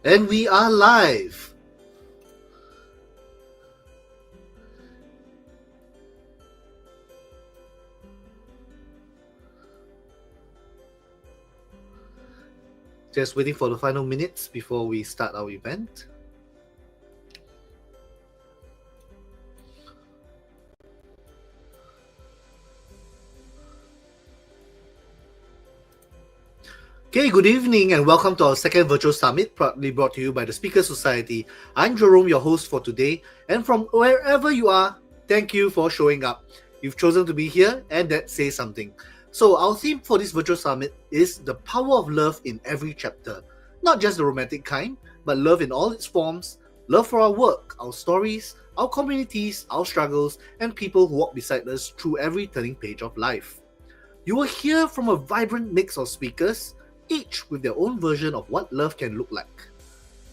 And we are live. Just waiting for the final minutes before we start our event. Okay, good evening and welcome to our second virtual summit, proudly brought to you by the Speaker Society. I'm Jerome, your host for today, and from wherever you are, thank you for showing up. You've chosen to be here, and that says something. So, our theme for this virtual summit is the power of love in every chapter. Not just the romantic kind, but love in all its forms, love for our work, our stories, our communities, our struggles, and people who walk beside us through every turning page of life. You will hear from a vibrant mix of speakers, each with their own version of what love can look like.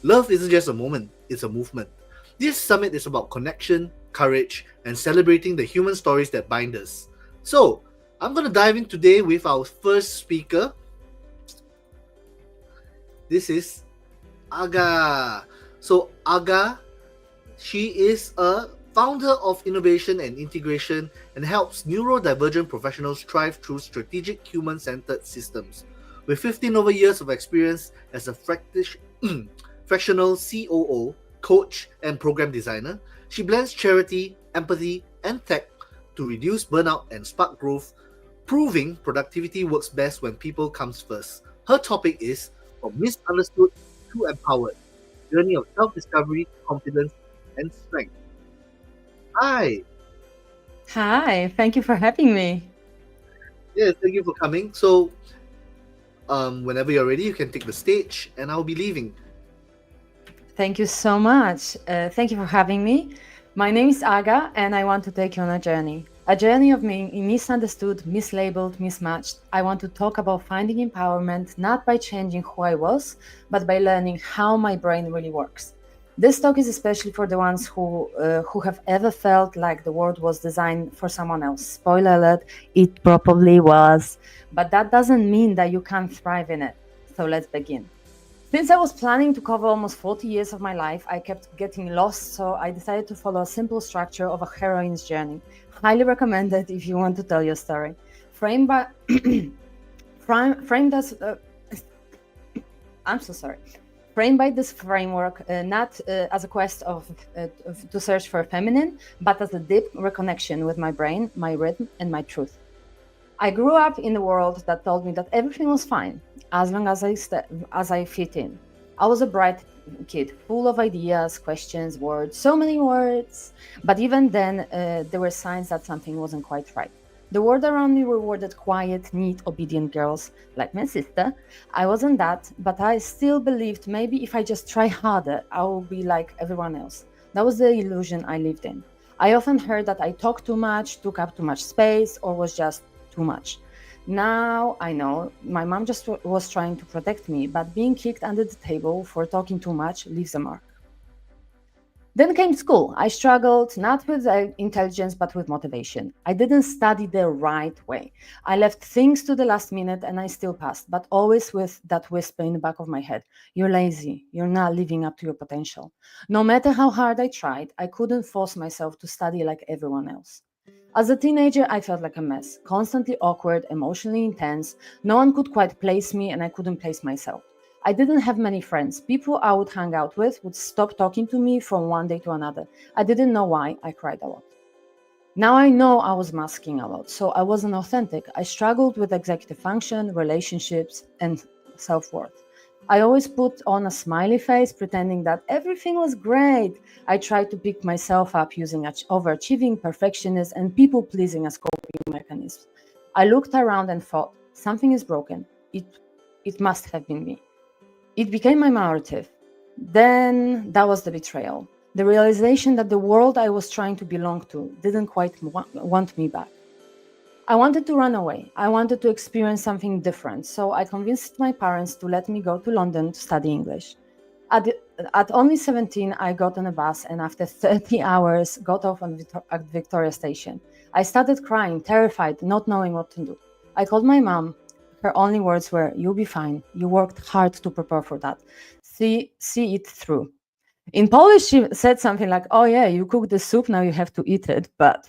Love isn't just a moment, it's a movement. This summit is about connection, courage, and celebrating the human stories that bind us. So, I'm going to dive in today with our first speaker. This is Aga. So, Aga, she is a founder of innovation and integration and helps neurodivergent professionals thrive through strategic human-centered systems. With 15 over years of experience as a fractional COO, coach, and program designer, she blends charity, empathy, and tech to reduce burnout and spark growth, proving productivity works best when people comes first. Her topic is From Misunderstood to Empowered, Journey of Self-Discovery, Confidence, and Strength. Hi. Hi, thank you for having me. Yes, thank you for coming. So, whenever you're ready, you can take the stage, and I'll be leaving. Thank you so much. Thank you for having me. My name is Aga, and I want to take you on a journey. A journey of being misunderstood, mislabeled, mismatched. I want to talk about finding empowerment not by changing who I was, but by learning how my brain really works. This talk is especially for the ones who have ever felt like the world was designed for someone else. Spoiler alert, it probably was, but that doesn't mean that you can't thrive in it. So let's begin. Since I was planning to cover almost 40 years of my life, I kept getting lost, so I decided to follow a simple structure of a heroine's journey. Highly recommended if you want to tell your story. Framed by framed as I'm so sorry. Framed by this framework, not as a quest to search for feminine, but as a deep reconnection with my brain, my rhythm, and my truth. I grew up in a world that told me that everything was fine as long as as I fit in. I was a bright kid, full of ideas, questions, words, so many words. But even then, there were signs that something wasn't quite right. The world around me rewarded quiet, neat, obedient girls like my sister. I wasn't that, but I still believed maybe if I just try harder, I will be like everyone else. That was the illusion I lived in. I often heard that I talked too much, took up too much space, or was just too much. Now I know my mom just was trying to protect me, but being kicked under the table for talking too much leaves a mark. Then came school. I struggled not with intelligence but with motivation. I didn't study the right way. I left things to the last minute and I still passed, but always with that whisper in the back of my head: you're lazy, you're not living up to your potential. No matter how hard I tried, I couldn't force myself to study like everyone else. As a teenager, I felt like a mess, constantly awkward, emotionally intense. No one could quite place me, and I couldn't place myself. I didn't have many friends. People I would hang out with would stop talking to me from one day to another. I didn't know why. I cried a lot. Now I know I was masking a lot, so I wasn't authentic. I struggled with executive function, relationships, and self worth. I always put on a smiley face, pretending that everything was great. I tried to pick myself up using overachieving, perfectionist, and people pleasing as coping mechanisms. I looked around and thought, something is broken. It must have been me. It became my narrative. Then that was the betrayal. The realization that the world I was trying to belong to didn't quite want me back. I wanted to run away. I wanted to experience something different. So I convinced my parents to let me go to London to study English. At, the, at only 17, I got on a bus and after 30 hours got off at Victoria Station. I started crying, terrified, not knowing what to do. I called my mom. Her only words were, "You'll be fine. You worked hard to prepare for that." see it through. In Polish, she said something like, "Oh yeah, you cook the soup, now you have to eat it," but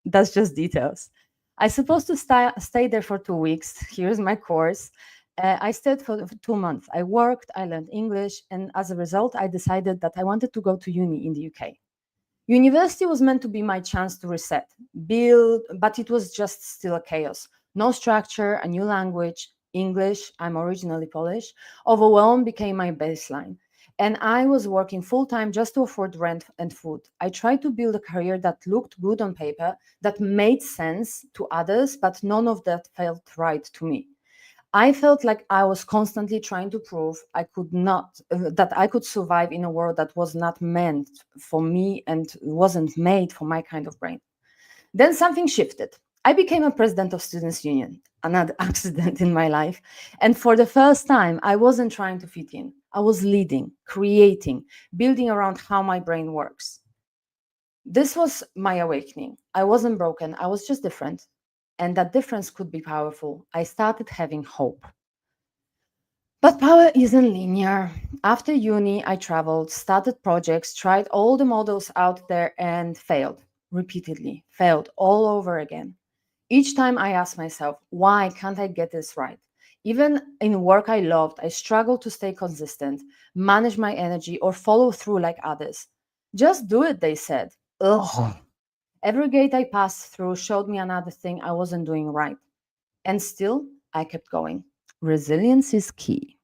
that's just details. I supposed to stay there for 2 weeks. Here's my course. I stayed for 2 months. I worked, I learned English, and as a result, I decided that I wanted to go to uni in the UK. University was meant to be my chance to reset, build, but it was just still a chaos. No structure, a new language, English, I'm originally Polish. Overwhelm became my baseline. And I was working full time just to afford rent and food. I tried to build a career that looked good on paper, that made sense to others, but none of that felt right to me. I felt like I was constantly trying to prove I could not, that I could survive in a world that was not meant for me and wasn't made for my kind of brain. Then something shifted. I became a president of Students' Union, another accident in my life. And for the first time, I wasn't trying to fit in. I was leading, creating, building around how my brain works. This was my awakening. I wasn't broken, I was just different. And that difference could be powerful. I started having hope. But power isn't linear. After uni, I traveled, started projects, tried all the models out there, and failed repeatedly, failed all over again. Each time I asked myself, why can't I get this right? Even in work I loved, I struggled to stay consistent, manage my energy, or follow through like others. Just do it, they said. Ugh. Every gate I passed through showed me another thing I wasn't doing right. And still, I kept going. Resilience is key.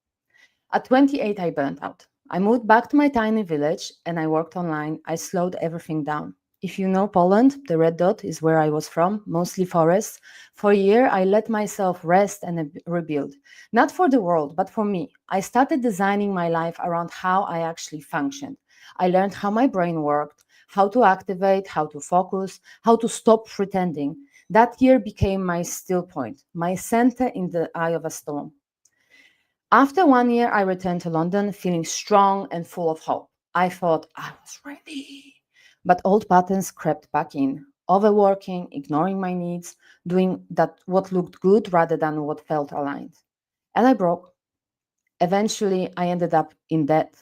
At 28, I burnt out. I moved back to my tiny village and I worked online. I slowed everything down. If you know Poland, the red dot is where I was from, mostly forests. For a year, I let myself rest and rebuild. Not for the world, but for me. I started designing my life around how I actually functioned. I learned how my brain worked, how to activate, how to focus, how to stop pretending. That year became my still point, my center in the eye of a storm. After 1 year, I returned to London feeling strong and full of hope. I thought I was ready. But old patterns crept back in, overworking, ignoring my needs, doing that what looked good rather than what felt aligned. And I broke. Eventually, I ended up in debt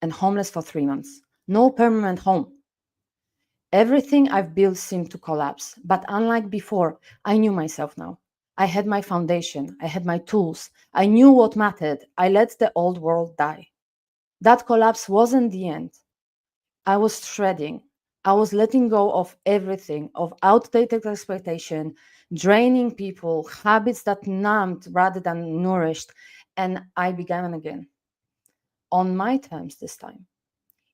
and homeless for 3 months. No permanent home. Everything I've built seemed to collapse, but unlike before, I knew myself now. I had my foundation, I had my tools, I knew what mattered. I let the old world die. That collapse wasn't the end. I was shredding. I was letting go of everything, of outdated expectation, draining people, habits that numbed rather than nourished, and I began again. On my terms this time.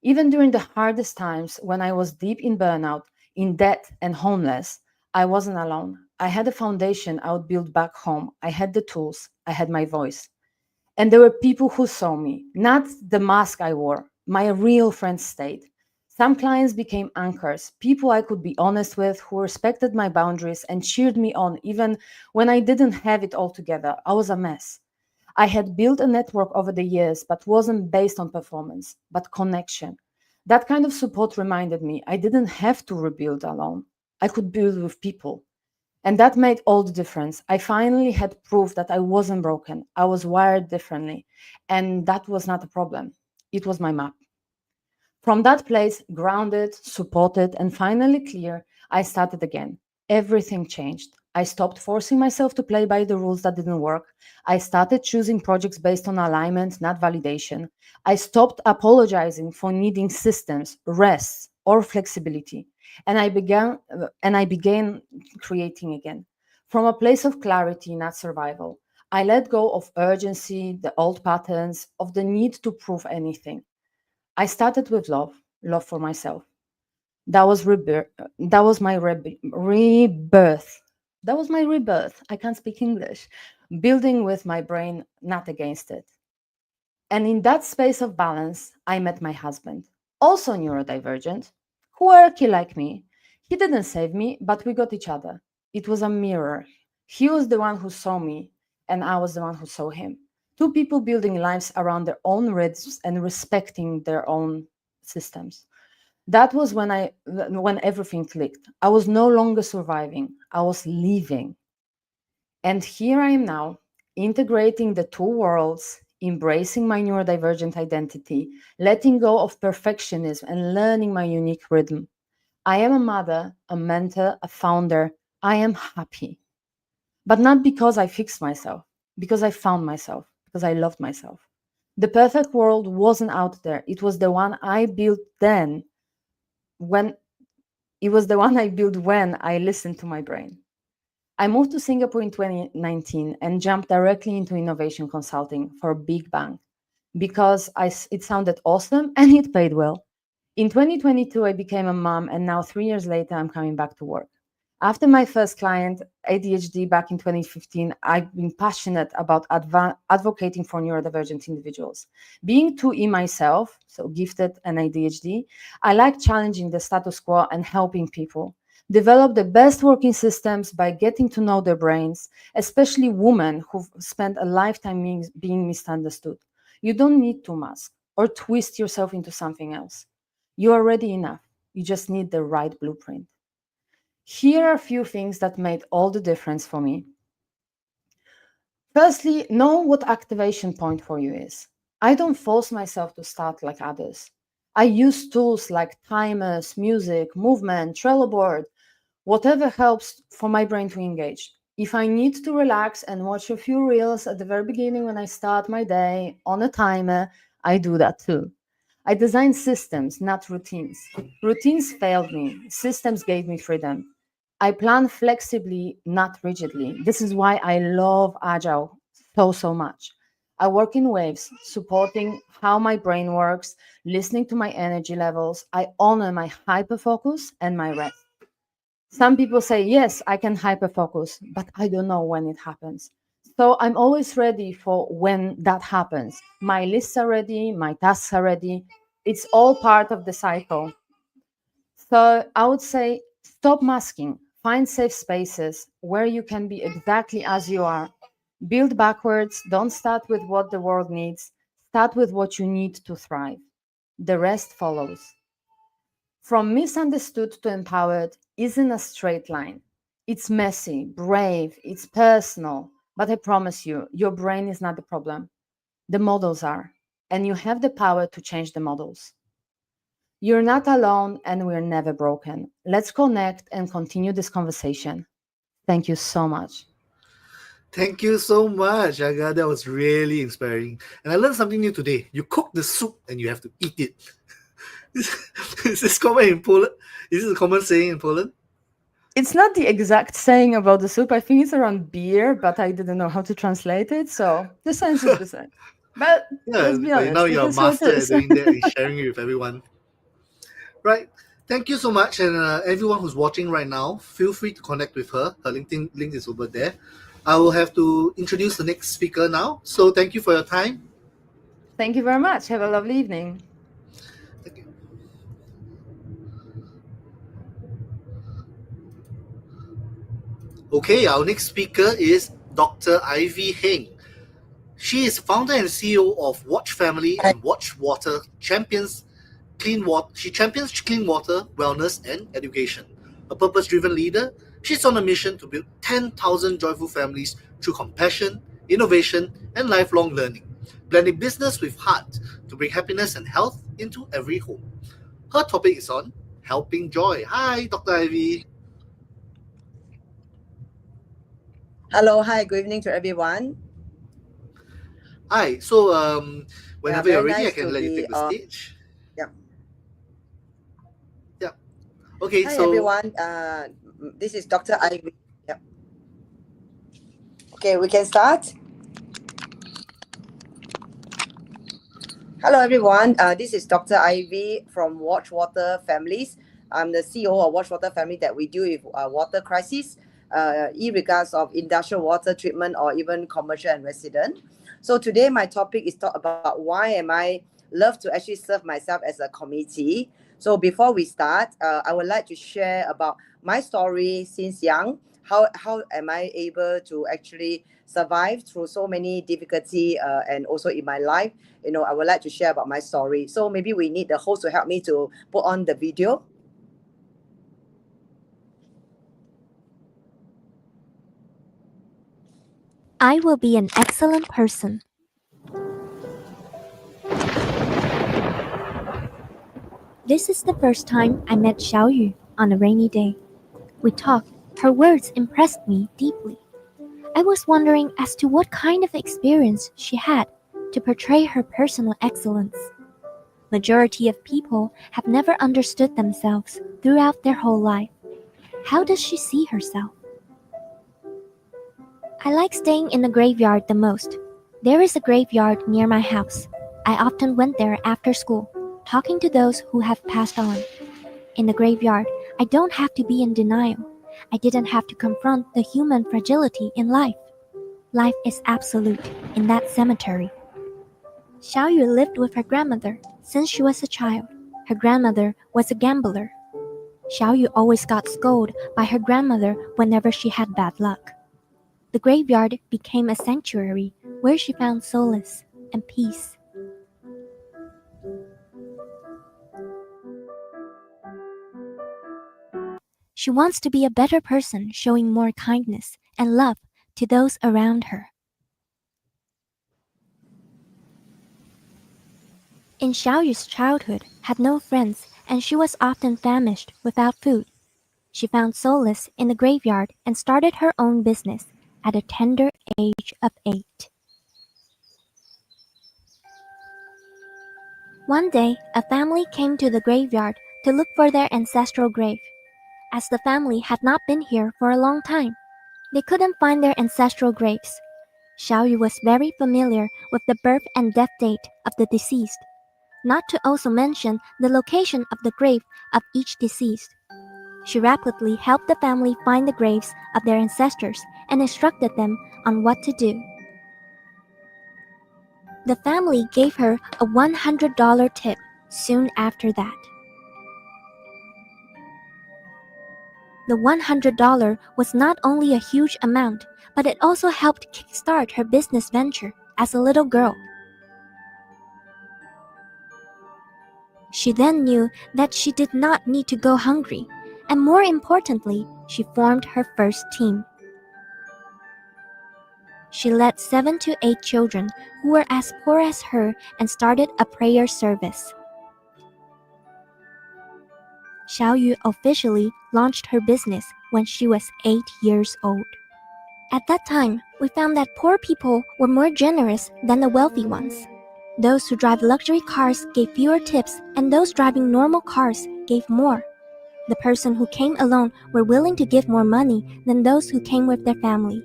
Even during the hardest times when I was deep in burnout, in debt, and homeless, I wasn't alone. I had a foundation I would build back home. I had the tools, I had my voice. And there were people who saw me, not the mask I wore. My real friends stayed. Some clients became anchors, people I could be honest with, who respected my boundaries and cheered me on, even when I didn't have it all together. I was a mess. I had built a network over the years, but wasn't based on performance, but connection. That kind of support reminded me I didn't have to rebuild alone. I could build with people. And that made all the difference. I finally had proof that I wasn't broken. I was wired differently. And that was not a problem. It was my map. From that place, grounded, supported, and finally clear, I started again. Everything changed. I stopped forcing myself to play by the rules that didn't work. I started choosing projects based on alignment, not validation. I stopped apologizing for needing systems, rest, or flexibility. And I began creating again from a place of clarity, not survival. I let go of urgency, the old patterns, of the need to prove anything. I started with love for myself. That was rebirth. That was my rebirth. That was my rebirth. I can't speak English. Building with my brain, not against it. And in that space of balance, I met my husband, also neurodivergent, quirky like me. He didn't save me, but we got each other. It was a mirror. He was the one who saw me, and I was the one who saw him. Two people building lives around their own rhythms and respecting their own systems. That was when everything clicked. I was no longer surviving. I was living. And here I am now, integrating the two worlds embracing my neurodivergent identity, letting go of perfectionism, and learning my unique rhythm. I am a mother, a mentor, a founder. I am happy. But not because I fixed myself, because I found myself, because I loved myself. The perfect world wasn't out there. It was the one I built then, when it was the one I built when I listened to my brain. I moved to Singapore in 2019 and jumped directly into innovation consulting for a big bank because it sounded awesome and it paid well. In 2022, I became a mom, and now 3 years later, I'm coming back to work. After my first client, ADHD, back in 2015, I've been passionate about advocating for neurodivergent individuals. Being 2E myself, so gifted and ADHD, I like challenging the status quo and helping people develop the best working systems by getting to know their brains, especially women who've spent a lifetime being misunderstood. You don't need to mask or twist yourself into something else. You are ready enough. You just need the right blueprint. Here are a few things that made all the difference for me. Firstly, know what activation point for you is. I don't force myself to start like others. I use tools like timers, music, movement, Trello board, whatever helps for my brain to engage. If I need to relax and watch a few reels at the very beginning when I start my day on a timer, I do that too. I design systems, not routines. Routines failed me, systems gave me freedom. I plan flexibly, not rigidly. This is why I love Agile so much. I work in waves, supporting how my brain works, listening to my energy levels. I honor my hyper focus and my rest. Some people say, yes, I can hyper focus, but I don't know when it happens. So I'm always ready for when that happens. My lists are ready, my tasks are ready. It's all part of the cycle. So I would say stop masking, find safe spaces where you can be exactly as you are. Build backwards, don't start with what the world needs, start with what you need to thrive. The rest follows. From misunderstood to empowered isn't a straight line. It's messy, brave, it's personal. But I promise you, your brain is not the problem. The models are. And you have the power to change the models. You're not alone, and we're never broken. Let's connect and continue this conversation. Thank you so much. Thank you so much, Aga. That was really inspiring. And I learned something new today. You cook the soup and you have to eat it. Is this common in Poland? Is this a common saying in Poland? It's not the exact saying about the soup. I think it's around beer, but I didn't know how to translate it. So the sense is the same. But Yeah, let's be but now honest, it you're a is what it master at is. doing that and sharing it with everyone. Right. Thank you so much. And everyone who's watching right now, feel free to connect with her. Her LinkedIn link is over there. I will have to introduce the next speaker now. So thank you for your time. Thank you very much. Have a lovely evening. Thank you. Okay, our next speaker is Dr. Ivy Heng. She is founder and CEO of Watch Family and Watch Water champions clean water. She champions clean water, wellness, and education. A purpose-driven leader, she's on a mission to build 10,000 joyful families through compassion, innovation, and lifelong learning, blending business with heart to bring happiness and health into every home. Her topic is on helping joy. Hi, Dr. Ivy. Hello, hi, good evening to everyone. Hi. So, Yeah, whenever you're very ready, I nice can to let you be take the stage. yeah. Yeah. Okay. Hi So, everyone. This is Dr. Ivy. Yeah. Okay, we can start. Hello everyone. This is Dr. Ivy from Watchwater Families. I'm the CEO of Watchwater Family that we deal with water crisis, irregardless of industrial water treatment or even commercial and resident. So today my topic is talk about why am I love to actually serve myself as a committee. So before we start, I would like to share about my story since young. How am I able to actually survive through so many difficulty and also in my life. I would like to share about my story. So maybe we need the host to help me to put on the video. I will be an excellent person. This is the first time I met Xiaoyu on a rainy day. We talked. Her words impressed me deeply. I was wondering as to what kind of experience she had to portray her personal excellence. Majority of people have never understood themselves throughout their whole life. How does she see herself? I like staying in the graveyard the most. There is a graveyard near my house. I often went there after school, talking to those who have passed on. In the graveyard, I don't have to be in denial. I didn't have to confront the human fragility in life. Life is absolute in that cemetery. Xiaoyu lived with her grandmother since she was a child. Her grandmother was a gambler. Xiaoyu always got scolded by her grandmother whenever she had bad luck. The graveyard became a sanctuary where she found solace and peace. She wants to be a better person, showing more kindness and love to those around her. In Xiaoyu's childhood, had no friends, and she was often famished without food. She found solace in the graveyard and started her own business at a tender age of 8. One day, a family came to the graveyard to look for their ancestral grave. As the family had not been here for a long time, they couldn't find their ancestral graves. Xiaoyu was very familiar with the birth and death date of the deceased, not to also mention the location of the grave of each deceased. She rapidly helped the family find the graves of their ancestors and instructed them on what to do. The family gave her a $100 tip soon after that. The $100 was not only a huge amount, but it also helped kickstart her business venture as a little girl. She then knew that she did not need to go hungry, and more importantly, she formed her first team. She led 7 to 8 children who were as poor as her and started a prayer service. Xiaoyu officially launched her business when she was 8 years old. At that time, we found that poor people were more generous than the wealthy ones. Those who drive luxury cars gave fewer tips, and those driving normal cars gave more. The person who came alone were willing to give more money than those who came with their family.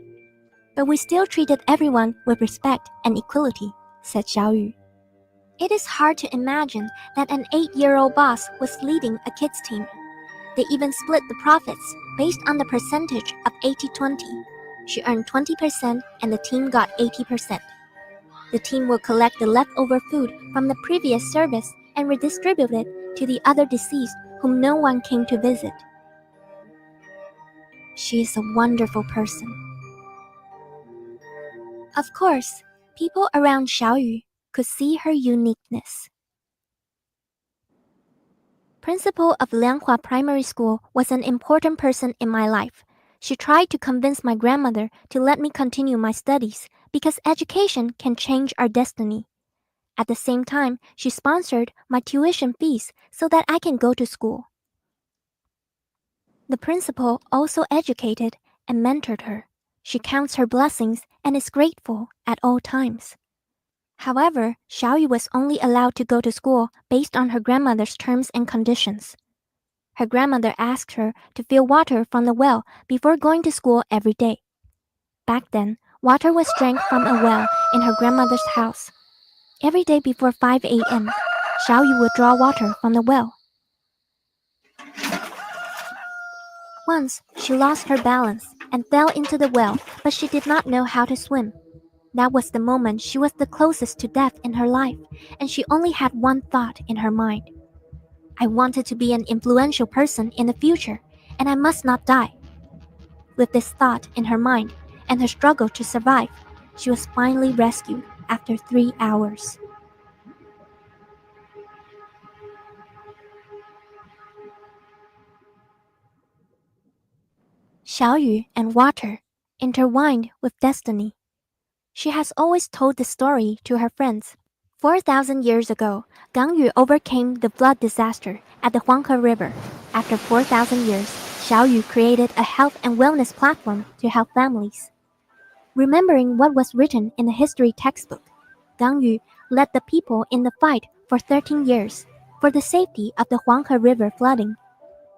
But we still treated everyone with respect and equality, said Xiaoyu. It is hard to imagine that an 8-year-old boss was leading a kids team. They even split the profits based on the percentage of 80-20. She earned 20% and the team got 80%. The team will collect the leftover food from the previous service and redistribute it to the other deceased whom no one came to visit. She is a wonderful person. Of course, people around Xiaoyu could see her uniqueness. Principal of Lianghua Primary School was an important person in my life. She tried to convince my grandmother to let me continue my studies because education can change our destiny. At the same time, she sponsored my tuition fees so that I can go to school. The principal also educated and mentored her. She counts her blessings and is grateful at all times. However, Xiaoyu was only allowed to go to school based on her grandmother's terms and conditions. Her grandmother asked her to fill water from the well before going to school every day. Back then, water was drank from a well in her grandmother's house. Every day before 5 a.m., Xiaoyu would draw water from the well. Once, she lost her balance and fell into the well, but she did not know how to swim. That was the moment she was the closest to death in her life, and she only had one thought in her mind. I wanted to be an influential person in the future, and I must not die. With this thought in her mind and her struggle to survive, she was finally rescued after 3 hours. Xiaoyu and water intertwined with destiny. She has always told the story to her friends. 4,000 years ago, Gang Yu overcame the flood disaster at the Huanghe River. After 4,000 years, Xiao Yu created a health and wellness platform to help families. Remembering what was written in the history textbook, Gang Yu led the people in the fight for 13 years for the safety of the Huanghe River flooding.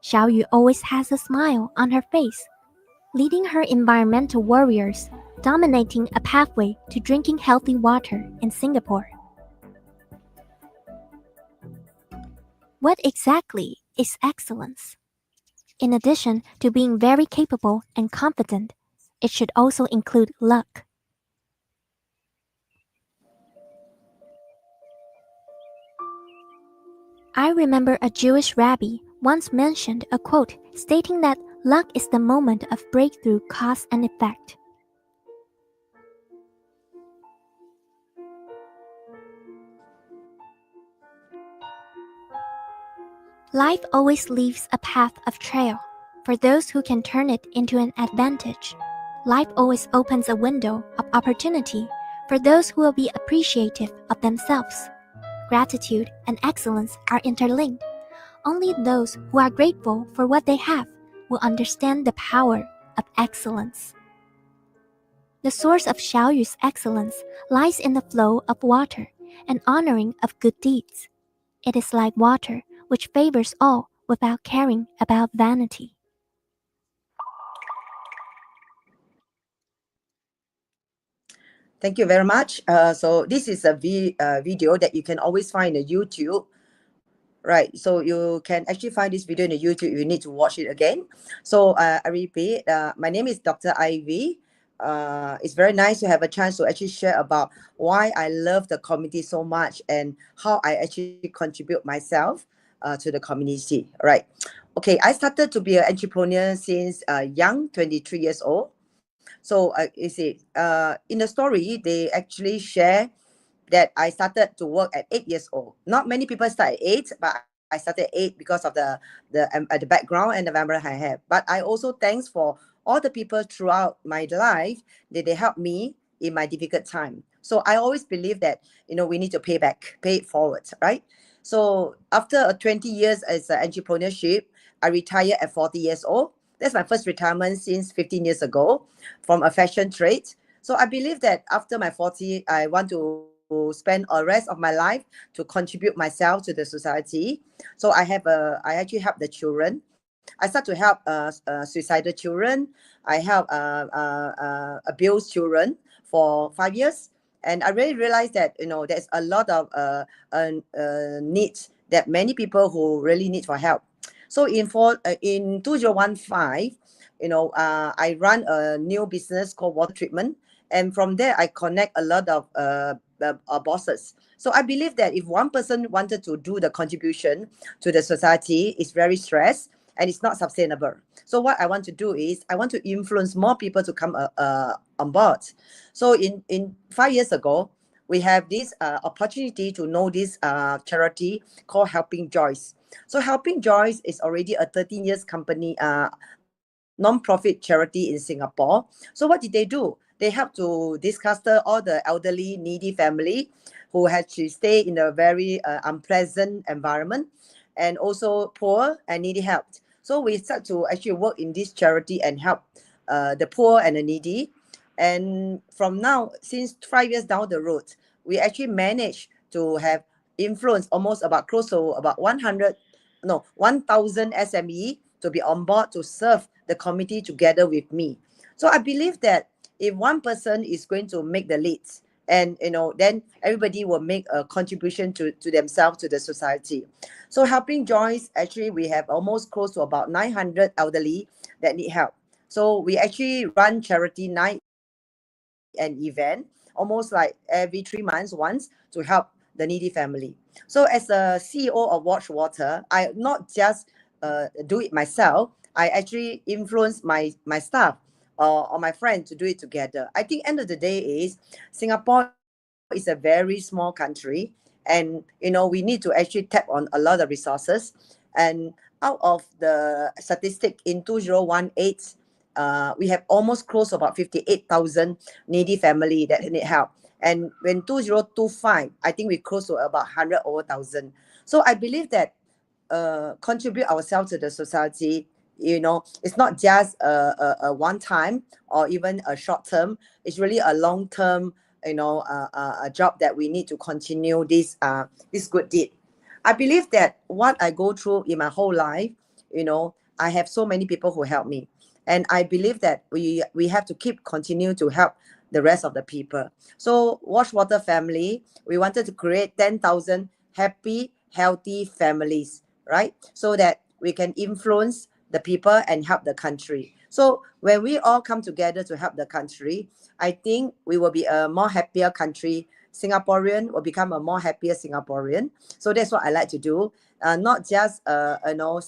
Xiao Yu always has a smile on her face, leading her environmental warriors, dominating a pathway to drinking healthy water in Singapore. What exactly is excellence? In addition to being very capable and confident, it should also include luck. I remember a Jewish rabbi once mentioned a quote stating that luck is the moment of breakthrough cause and effect. Life always leaves a path of trail for those who can turn it into an advantage. Life always opens a window of opportunity for those who will be appreciative of themselves. Gratitude and excellence are interlinked. Only those who are grateful for what they have will understand the power of excellence. The source of Xiao Yu's excellence lies in the flow of water and honoring of good deeds. It is like water which favors all without caring about vanity. Thank you very much. So this is a video that you can always find on YouTube. Right, so you can actually find this video on the YouTube. You need to watch it again. So I repeat, my name is Dr. Ivy. It's very nice to have a chance to actually share about why I love the community so much and how I actually contribute myself to the community. Right. Okay, I started to be an entrepreneur since young, 23 years old. So you see, in the story, they actually share that I started to work at 8 years old. Not many people start at 8, but I started at 8 because of the background and the background I have. But I also thanks for all the people throughout my life that they helped me in my difficult time. So I always believe that, you know, we need to pay it forward, right? So after 20 years as an entrepreneurship, I retired at 40 years old. That's my first retirement since 15 years ago from a fashion trade. So I believe that after my 40, I want to spend the rest of my life to contribute myself to the society. So I actually help the children. I start to help suicidal children. I help abused children for 5 years. And I really realized that, you know, there's a lot of needs that many people who really need for help. So in 2015, you know, I run a new business called water treatment. And from there, I connect a lot of bosses. So I believe that if one person wanted to do the contribution to the society, it's very stressed and it's not sustainable. So what I want to do is I want to influence more people to come on board. So in 5 years ago, we have this opportunity to know this charity called Helping Joys. So Helping Joys is already a 13 years company, non-profit charity in Singapore. So what did they do? They help to discuss all the elderly, needy family who had to stay in a very unpleasant environment, and also poor and needy help. So we start to actually work in this charity and help the poor and the needy. And from now, since 5 years down the road, we actually managed to have influence almost about close to about 1,000 SME to be on board to serve the community together with me. So I believe that if one person is going to make the leads, and you know, then everybody will make a contribution to themselves, to the society. So Helping Joys, actually we have almost close to about 900 elderly that need help. So we actually run charity night and event almost like every 3 months once to help the needy family. So as a CEO of Watch Water, I not just do it myself, I actually influence my staff or my friends to do it together. I think end of the day is Singapore is a very small country, and you know, we need to actually tap on a lot of resources. And out of the statistic in 2018, we have almost close to about 58,000 needy family that need help. And when 2025, I think we close to about 100 over 1,000. So I believe that contribute ourselves to the society, it's not just a one time or even a short term. It's really a long term, a job that we need to continue this good deed. I believe that what I go through in my whole life, I have so many people who help me, and I believe that we have to continue to help the rest of the people. So Watchwater family, we wanted to create 10,000 happy, healthy families, right? So that we can influence the people and help the country. So when we all come together to help the country, I think we will be a more happier country. Singaporean will become a more happier Singaporean. So that's what I like to do. Not just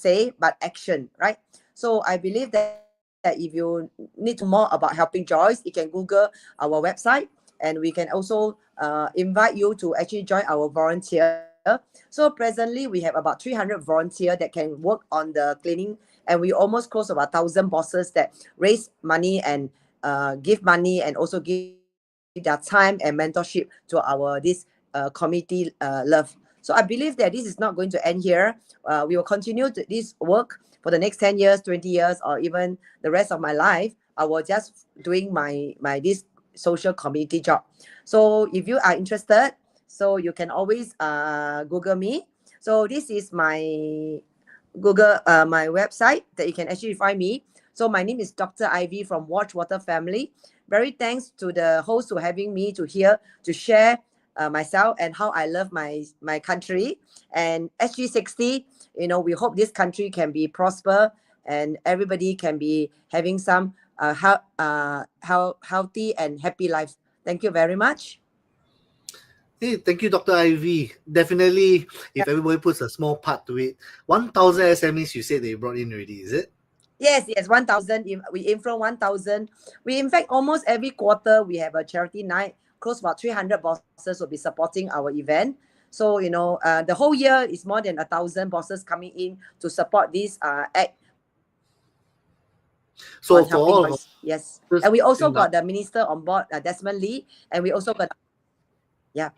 say, but action, right? So I believe that if you need to more about helping Joyce, you can Google our website, and we can also invite you to actually join our volunteer. So presently we have about 300 volunteers that can work on the cleaning, and we almost close about 1,000 bosses that raise money and give money, and also give their time and mentorship to our this community love. So I believe that this is not going to end here. We will continue this work for the next 10 years, 20 years, or even the rest of my life. I will just doing my this social community job. So if you are interested, so you can always Google me. So this is my Google my website that you can actually find me. So my name is Dr. Ivy from Watchwater Family. Very thanks to the host for having me to here to share myself and how I love my country. And SG60, we hope this country can be prosper and everybody can be having some healthy and happy lives. Thank you very much. Hey, thank you, Dr. Ivy. Definitely, if everybody puts a small part to it, 1,000 SMEs you said they brought in already, is it? Yes, 1,000. We aim from 1,000. We, in fact, almost every quarter, we have a charity night. Close about 300 bosses will be supporting our event. So, the whole year is more than 1,000 bosses coming in to support this act. So for all, yes. And we also got the minister on board, Desmond Lee, and we also got, yes.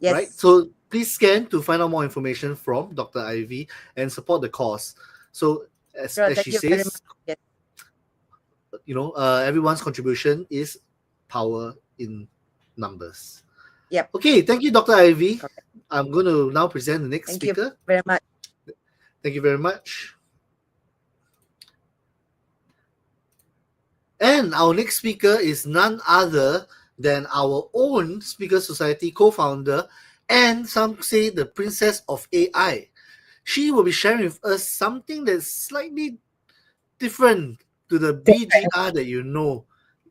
Right. So please scan to find out more information from Dr. Ivy and support the cause. So as she says, everyone's contribution is power in numbers. Yep. Okay, thank you, Dr. Ivy. Okay. I'm going to now present the next speaker. Thank you very much. Thank you very much. And our next speaker is none other than our own Speaker Society co-founder, and some say the princess of AI. She will be sharing with us something that's slightly different to the BGR that you know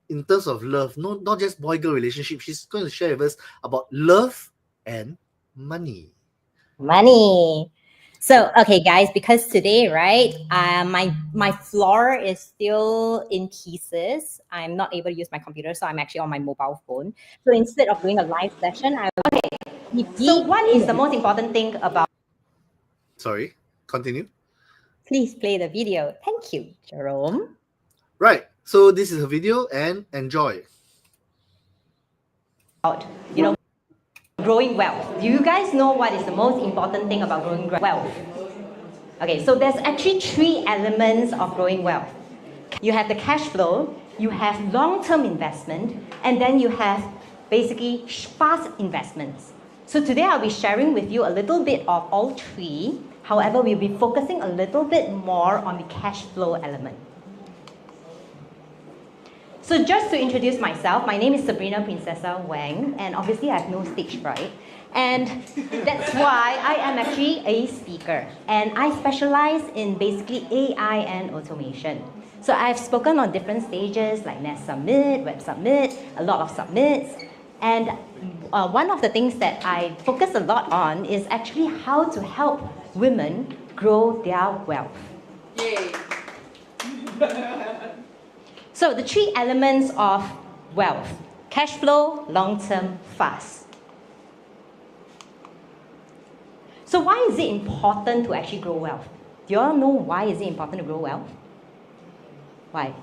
in terms of love, not just boy-girl relationship. She's going to share with us about love and money. Money. So, okay, guys, because today, right, my floor is still in pieces. I'm not able to use my computer, so I'm actually on my mobile phone. So instead of doing a live session, so what is the most important thing about... Sorry, continue. Please play the video. Thank you, Jerome. Right, so this is a video and enjoy. Growing wealth. Do you guys know what is the most important thing about growing wealth? Okay, so there's actually 3 elements of growing wealth. You have the cash flow, you have long-term investment, and then you have basically fast investments. So today I'll be sharing with you a little bit of all 3. However, we'll be focusing a little bit more on the cash flow element. So just to introduce myself, my name is Sabrina Princessa Wang, and obviously I have no stage fright. And that's why I am actually a speaker. And I specialize in basically AI and automation. So I've spoken on different stages like Nest Summit, Web Summit, a lot of summits. And one of the things that I focus a lot on is actually how to help women grow their wealth. Yay! So the 3 elements of wealth: cash flow, long-term, fast. So why is it important to actually grow wealth? Do you all know why is it important to grow wealth? Why?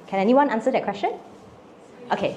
Can anyone answer that question? Okay.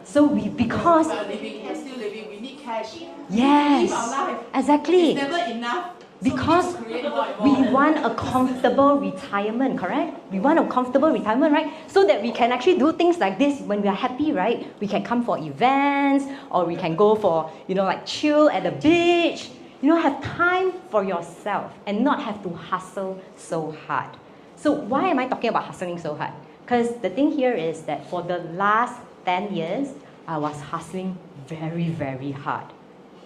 So because Still living, we need cash. yes, Live our life. exactly. It's never enough. Because so we need to create more and we more. want a comfortable retirement, correct? We want a comfortable retirement, right? So that we can actually do things like this when we are happy, right? We can come for events, or we can go for, like chill at the beach. Have time for yourself and not have to hustle so hard. So why am I talking about hustling so hard? Because the thing here is that for the last 10 years, I was hustling very, very hard.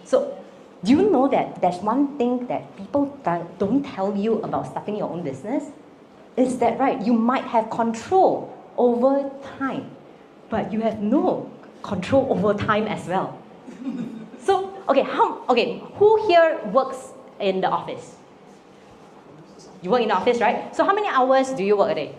So do you know that there's one thing that people don't tell you about starting your own business? Is that right? You might have control over time, but you have no control over time as well. So, who here works in the office? You work in the office, right? So how many hours do you work a day?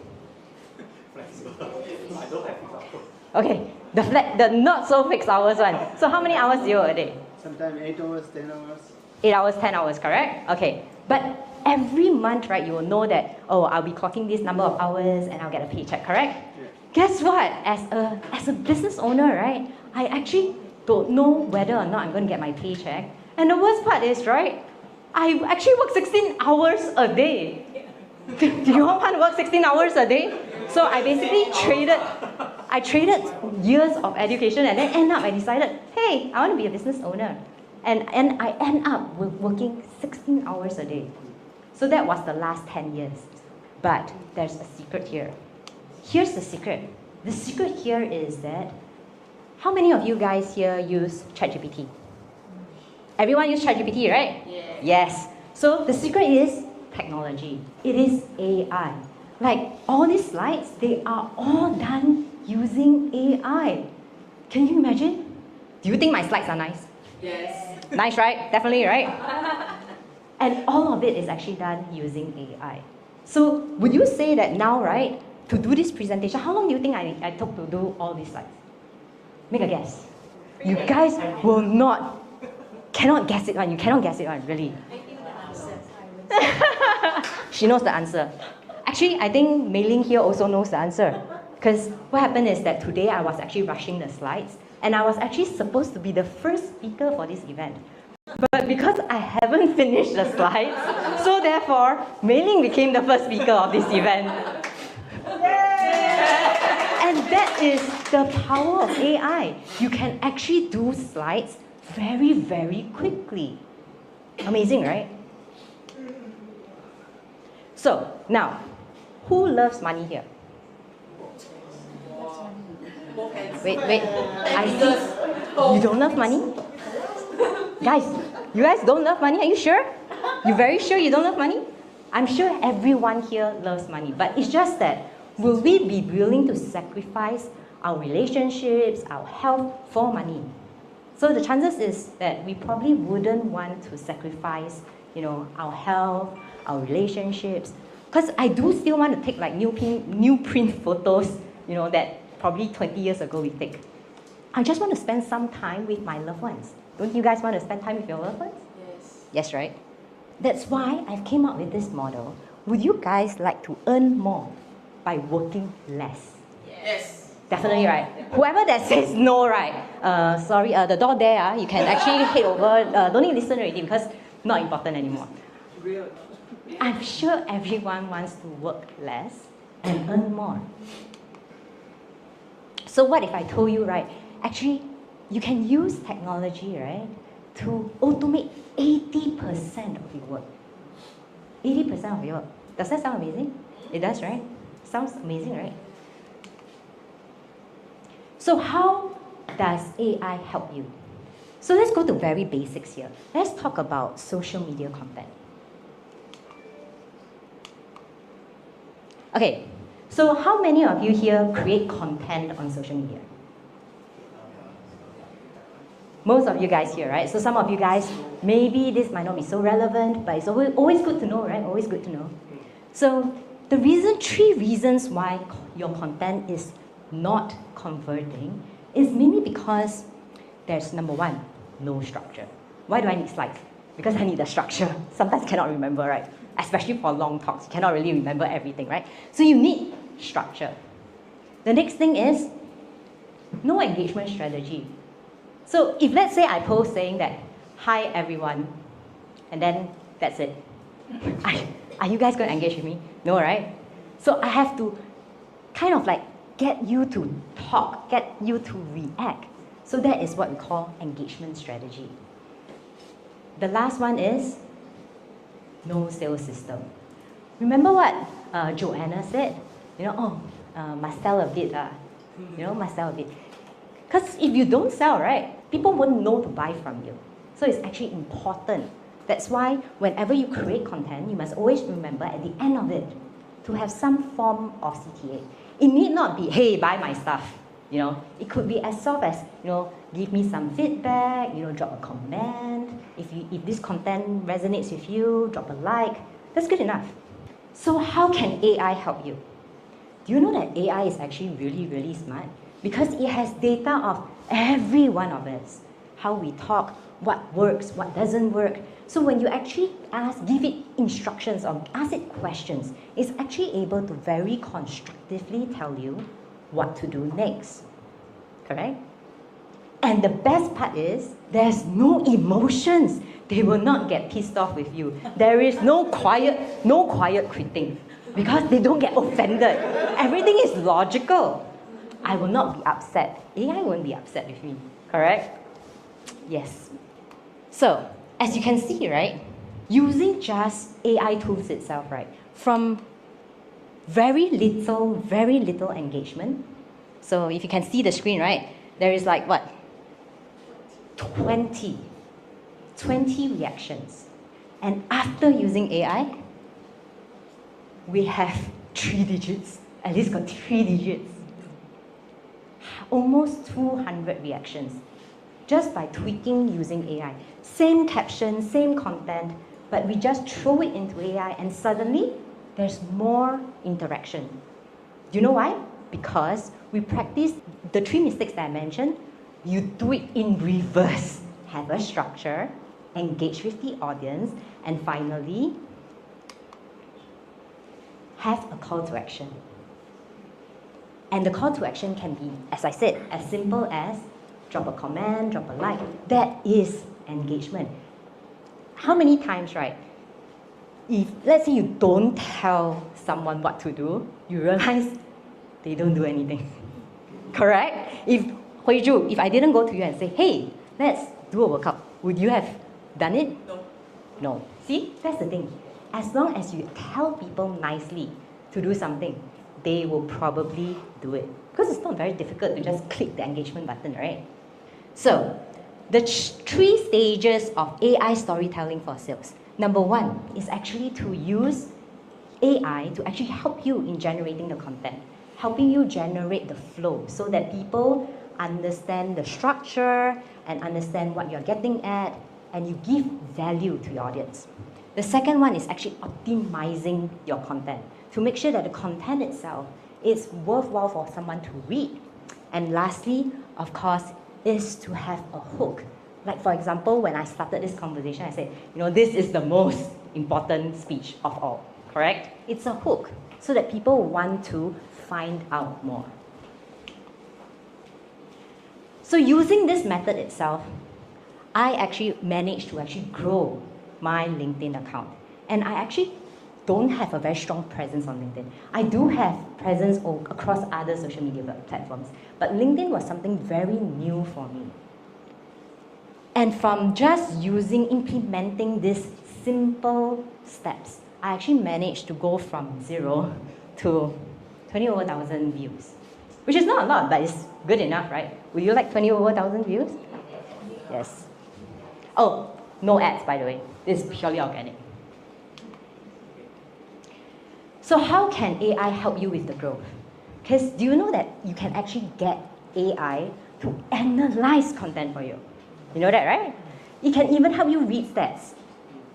Okay, the not so fixed hours one. So how many hours do you work a day? Sometimes 8 hours, 10 hours. 8 hours, 10 hours, correct? Okay. But every month, right, you will know that, I'll be clocking this number of hours and I'll get a paycheck, correct? Yeah. Guess what? As a business owner, right, I actually don't know whether or not I'm going to get my paycheck. And the worst part is, right, I actually work 16 hours a day. Do you all want to work 16 hours a day? So I basically traded years of education, and then I decided, hey, I want to be a business owner. And I end up working 16 hours a day. So that was the last 10 years. But there's a secret here. Here's the secret. The secret here is that, how many of you guys here use ChatGPT? Everyone use ChatGPT, right? Yes. So the secret is technology. It is AI. Like all these slides, they are all done using AI. Can you imagine? Do you think my slides are nice? Yes. Nice, right? Definitely, right? And all of it is actually done using AI. So would you say that now, right, to do this presentation, how long do you think I took to do all these slides? Make a guess. You guys cannot guess it on. You cannot guess it on, really. She knows the answer. Actually, I think Mei Ling here also knows the answer. Because what happened is that today I was actually rushing the slides, and I was actually supposed to be the first speaker for this event. But because I haven't finished the slides, so therefore, Mei Ling became the first speaker of this event. And that is the power of AI. You can actually do slides very, very quickly. Amazing, right? So, now, who loves money here? Wait, I see. You don't love money? Guys, you guys don't love money? Are you sure? You very sure you don't love money? I'm sure everyone here loves money, but it's just that, will we be willing to sacrifice our relationships, our health for money? So the chances is that we probably wouldn't want to sacrifice, our health, our relationships, because I do still want to take like new print photos, that probably 20 years ago we take. I just want to spend some time with my loved ones. Don't you guys want to spend time with your loved ones? Yes. Yes, right? That's why I came up with this model. Would you guys like to earn more by working less? Yes. Definitely, right? Whoever that says no, right? Sorry, the door there, you can actually head over. Don't need to listen already because not important anymore. I'm sure everyone wants to work less and earn more. So what if I told you, right? Actually, you can use technology, right, to automate 80% of your work. 80% of your work. Does that sound amazing? It does, right? Sounds amazing, right? So how does AI help you? So let's go to very basics here. Let's talk about social media content. Okay, so how many of you here create content on social media? Most of you guys here, right? So some of you guys, maybe this might not be so relevant, but it's always good to know, right? Always good to know. So the 3 reasons why your content is not converting is mainly because there's number 1, no structure. Why do I need slides? Because I need the structure. Sometimes I cannot remember, right? Especially for long talks, you cannot really remember everything, right? So you need structure. The next thing is no engagement strategy. So if let's say I post saying that, hi everyone, and then that's it. Are you guys going to engage with me? No, right? So I have to kind of like get you to talk, get you to react. So that is what we call engagement strategy. The last one is no sales system. Remember what Joanna said? Must sell a bit. Must sell a bit. Because if you don't sell, right, people won't know to buy from you. So it's actually important. That's why whenever you create content, you must always remember at the end of it to have some form of CTA. It need not be, hey, buy my stuff. It could be as soft as, give me some feedback, drop a comment. If this content resonates with you, drop a like. That's good enough. So how can AI help you? Do you know that AI is actually really, really smart? Because it has data of every one of us. How we talk, what works, what doesn't work. So when you actually give it instructions or ask it questions, it's actually able to very constructively tell you what to do next. Correct? And the best part is, there's no emotions. They will not get pissed off with you. There is no quiet quitting because they don't get offended. Everything is logical. I will not be upset. AI won't be upset with me. Correct? Yes. So, as you can see, right, using just AI tools itself, right, from very little engagement. So if you can see the screen, right, there is like what? 20 reactions. And after using AI, we have 3 digits, at least got 3 digits. Almost 200 reactions, just by tweaking using AI. Same caption, same content, but we just throw it into AI and suddenly there's more interaction. Do you know why? Because we practice the 3 mistakes that I mentioned. You do it in reverse. Have a structure, engage with the audience, and finally, have a call to action. And the call to action can be, as I said, as simple as drop a comment, drop a like. That is engagement. How many times, right? If, let's say, you don't tell someone what to do, you realize they don't do anything. Correct? If Huiju, if I didn't go to you and say, hey, let's do a workout, would you have done it? No. No. See, that's the thing. As long as you tell people nicely to do something, they will probably do it. Because it's not very difficult to just click the engagement button, right? So, the 3 stages of AI storytelling for sales. Number 1 is actually to use AI to actually help you in generating the content, helping you generate the flow so that people understand the structure and understand what you're getting at, and you give value to your audience. The second one is actually optimizing your content to make sure that the content itself is worthwhile for someone to read. And lastly, of course, is to have a hook. Like for example, when I started this conversation, I said, this is the most important speech of all, correct? It's a hook so that people want to find out more. So using this method itself, I actually managed to grow my LinkedIn account. And I actually don't have a very strong presence on LinkedIn. I do have presence across other social media platforms, but LinkedIn was something very new for me. And from just implementing these simple steps, I actually managed to go from 0 to 20,000 views, which is not a lot, but it's good enough, right? Would you like 20,000 views? Yes. Oh, no ads, by the way. This is purely organic. So how can AI help you with the growth? Because do you know that you can actually get AI to analyze content for you? You know that, right? It can even help you read stats.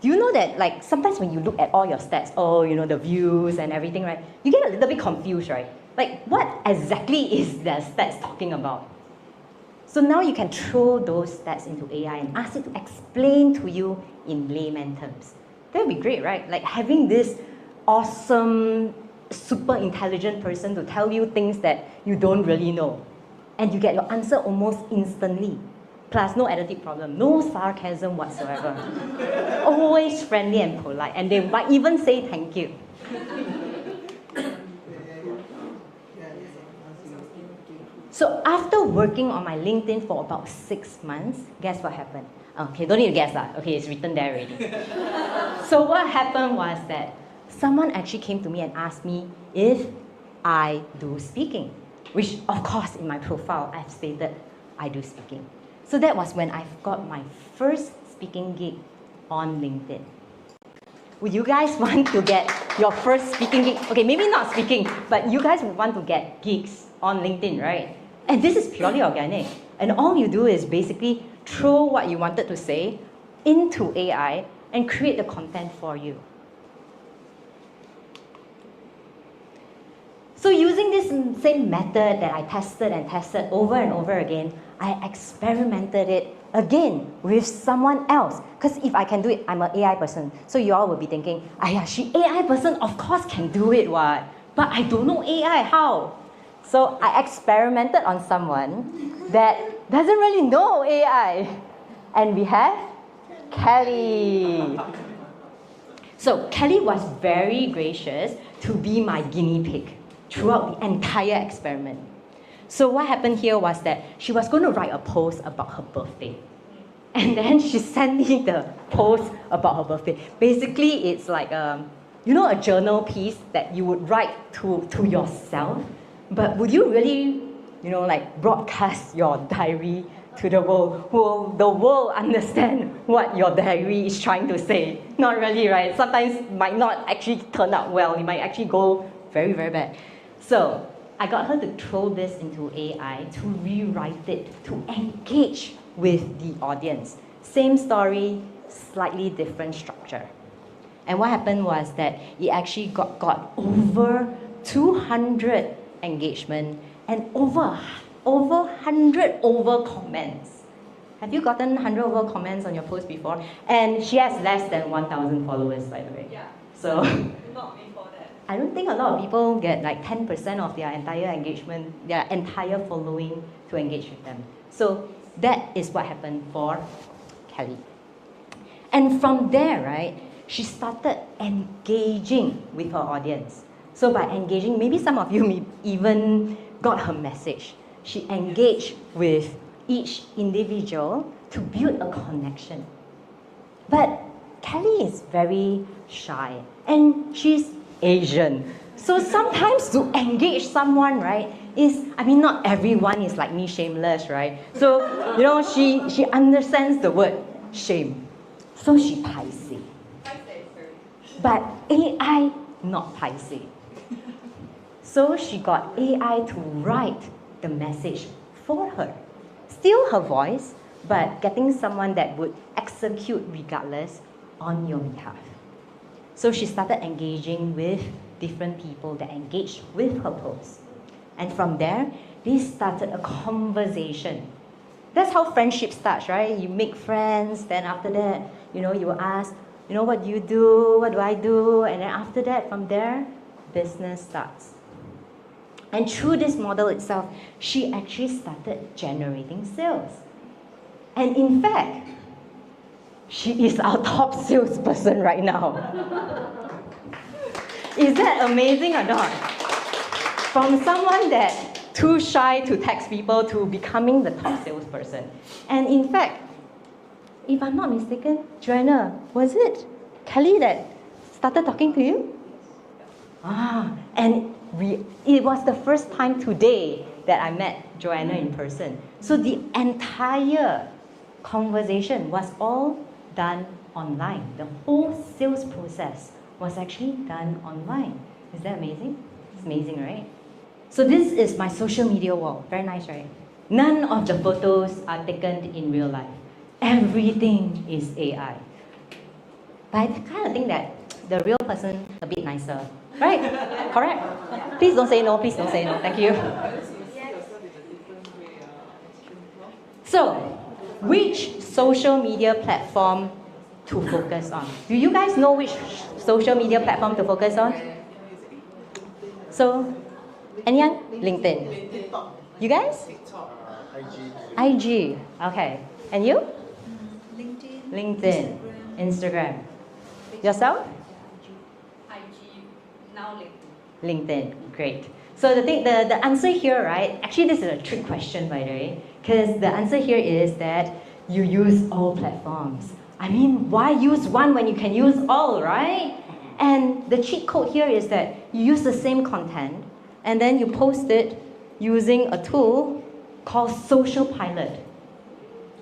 Do you know that, sometimes when you look at all your stats, the views and everything, right? You get a little bit confused, right? What exactly is the stats talking about? So now you can throw those stats into AI and ask it to explain to you in layman terms. That would be great, right? Having this awesome, super intelligent person to tell you things that you don't really know. and you get your answer almost instantly. Plus, no attitude problem, no sarcasm whatsoever. Always friendly and polite, and they might even say thank you. So after working on my LinkedIn for about 6 months, guess what happened? Okay, don't need to guess that. Okay, it's written there already. So what happened was that someone actually came to me and asked me if I do speaking, which of course in my profile I've stated I do speaking. So that was when I got my first speaking gig on LinkedIn. Would you guys want to get your first speaking gig? Okay, maybe not speaking, but you guys would want to get gigs on LinkedIn, right? And this is purely organic. And all you do is basically throw what you wanted to say into AI and create the content for you. So using this same method that I tested and tested over and over again, I experimented it again with someone else. Because if I can do it, I'm an AI person. So you all will be thinking, she AI person, of course can do it, what? But I don't know AI, how? So I experimented on someone that doesn't really know AI. And we have Kelly. So Kelly was very gracious to be my guinea pig throughout the entire experiment. So what happened here was that she was going to write a post about her birthday. And then she sent me the post about her birthday. Basically, it's like, a journal piece that you would write to yourself. But would you really, broadcast your diary to the world? Will the world understand what your diary is trying to say? Not really, right? Sometimes it might not actually turn out well. It might actually go very, very bad. So I got her to throw this into AI to rewrite it, to engage with the audience. Same story, slightly different structure. And what happened was that it actually got over 200 engagement and over 100 over comments. Have you gotten 100 over comments on your post before? And she has less than 1,000 followers, by the way. Yeah. So Not before that. I don't think a lot of people get like 10% of their entire engagement, their entire following to engage with them. So that is what happened for Kelly. And from there, right, she started engaging with her audience. So by engaging, maybe some of you may even got her message. She engaged with each individual to build a connection. But Kelly is very shy and she's Asian. So sometimes to engage someone, right, not everyone is like me, shameless, right? So, she understands the word shame. So she paiseh. But AI, not paiseh. So she got AI to write the message for her. Still her voice, but getting someone that would execute regardless on your behalf. So she started engaging with different people that engaged with her posts. And from there, they started a conversation. That's how friendship starts, right? You make friends, then after that, you ask, what do you do? What do I do? And then after that, from there, business starts. And through this model itself, she actually started generating sales. And in fact, she is our top salesperson right now. Is that amazing or not? From someone that too shy to text people to becoming the top salesperson. And in fact, if I'm not mistaken, Joanna, was it Kelly that started talking to you? And it was the first time today that I met Joanna in person. So the entire conversation was all done online. The whole sales process was actually done online. Is that amazing? It's amazing, right? So this is my social media wall. Very nice, right? None of the photos are taken in real life. Everything is AI. But I kind of think that the real person a bit nicer. Right? Correct? Please don't say no. Please don't say no. Thank you. So, which social media platform to focus on? Do you guys know which social media platform to focus on? So, anyone? LinkedIn. You guys? IG. Okay. And you? LinkedIn. Instagram. Yourself? LinkedIn. Great. So the answer here, right? Actually, this is a trick question, by the way, because the answer here is that you use all platforms. I mean, why use one when you can use all, right? And the cheat code here is that you use the same content and then you post it using a tool called Social Pilot.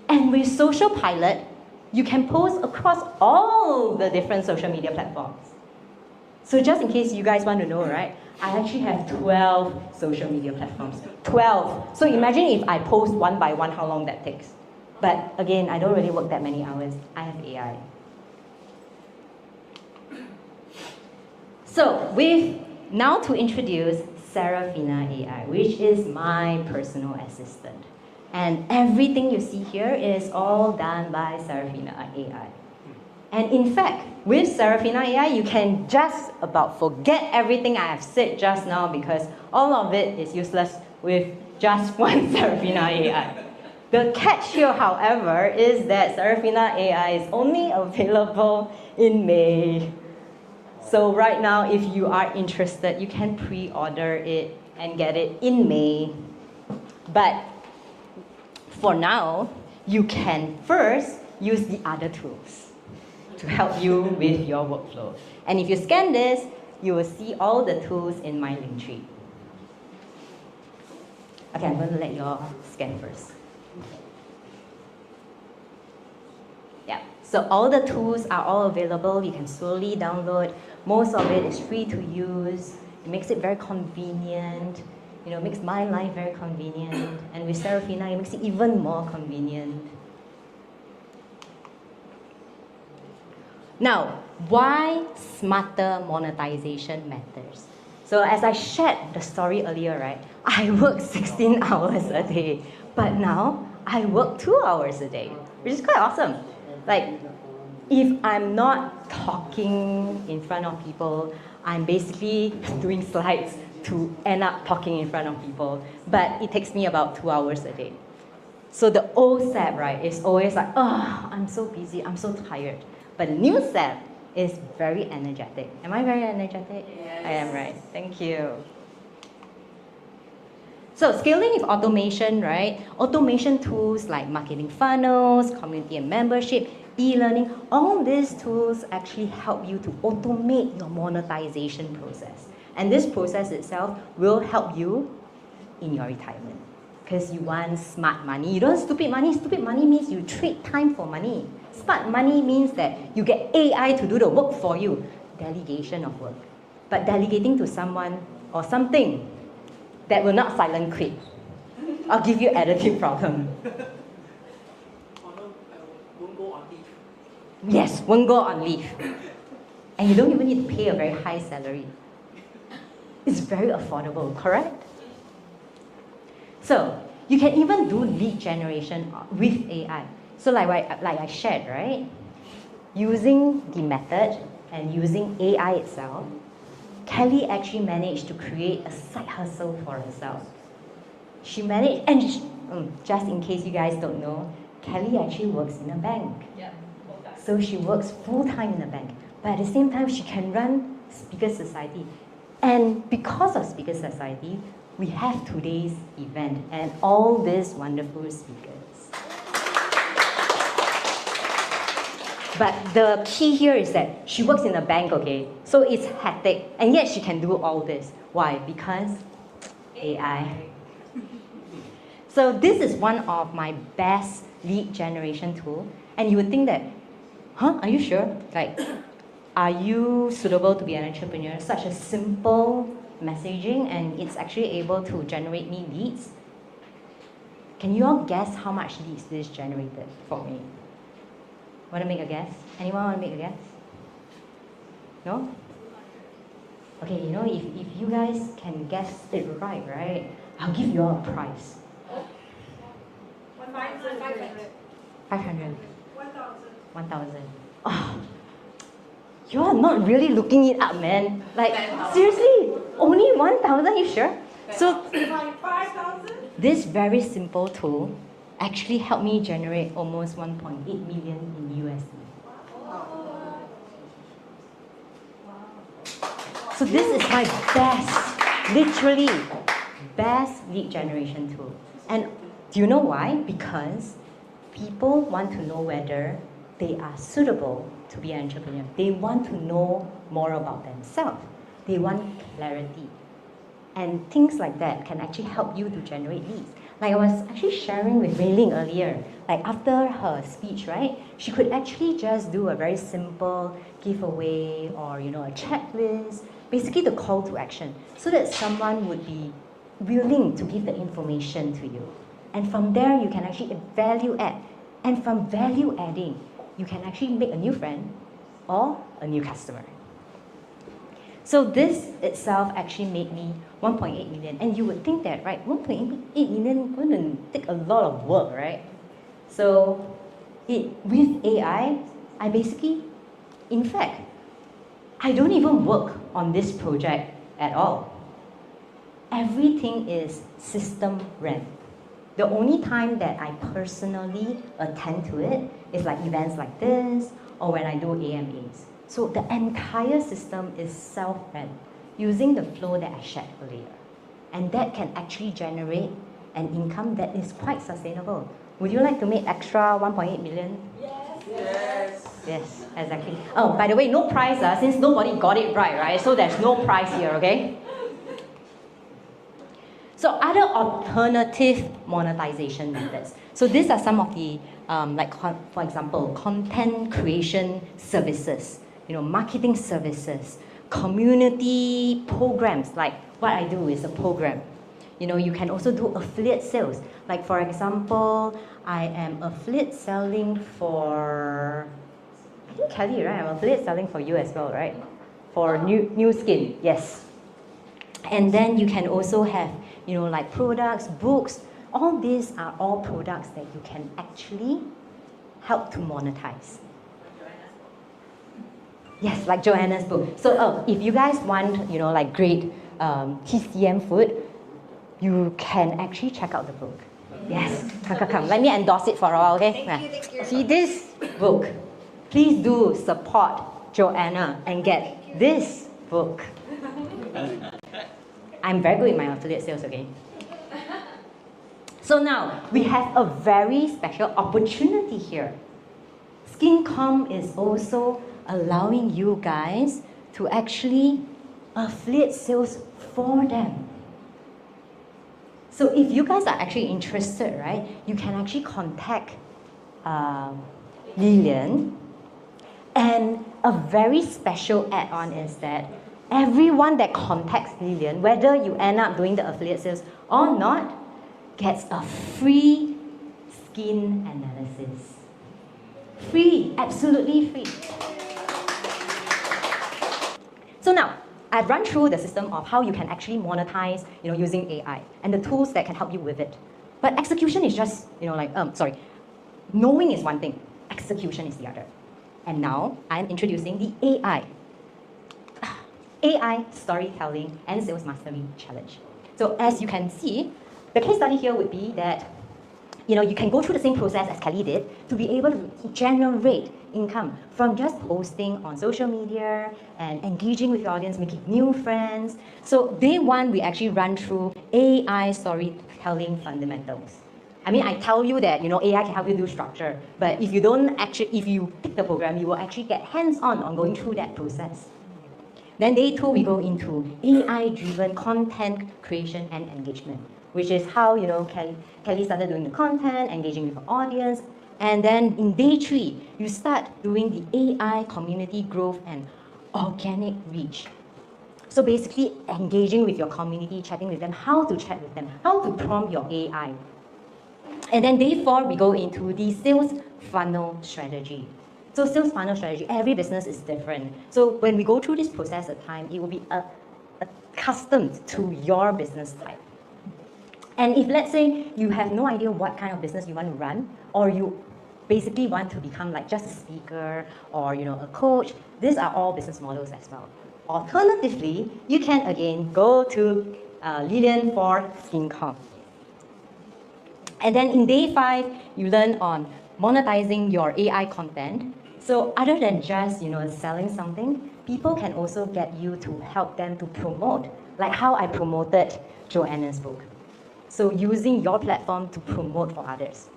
And with Social Pilot, you can post across all the different social media platforms. So just in case you guys want to know, right? I actually have 12 social media platforms. 12. So imagine if I post one by one, how long that takes. But again, I don't really work that many hours. I have AI. So now to introduce Serafina AI, which is my personal assistant. And everything you see here is all done by Serafina AI. And in fact, with Serafina AI, you can just about forget everything I have said just now because all of it is useless with just one Serafina AI. The catch here, however, is that Serafina AI is only available in May. So right now, if you are interested, you can pre-order it and get it in May. But for now, you can first use the other tools to help you with your workflow. And if you scan this, you will see all the tools in my link tree. Okay, I'm going to let you all scan first. Yeah, so all the tools are all available. You can slowly download. Most of it is free to use. It makes it very convenient. You know, it makes my life very convenient. And with Serafina, it makes it even more convenient. Now, why smarter monetization matters? So as I shared the story earlier, right? I work 16 hours a day, but now I work 2 hours a day, which is quite awesome. Like, if I'm not talking in front of people, I'm basically doing slides to end up talking in front of people, but it takes me about 2 hours a day. So the old SAP, right, is always like, oh, I'm so busy, I'm so tired. But the new SAP is very energetic. Am I very energetic? Yes. I am, right? Thank you. So scaling with automation, right? Automation tools like marketing funnels, community and membership, e-learning, all these tools actually help you to automate your monetization process. And this process itself will help you in your retirement. Because you want smart money. You don't want stupid money. Stupid money means you trade time for money. Smart money means that you get AI to do the work for you. Delegation of work. But delegating to someone or something that will not silent quit. I'll give you attitude problem. Won't go on leave. Yes, won't go on leave. And you don't even need to pay a very high salary. It's very affordable, correct? So, you can even do lead generation with AI. So like I shared, right? Using the method and using AI itself, Kelly actually managed to create a side hustle for herself. She managed, and just in case you guys don't know, Kelly actually works in a bank. Yeah. So she works full-time in a bank. But at the same time, she can run Speaker Society. And because of Speaker Society, we have today's event and all these wonderful speakers. But the key here is that she works in a bank, okay? So it's hectic, and yet she can do all this. Why? Because AI. So this is one of my best lead generation tool. And you would think that, huh, are you sure? Like, are you suitable to be an entrepreneur? Such a simple messaging, and it's actually able to generate me leads. Can you all guess how much leads this generated for me? Want to make a guess? Anyone want to make a guess? No? Okay, you know, if you guys can guess it right, I'll give you all a prize. 500. 500. 1,000. Oh, you are not really looking it up, man. Like, seriously, only 1,000, you sure? So, 5,000? this very simple tool actually helped me generate almost 1.8 million in USD. So this is my best, literally best lead generation tool. And do you know why? Because people want to know whether they are suitable to be an entrepreneur. They want to know more about themselves. They want clarity. And things like that can actually help you to generate leads. Like I was actually sharing with Mei Ling earlier, like after her speech, right? She could actually just do a very simple giveaway or, you know, a checklist, basically the call to action, so that someone would be willing to give the information to you. And from there, you can actually value add. And from value adding, you can actually make a new friend or a new customer. So this itself actually made me 1.8 million. And you would think that, right, 1.8 million wouldn't take a lot of work, right? So with AI, I basically, in fact, I don't even work on this project at all. Everything is system ran. The only time that I personally attend to it is like events like this or when I do AMAs. So the entire system is self-run using the flow that I shared earlier. And that can actually generate an income that is quite sustainable. Would you like to make extra 1.8 million? Yes. Yes, exactly. Oh, by the way, no price since nobody got it right? So there's no price here, okay? So other alternative monetization methods. So these are some of the, for example, content creation services, marketing services, community programs. Like what I do is a program. You can also do affiliate sales. Like for example, I am affiliate selling for, I think Kelly, right? I'm affiliate selling for you as well, right? For new skin, yes. And then you can also have, like products, books. All these are all products that you can actually help to monetize. Yes, like Joanna's book. So if you guys want, like great TCM food, you can actually check out the book. Yes, come. Let me endorse it for a while, okay? Thank you. See this book. Please do support Joanna and get this book. I'm very good in my affiliate sales, okay? So now, we have a very special opportunity here. Skincom is also allowing you guys to actually affiliate sales for them. So if you guys are actually interested, right, you can actually contact Lillian. And a very special add-on is that everyone that contacts Lillian, whether you end up doing the affiliate sales or not, gets a free skin analysis. Free, absolutely free. So now, I've run through the system of how you can actually monetize, using AI and the tools that can help you with it. But execution is just, knowing is one thing, execution is the other. And now, I'm introducing the AI Storytelling and Sales Mastery Challenge. So as you can see, the case study here would be that you can go through the same process as Kelly did to be able to generate income from just posting on social media and engaging with your audience, making new friends. So day one, we actually run through AI storytelling fundamentals. I mean, I tell you that AI can help you do structure, but if you pick the program, you will actually get hands-on going through that process. Then day two, we go into AI-driven content creation and engagement, which is how Kelly started doing the content, engaging with her audience. And then in day three, you start doing the AI community growth and organic reach. So basically engaging with your community, chatting with them, how to chat with them, how to prompt your AI. And then day four, we go into the sales funnel strategy. So sales funnel strategy, every business is different. So when we go through this process at time, it will be accustomed to your business type. And if let's say you have no idea what kind of business you want to run, or you basically want to become like just a speaker or a coach, these are all business models as well. Alternatively, you can again go to Lillian for Skincom. And then in day 5, you learn on monetizing your AI content. So other than just selling something, people can also get you to help them to promote, like how I promoted Joanna's book. So using your platform to promote for others.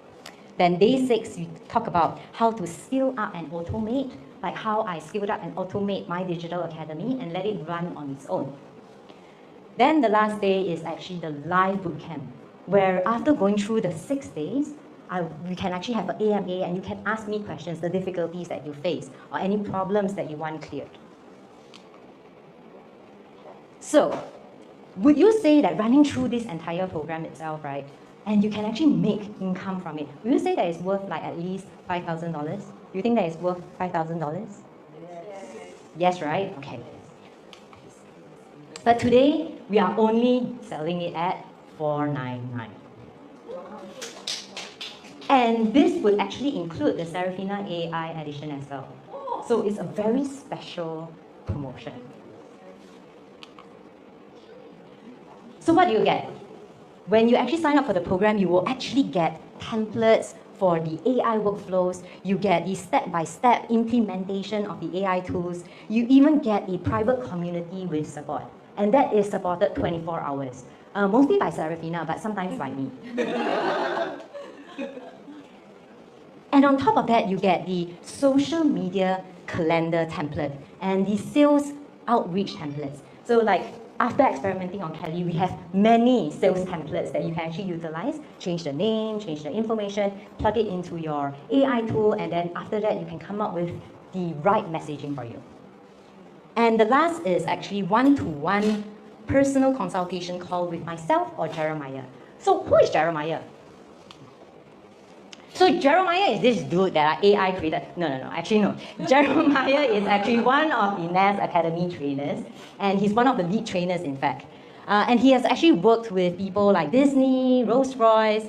Then day 6, we talk about how to scale up and automate, like how I scaled up and automate my digital academy and let it run on its own. Then the last day is actually the live bootcamp, where after going through the 6 days, we can actually have an AMA and you can ask me questions, the difficulties that you face, or any problems that you want cleared. So, would you say that running through this entire program itself, right, and you can actually make income from it, would you say that it's worth like at least $5,000? Do you think that it's worth $5,000? Yes, right? Okay. But today, we are only selling it at $499. And this would actually include the Serafina AI edition as well. So it's a very special promotion. So what do you get? When you actually sign up for the program, you will actually get templates for the AI workflows. You get the step-by-step implementation of the AI tools. You even get a private community with support. And that is supported 24 hours. Mostly by Serafina, but sometimes by me. And on top of that, you get the social media calendar template and the sales outreach templates. So like, after experimenting on Kelly, we have many sales templates that you can actually utilize. Change the name, change the information, plug it into your AI tool, and then after that, you can come up with the right messaging for you. And the last is actually one-to-one personal consultation call with myself or Jeremiah. So who is Jeremiah? So Jeremiah is this dude that AI created. No, actually no. Jeremiah is actually one of the NAS Academy trainers, and he's one of the lead trainers, in fact. And he has actually worked with people like Disney, Rolls-Royce,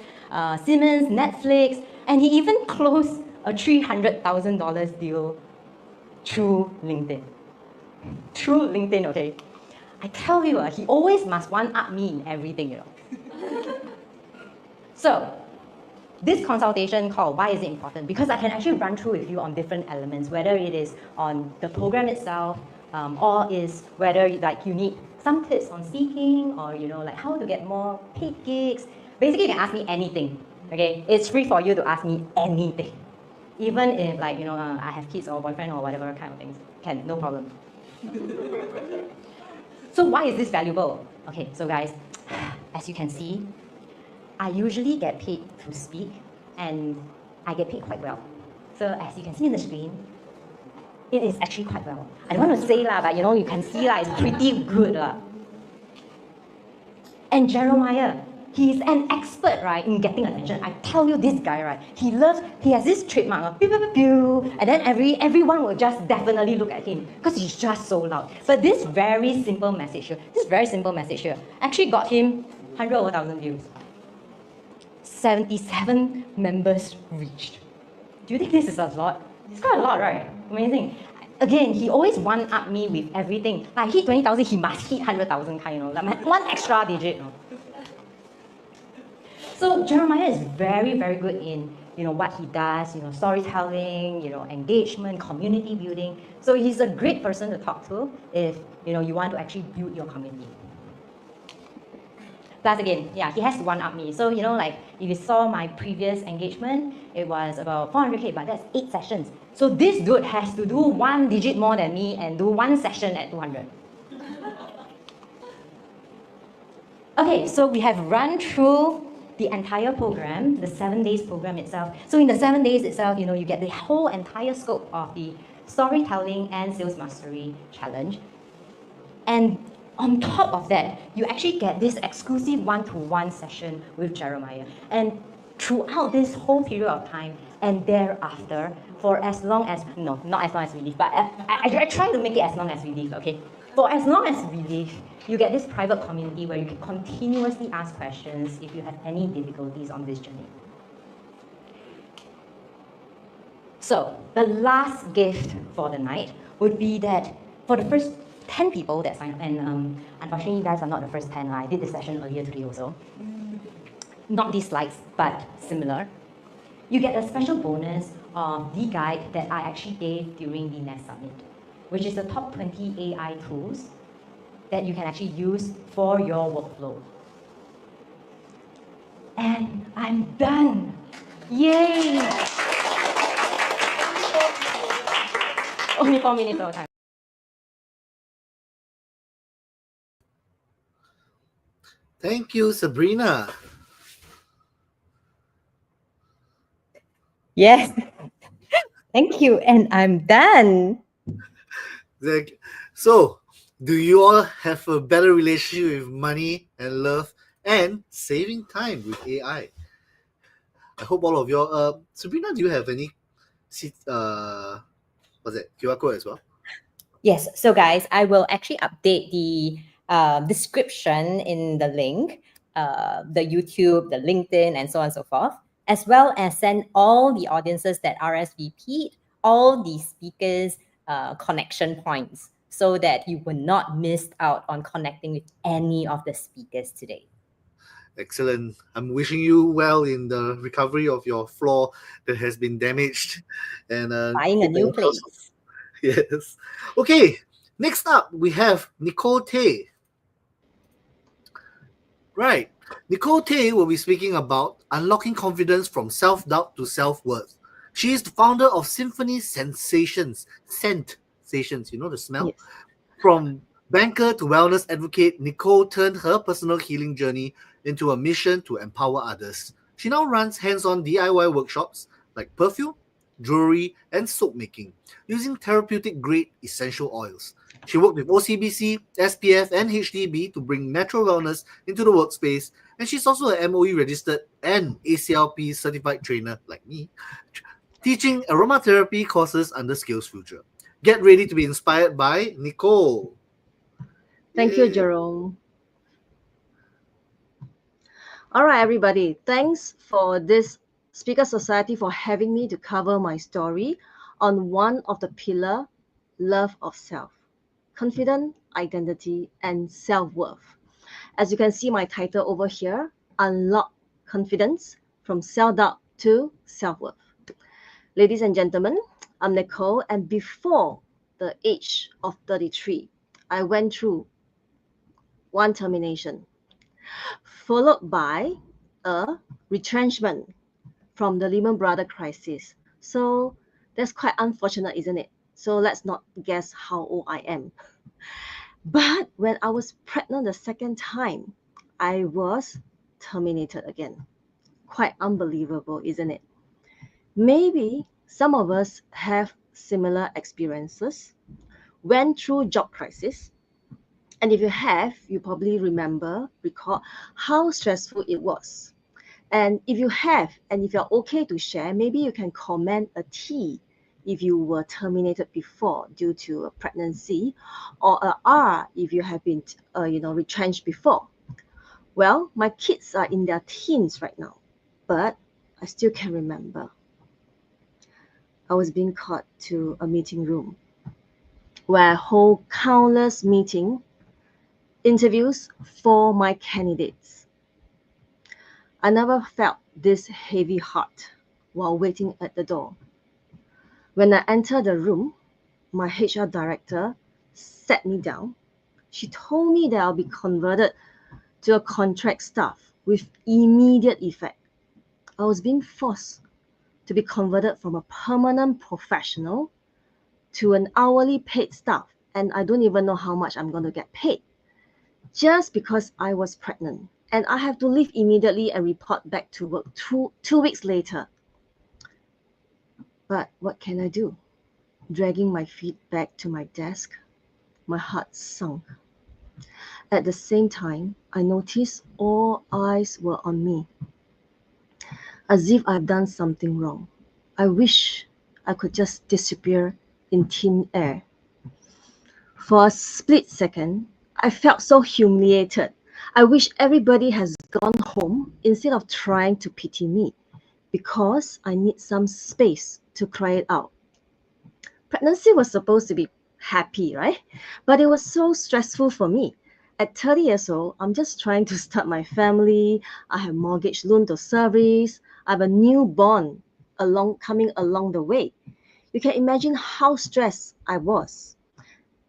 Siemens, Netflix, and he even closed a $300,000 deal through LinkedIn. Through LinkedIn, okay? I tell you, he always must one-up me in everything, So, this consultation call, why is it important? Because I can actually run through with you on different elements, whether it is on the program itself, or is whether like you need some tips on speaking, or like how to get more paid gigs. Basically, you can ask me anything. Okay, it's free for you to ask me anything, even if like I have kids or boyfriend or whatever kind of things. Can, no problem. So why is this valuable? Okay, so guys, as you can see, I usually get paid to speak, and I get paid quite well. So as you can see on the screen, it is actually quite well. I don't want to say but you can see it's pretty good. And Jeremiah, he's an expert, right, in getting attention. I tell you, this guy, right, he has this trademark, pew, pew, pew, pew, and then everyone will just definitely look at him because he's just so loud. But this very simple message here, actually got him 100 over 1,000 views. 77 members reached. Do you think this is a lot? It's quite a lot, right? Amazing. Again, he always one-up me with everything. Like, hit 20,000, he must hit 100,000 kind, like one extra digit. So Jeremiah is very, very good in what he does, storytelling, engagement, community building. So he's a great person to talk to if you want to actually build your community. Plus again, yeah, he has to one-up me. So, like, if you saw my previous engagement, it was about 400K, but that's 8 sessions. So this dude has to do 1 digit more than me and do 1 session at 200. Okay, so we have run through the entire program, the 7 days program itself. So in the 7 days itself, you get the whole entire scope of the storytelling and sales mastery challenge. And on top of that, you actually get this exclusive one-to-one session with Jeremiah. And throughout this whole period of time and thereafter, for as long as, no, not as long as we live, but I try to make it as long as we live, okay? For as long as we live, you get this private community where you can continuously ask questions if you have any difficulties on this journey. So, the last gift for the night would be that for the first 10 people that signed up, and unfortunately you guys are not the first 10, I did this session earlier today also. not these slides, but similar, you get a special bonus of the guide that I actually gave during the NEST Summit, which is the top 20 AI tools that you can actually use for your workflow. And I'm done. Yay! Only 4 minutes of time. Thank you, Sabrina. Yes. Thank you. And I'm done. So, do you all have a better relationship with money and love and saving time with AI? I hope all of you all. Sabrina, do you have any what's it, QR code as well? Yes. So, guys, I will actually update the description in the link, the YouTube, the LinkedIn, and so on and so forth, as well as send all the audiences that RSVP'd all the speakers' connection points so that you will not miss out on connecting with any of the speakers today. Excellent. I'm wishing you well in the recovery of your floor that has been damaged. And Buying a hope new that also- place. Yes. Okay. Next up, we have Nicole Tay. Right. Nicole Tay will be speaking about unlocking confidence from self-doubt to self-worth. She is the founder of Symphony Sensations. Scentations, you know the smell? Yes. From banker to wellness advocate, Nicole turned her personal healing journey into a mission to empower others. She now runs hands-on DIY workshops like perfume, jewelry, and soap making, using therapeutic-grade essential oils. She worked with OCBC, SPF, and HDB to bring natural wellness into the workspace, and she's also a MOE registered and ACLP certified trainer like me, teaching aromatherapy courses under Skills Future. Get ready to be inspired by Nicole. Thank you, Jerome. All right, everybody. Thanks for this Speaker Society for having me to cover my story on one of the pillar, love of self, confidence, identity, and self-worth. As you can see my title over here, Unlock Confidence from Self-Doubt to Self-Worth. Ladies and gentlemen, I'm Nicole, and before the age of 33, I went through one termination, followed by a retrenchment from the Lehman Brothers crisis. So that's quite unfortunate, isn't it? So let's not guess how old I am. But when I was pregnant the second time, I was terminated again. Quite unbelievable, isn't it? Maybe some of us have similar experiences, went through job crisis, and if you have, you probably recall how stressful it was. And if you have, and if you're okay to share, maybe you can comment a T if you were terminated before due to a pregnancy, or a R if you have been, retrenched before. Well, my kids are in their teens right now, but I still can remember. I was being called to a meeting room where I hold countless interviews for my candidates. I never felt this heavy heart while waiting at the door. When I entered the room, my HR director sat me down. She told me that I'll be converted to a contract staff with immediate effect. I was being forced to be converted from a permanent professional to an hourly paid staff, and I don't even know how much I'm going to get paid, just because I was pregnant, and I have to leave immediately and report back to work two weeks later. But what can I do? Dragging my feet back to my desk, my heart sunk. At the same time, I noticed all eyes were on me, as if I've done something wrong. I wish I could just disappear in thin air. For a split second, I felt so humiliated. I wish everybody has gone home instead of trying to pity me, because I need some space to cry it out. Pregnancy was supposed to be happy, right? But it was so stressful for me. At 30 years old, I'm just trying to start my family. I have mortgage loan to service. I have a newborn coming along the way. You can imagine how stressed I was.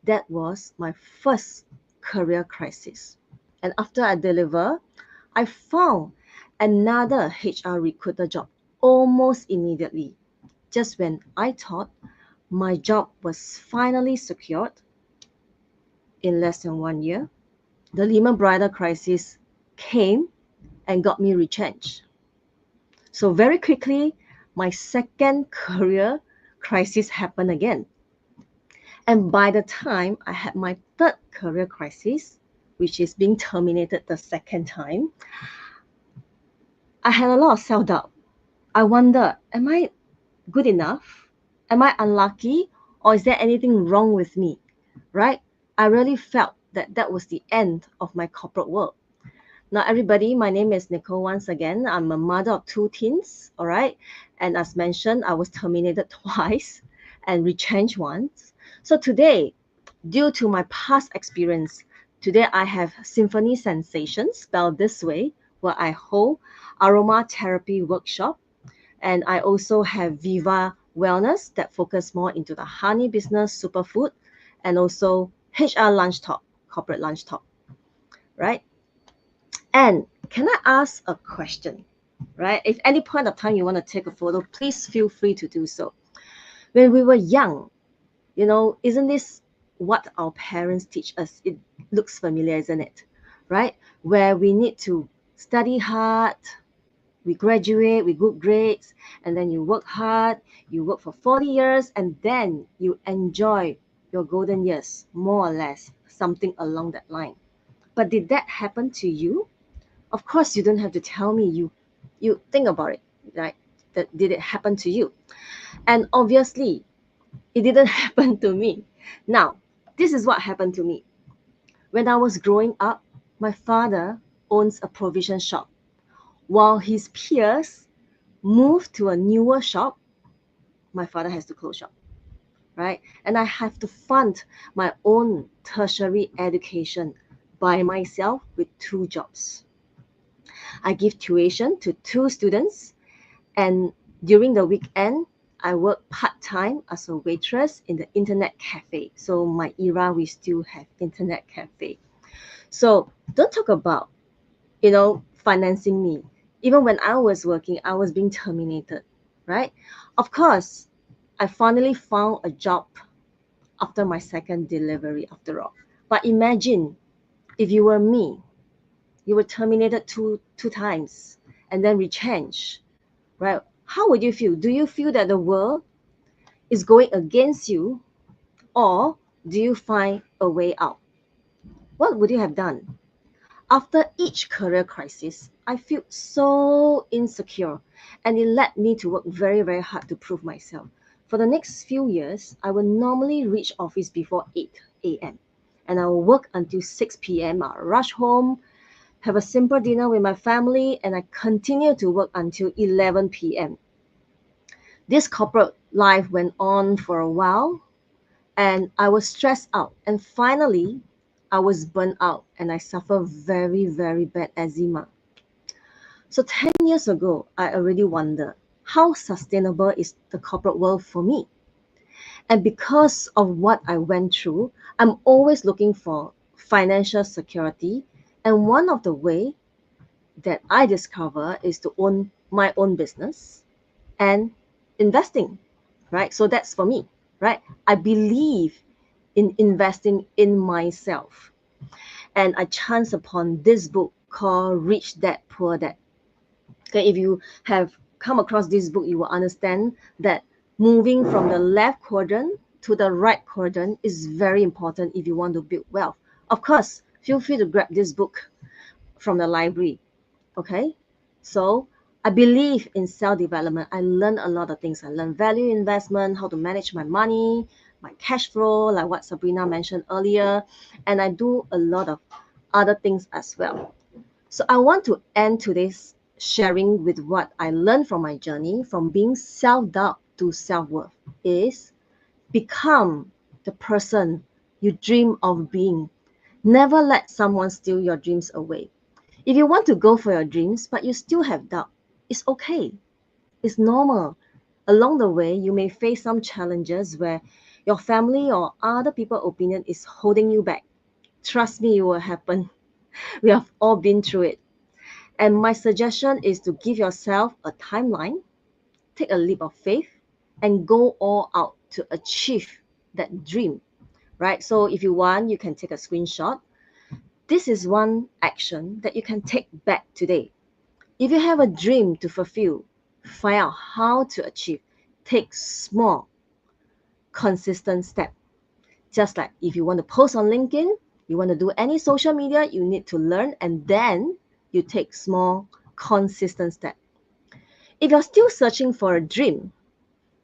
That was my first career crisis. And after I deliver, I found another HR recruiter job almost immediately. Just when I thought my job was finally secured, in less than 1 year, the Lehman Brothers crisis came and got me retrenched. So very quickly, my second career crisis happened again. And by the time I had my third career crisis, which is being terminated the second time, I had a lot of self-doubt. I wonder, am I good enough? Am I unlucky? Or is there anything wrong with me? Right? I really felt that that was the end of my corporate world. Now, everybody, my name is Nicole once again. I'm a mother of 2 teens, all right? And as mentioned, I was terminated twice and retrenched once. So today, due to my past experience, today I have Symphony Sensations, spelled this way, where I hold aromatherapy workshop. And I also have Viva Wellness that focus more into the honey business, superfood, and also HR lunch talk, corporate lunch talk, right? And can I ask a question, right? If any point of time you want to take a photo, please feel free to do so. When we were young, isn't this what our parents teach us? It looks familiar, isn't it? Right? Where we need to study hard, we graduate with good grades, and then you work hard, you work for 40 years, and then you enjoy your golden years, more or less, something along that line. But did that happen to you? Of course, you don't have to tell me. You think about it, right? Did it happen to you? And obviously, it didn't happen to me. Now, this is what happened to me. When I was growing up, my father owns a provision shop. While his peers moved to a newer shop, my father has to close shop, right? And I have to fund my own tertiary education by myself with 2 jobs. I give tuition to 2 students, and during the weekend, I work part-time as a waitress in the internet cafe. So my era, we still have internet cafe. So don't talk about, financing me. Even when I was working, I was being terminated, right? Of course, I finally found a job after my second delivery, after all. But imagine if you were me, you were terminated two times and then retrenched, right? How would you feel? Do you feel that the world is going against you, or do you find a way out? What would you have done? After each career crisis, I feel so insecure, and it led me to work very, very hard to prove myself. For the next few years, I will normally reach office before 8 a.m. and I will work until 6 p.m. I'll rush home, have a simple dinner with my family, and I continue to work until 11 p.m. This corporate life went on for a while, and I was stressed out. And finally, I was burnt out and I suffered very, very bad eczema. So 10 years ago, I already wondered, how sustainable is the corporate world for me? And because of what I went through, I'm always looking for financial security. And one of the way that I discover is to own my own business and investing, right? So that's for me, right? I believe in investing in myself. And I chanced upon this book called Rich Dad, Poor Dad. Okay, if you have come across this book, you will understand that moving from the left quadrant to the right quadrant is very important if you want to build wealth. Of course, feel free to grab this book from the library. Okay, so I believe in self-development. I learned a lot of things. I learned value investment, how to manage my money, my cash flow, like what Sabrina mentioned earlier, and I do a lot of other things as well. So I want to end today's sharing with what I learned from my journey from being self-doubt to self-worth is become the person you dream of being. Never let someone steal your dreams away. If you want to go for your dreams, but you still have doubt, it's okay. It's normal. Along the way, you may face some challenges where your family or other people's opinion is holding you back. Trust me, it will happen. We have all been through it. And my suggestion is to give yourself a timeline, take a leap of faith, and go all out to achieve that dream, right? So if you want, you can take a screenshot. This is one action that you can take back today. If you have a dream to fulfill, find out how to achieve. Take small, consistent step. Just like if you want to post on LinkedIn, you want to do any social media, you need to learn and then you take small, consistent step. If you're still searching for a dream,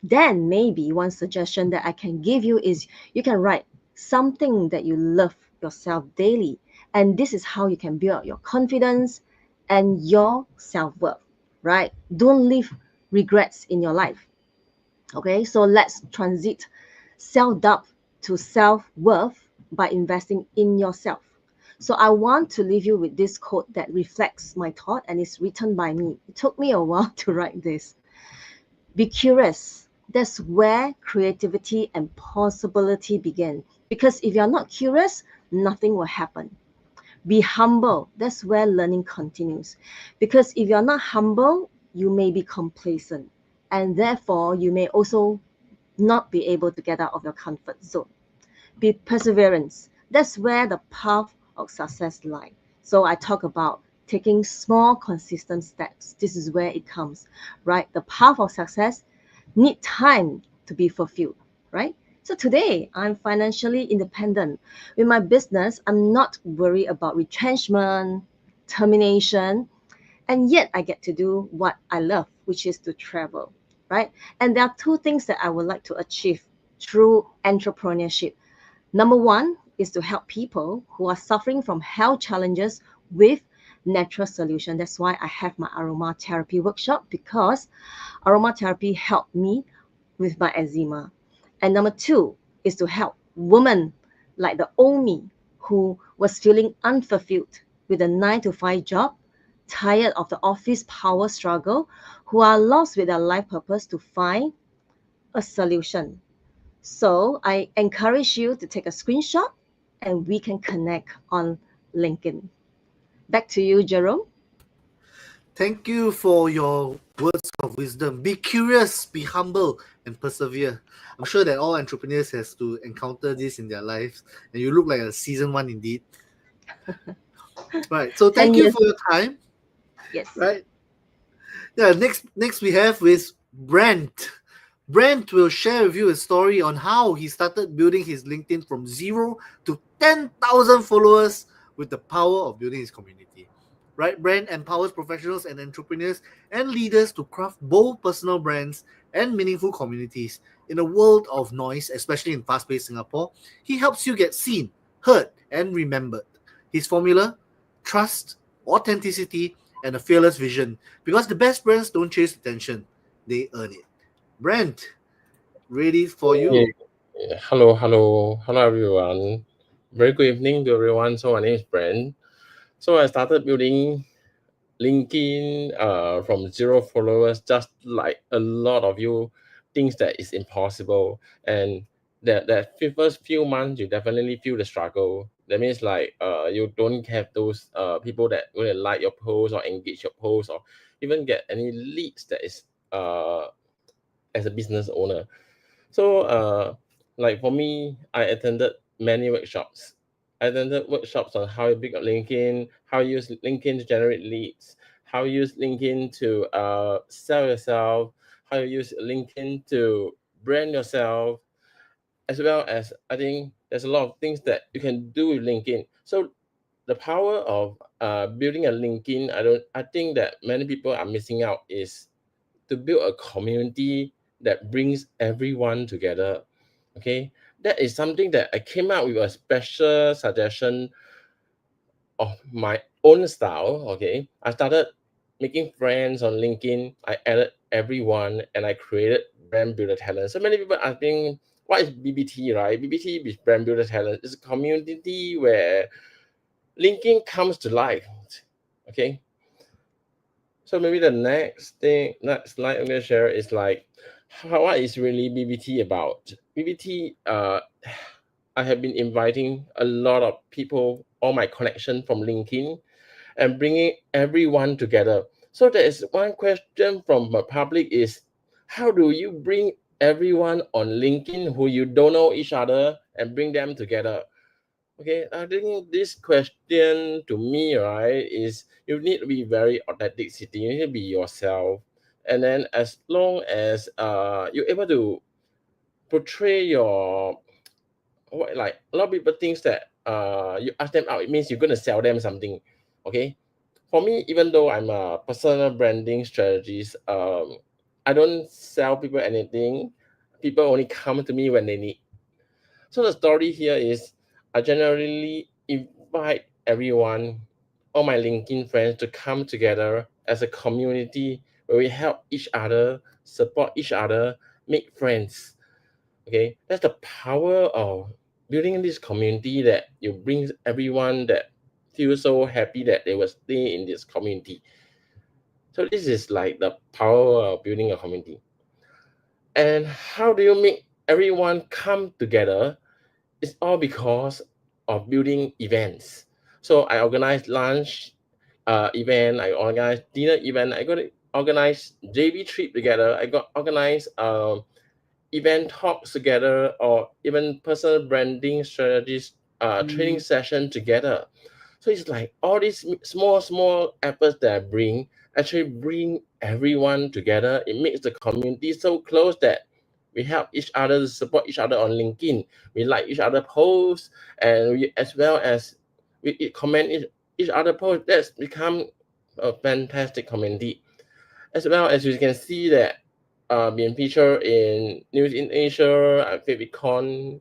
then maybe one suggestion that I can give you is you can write something that you love yourself daily. And this is how you can build up your confidence and your self-worth, right? Don't leave regrets in your life. Okay, so let's transit self-doubt to self-worth by investing in yourself. So I want to leave you with this quote that reflects my thought and is written by me. It took me a while to write this. Be curious. That's where creativity and possibility begin. Because if you're not curious, nothing will happen. Be humble. That's where learning continues. Because if you're not humble, you may be complacent. And therefore, you may also not be able to get out of your comfort zone. Be perseverance. That's where the path of success lies. So I talk about taking small, consistent steps. This is where it comes, right? The path of success need time to be fulfilled, right? So today, I'm financially independent. With my business, I'm not worried about retrenchment, termination, and yet I get to do what I love, which is to travel, right? And there are two things that I would like to achieve through entrepreneurship. Number one is to help people who are suffering from health challenges with natural solution. That's why I have my aromatherapy workshop, because aromatherapy helped me with my eczema. And number two is to help women like the old me who was feeling unfulfilled with a 9 to 5 job, tired of the office power struggle, who are lost with their life purpose to find a solution. So I encourage you to take a screenshot and we can connect on LinkedIn. Back to you, Jerome. Thank you for your words of wisdom. Be curious, be humble, and persevere. I'm sure that all entrepreneurs has to encounter this in their lives, and you look like a seasoned one indeed. Right. So thank 10 you years. for your time. Yes. Right. Yeah. Next we have with Brent. Brent will share with you a story on how he started building his LinkedIn from 0 to 10,000 followers with the power of building his community. Right? Brent empowers professionals and entrepreneurs and leaders to craft bold personal brands and meaningful communities. In a world of noise, especially in fast-paced Singapore, he helps you get seen, heard, and remembered. His formula: trust, authenticity, and a fearless vision. Because the best brands don't chase attention, they earn it. Brent, ready for you. Hello, everyone. Very good evening to everyone. So my name is Brent. So I started building LinkedIn from 0 followers, just like a lot of you thinks that it's impossible. And that first few months, you definitely feel the struggle. That means like you don't have those people that really like your post or engage your post or even get any leads that is as a business owner. So like for me, I attended many workshops. I attended workshops on how you build a LinkedIn, how you use LinkedIn to generate leads, how you use LinkedIn to sell yourself, how you use LinkedIn to brand yourself, as well as I think there's a lot of things that you can do with LinkedIn. So the power of building a LinkedIn, I think that many people are missing out is to build a community that brings everyone together. Okay, that is something that I came out with a special suggestion of my own style. Okay, I started making friends on LinkedIn. I added everyone and I created brand builder talent. So many people are being what is BBT, right? BBT is Brand Builder Talent. It's a community where LinkedIn comes to life. Okay. So maybe the next slide I'm gonna share is like what is really BBT about? BBT, I have been inviting a lot of people, all my connection from LinkedIn, and bringing everyone together. So there is one question from the public is, how do you bring everyone on LinkedIn who you don't know each other and bring them together? Okay, I think this question to me, right, is you need to be very authentic. You need to be yourself. And then as long as you're able to portray your like a lot of people thinks that you ask them out, it means you're gonna sell them something. Okay. For me, even though I'm a personal branding strategist, I don't sell people anything. People only come to me when they need. So the story here is I generally invite everyone, all my LinkedIn friends, to come together as a community where we help each other, support each other, make friends. Okay, that's the power of building this community, that you bring everyone that feel so happy that they will stay in this community. So this is like the power of building a community. And how do you make everyone come together? It's all because of building events. So I organize lunch event, I organize dinner event, I got to organize JV trip together, I got organize event talks together, or even personal branding strategies training session together. So it's like all these small efforts that I bring actually bring everyone together. It makes the community so close that we help each other, support each other on LinkedIn. We like each other posts, and we, as well as we comment each other posts. That's become a fantastic community. As well as you can see that being featured in News in Asia, Favicon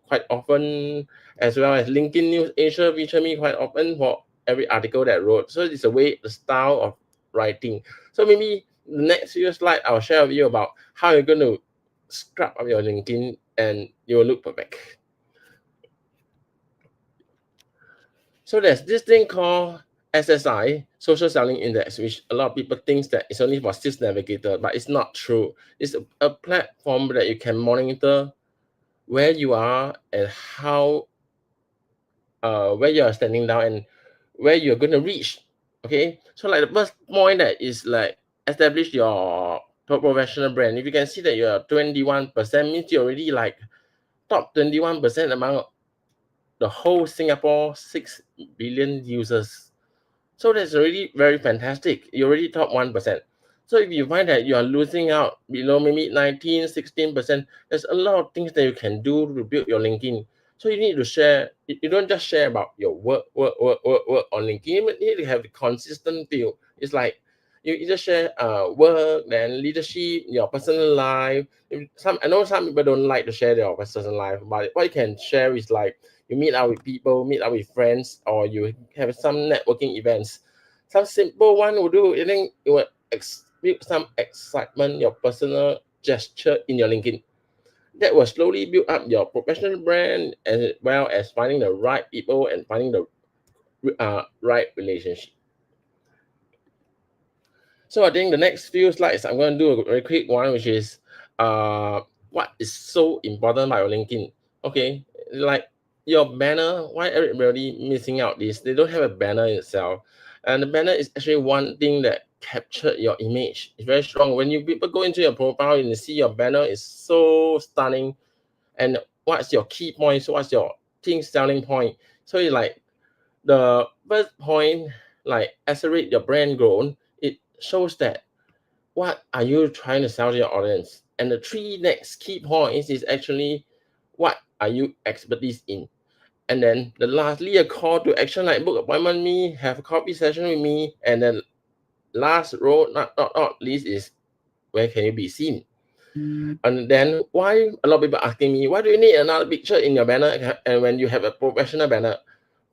quite often, as well as LinkedIn News Asia feature me quite often for every article that I wrote. So it's a way, the style of writing. So maybe the next few slides I'll share with you about how you're going to scrub up your LinkedIn and you will look perfect. So there's this thing called SSI, Social Selling Index, which a lot of people think that it's only for Sales Navigator, but it's not true. It's a platform that you can monitor where you are and how, where you are standing down and where you're going to reach. Okay, so like the first point that is like establish your professional brand. If you can see that you're 21%, means you're already like top 21% among the whole Singapore 6 billion users. So that's already very fantastic. You're already top 1%. So if you find that you are losing out below maybe 19, 16%, there's a lot of things that you can do to build your LinkedIn. So you need to share. You don't just share about your work on LinkedIn. You need to have a consistent view. It's like you either share work, then leadership, your personal life. I know some people don't like to share their personal life, but what you can share is like you meet out with people, meet out with friends, or you have some networking events. Some simple one will do. I think it will build some excitement, your personal gesture in your LinkedIn. That will slowly build up your professional brand, as well as finding the right people and finding the right relationship. So I think the next few slides, I'm going to do a very quick one, which is what is so important about your LinkedIn. Okay, like your banner, why everybody missing out this? They don't have a banner itself. And the banner is actually one thing that captured your image. It's very strong. When you people go into your profile and you see your banner is so stunning, and what's your key points, what's your thing selling point. So it's like the first point, like accelerate your brand growth, it shows that what are you trying to sell to your audience. And the three next key points is actually what are you expertise in. And then the lastly, a call to action, like book appointment with me, have a coffee session with me. And then last row, not least, is where can you be seen. And then why a lot of people asking me, why do you need another picture in your banner? And when you have a professional banner,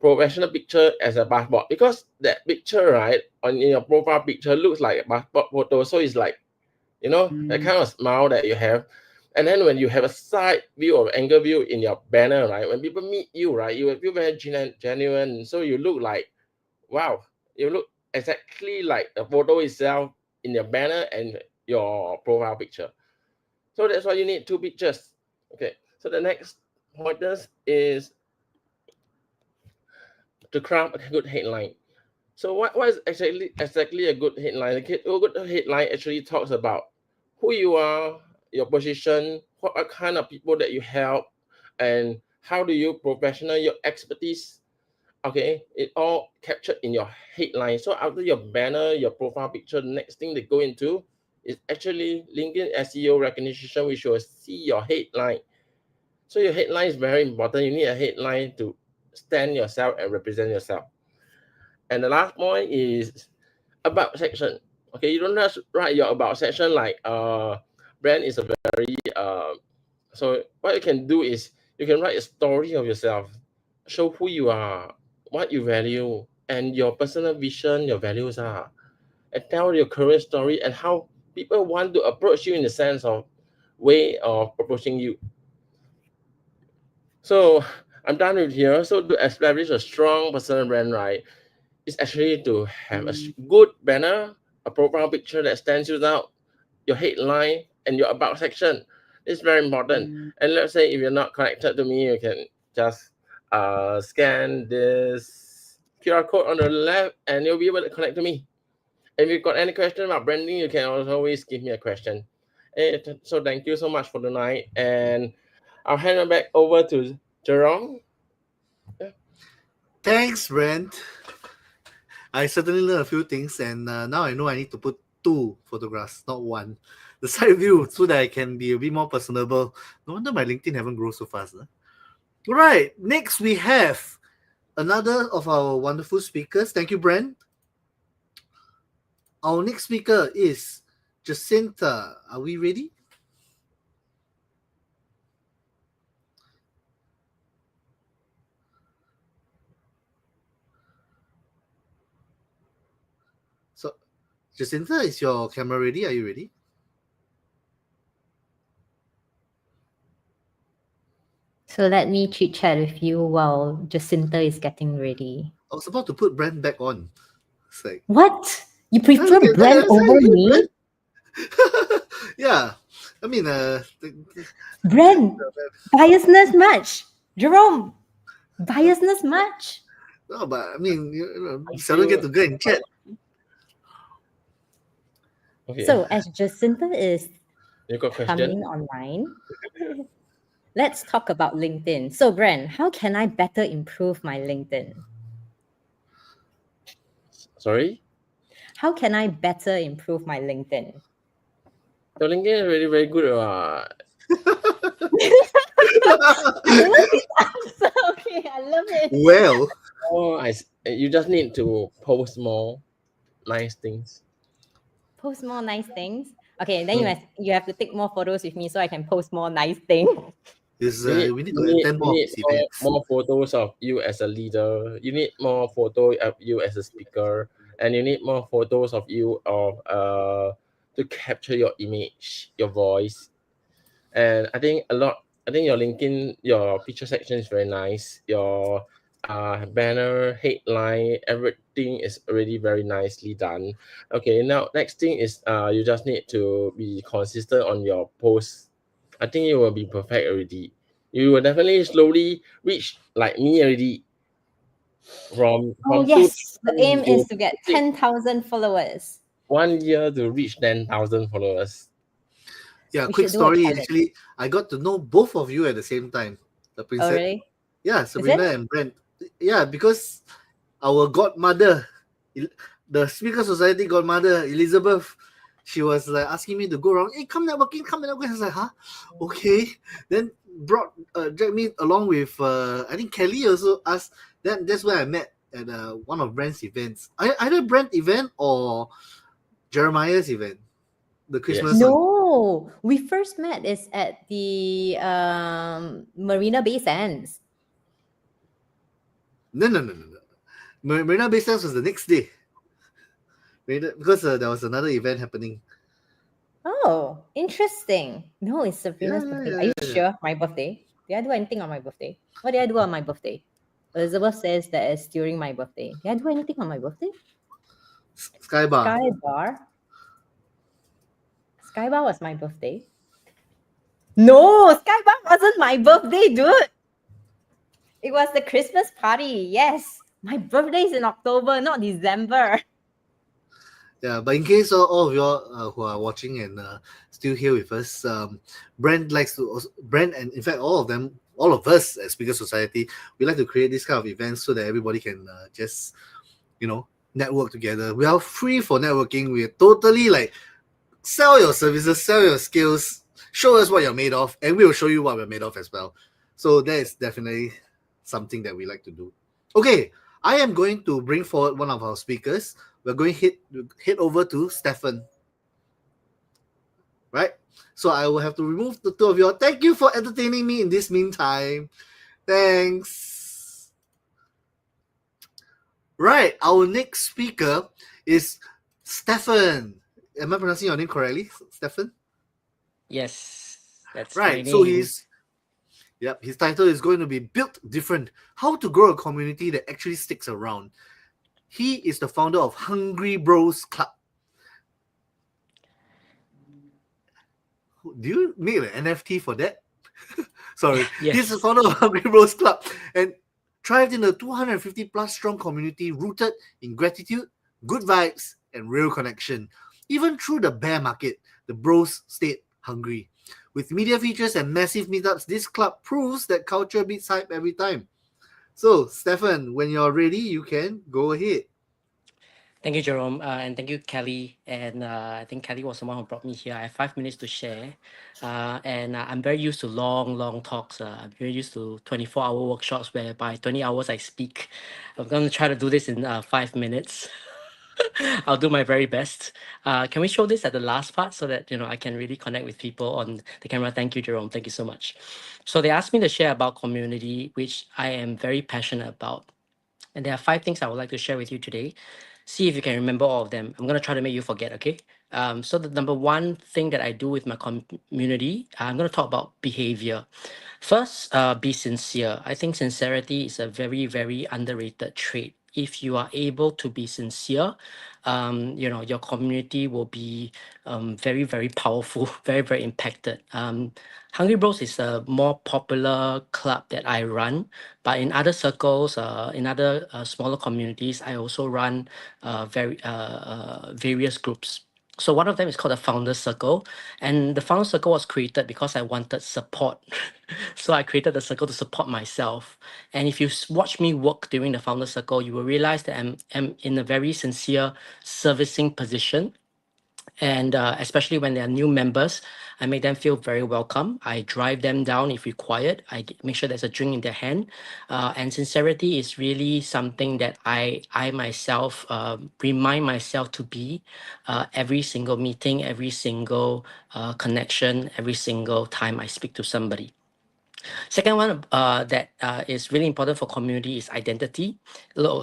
professional picture as a passport, because that picture, right, on your profile picture looks like a passport photo. So it's like, you know, that kind of smile that you have. And then when you have a side view or angle view in your banner, right? When people meet you, right, you will feel very genuine. So you look like, wow, you look exactly like the photo itself in your banner and your profile picture. So that's why you need two pictures. Okay. So the next pointers is to craft a good headline. So what is exactly a good headline? A good headline actually talks about who you are, your position, what kind of people that you help, and how do you professional your expertise. Okay, it all captured in your headline. So after your banner, your profile picture, the next thing they go into is actually LinkedIn SEO recognition, which will see your headline. So your headline is very important. You need a headline to stand yourself and represent yourself. And the last point is about section. Okay, you don't just write your about section like brand is a very so what you can do is you can write a story of yourself, show who you are, what you value, and your personal vision, your values are, and tell your career story and how people want to approach you in the sense of way of approaching you. So I'm done with here. So to establish a strong personal brand, right, is actually to have a good banner, a profile picture that stands you out, your headline, and your about section. It's very important. And let's say if you're not connected to me, you can just scan this QR code on the left and you'll be able to connect to me. If you've got any question about branding, you can always give me a question. So thank you so much for tonight. And I'll hand it back over to Jerome. Thanks, Brent. I certainly learned a few things, and now I know I need to put 2 photographs, not 1. The side view, so that I can be a bit more personable. No wonder my LinkedIn haven't grown so fast. Huh? All right, next we have another of our wonderful speakers. Thank you, Brent. Our next speaker is Jacinta. Are we ready? So, Jacinta, is your camera ready? Are you ready? So let me chit chat with you while Jacinta is getting ready. I was about to put Brent back on. It's like, What? You prefer okay, Brand that's over okay, me? Brent. Yeah, I mean, Brand, biasness much. Jerome, biasness much. no, but I mean, you seldom get to go and chat. Okay. So as Jacinta is you got coming question? online, let's talk about LinkedIn. So Brand, how can I better improve my LinkedIn? Sorry? How can I better improve my LinkedIn? Your LinkedIn is really very good. I love this answer. Okay, I love it. Well, Oh, you just need to post more nice things. Post more nice things. Okay, then you have to take more photos with me so I can post more nice things. we need to attend more of these events. More photos of you as a leader. You need more photo of you as a speaker, and you need more photos of you to capture your image, your voice. And I think your LinkedIn, your picture section is very nice. Your banner, headline, everything is already very nicely done. Okay, now next thing is you just need to be consistent on your posts. I think you will be perfect already. You will definitely slowly reach like me already. From Yes, the aim is to get 10,000 followers. 1 year to reach 10,000 followers. Yeah, We quick should do a story. challenge. Actually, I got to know both of you at the same time. The Oh, princess. really? Yeah, Sabrina and Brent. Yeah, because our godmother, the Speaker Society godmother, Elizabeth, she was like asking me to go around. Hey, come networking, come networking. I was like, huh? Okay. Then dragged me along with I think Kelly also asked. That's where I met at one of Brent's events. Either Brent event or Jeremiah's event. The Christmas one. No, we first met is at the Marina Bay Sands. No. Marina Bay Sands was the next day. Because there was another event happening. Oh, interesting. No, it's Sabrina's birthday. Are you sure? My birthday? Did I do anything on my birthday? What did I do on my birthday? Elizabeth says that it's during my birthday. Did I do anything on my birthday? Skybar. Skybar. Skybar was my birthday. No, Skybar wasn't my birthday, dude. It was the Christmas party. Yes. My birthday is in October, not December. Yeah, but in case all of you all who are watching and still here with us, Brent likes to Brent and in fact all of them, all of us as Speaker Society, we like to create this kind of events so that everybody can just network together. We are free for networking. We are totally like sell your services, sell your skills, show us what you're made of, and we will show you what we're made of as well. So that is definitely something that we like to do. Okay, I am going to bring forward one of our speakers. We're going to head over to Stefan. Right? So I will have to remove the two of you. Thank you for entertaining me in this meantime. Thanks. Right, our next speaker is Stefan. Am I pronouncing your name correctly, Stefan? Yes, that's right. my So name. his title is going to be Built Different: How to Grow a Community That Actually Sticks Around. He is the founder of Hungry Bros Club. Do you make an NFT for that? Sorry. Yes. He's the founder of Hungry Bros Club and thrived in a 250 plus strong community rooted in gratitude, good vibes, and real connection. Even through the bear market, the bros stayed hungry. With media features and massive meetups, this club proves that culture beats hype every time. So, Stefan, when you're ready, you can go ahead. Thank you, Jerome, and thank you, Kelly. And I think Kelly was the one who brought me here. I have 5 minutes to share, and I'm very used to long talks. I'm very used to 24-hour workshops where by 20 hours I speak. I'm going to try to do this in 5 minutes. I'll do my very best. Can we show this at the last part so that I can really connect with people on the camera? Thank you, Jerome. Thank you so much. So they asked me to share about community, which I am very passionate about. And there are 5 things I would like to share with you today. See if you can remember all of them. I'm going to try to make you forget, okay? So the number one thing that I do with my community, I'm going to talk about behavior. First, be sincere. I think sincerity is a very, very underrated trait. If you are able to be sincere, your community will be very, very powerful, very, very impacted. Hungry Bros is a more popular club that I run, but in other circles, in other smaller communities, I also run various groups. So one of them is called the Founders Circle, and the Founders Circle was created because I wanted support. So I created the circle to support myself. And if you watch me work during the Founders Circle, you will realize that I'm in a very sincere servicing position. And especially when there are new members, I make them feel very welcome. I drive them down if required. Make sure there's a drink in their hand. And sincerity is really something that I myself remind myself to be every single meeting, every single connection, every single time I speak to somebody. Second one that is really important for community is identity.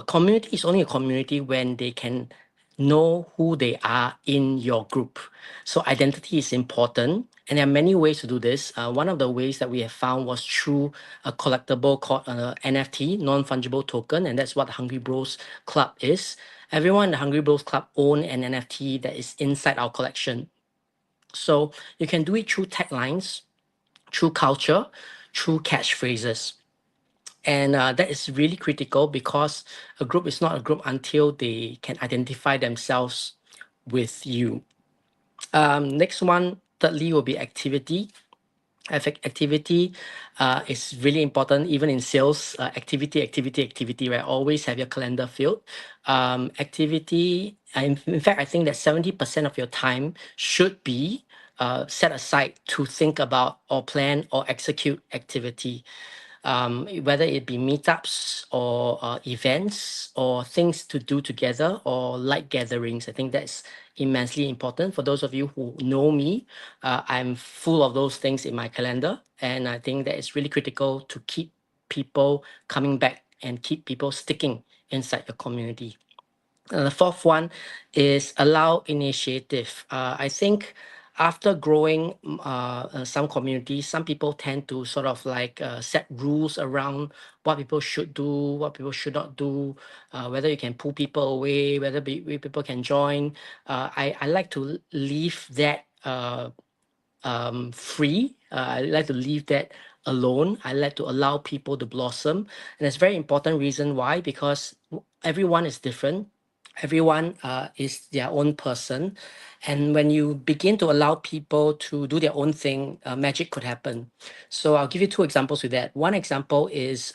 Community is only a community when they can know who they are in your group. So identity is important. And there are many ways to do this. One of the ways that we have found was through a collectible called NFT, non-fungible token. And that's what the Hungry Bros Club is. Everyone in the Hungry Bros Club own an NFT that is inside our collection. So you can do it through taglines, through culture, through catchphrases. And that is really critical because a group is not a group until they can identify themselves with you. Next one, thirdly, will be activity. Activity is really important, even in sales. Activity, right? Always have your calendar filled. Activity, in fact, I think that 70% of your time should be set aside to think about or plan or execute activity. Whether it be meetups or events or things to do together or light gatherings. I think that's immensely important. For those of you who know me, I'm full of those things in my calendar. And I think that it's really critical to keep people coming back and keep people sticking inside your community. The fourth one is allow initiative. I think after growing some communities, some people tend to sort of like set rules around what people should do, what people should not do, whether you can pull people away, whether people can join. I like to leave that free. I like to leave that alone. I like to allow people to blossom. And it's a very important reason why, because everyone is different. Everyone is their own person. And when you begin to allow people to do their own thing, magic could happen. So I'll give you two examples with that. One example is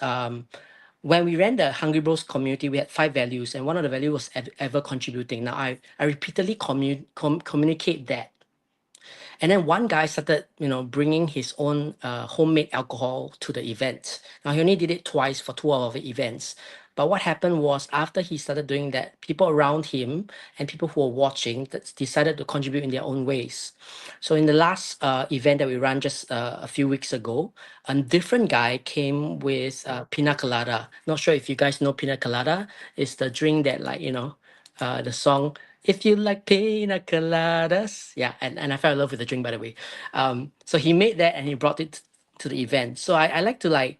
when we ran the Hungry Bros community, we had 5 values, and one of the values was ever contributing. Now, I repeatedly communicate that. And then one guy started, bringing his own homemade alcohol to the event. Now, he only did it twice for 2 of the events. But what happened was, after he started doing that, people around him and people who were watching decided to contribute in their own ways. So in the last event that we ran just a few weeks ago, a different guy came with pina colada. Not sure if you guys know pina colada. It's the drink that, the song, if you like pina coladas. Yeah, and I fell in love with the drink, by the way. So he made that and he brought it to the event. So I like to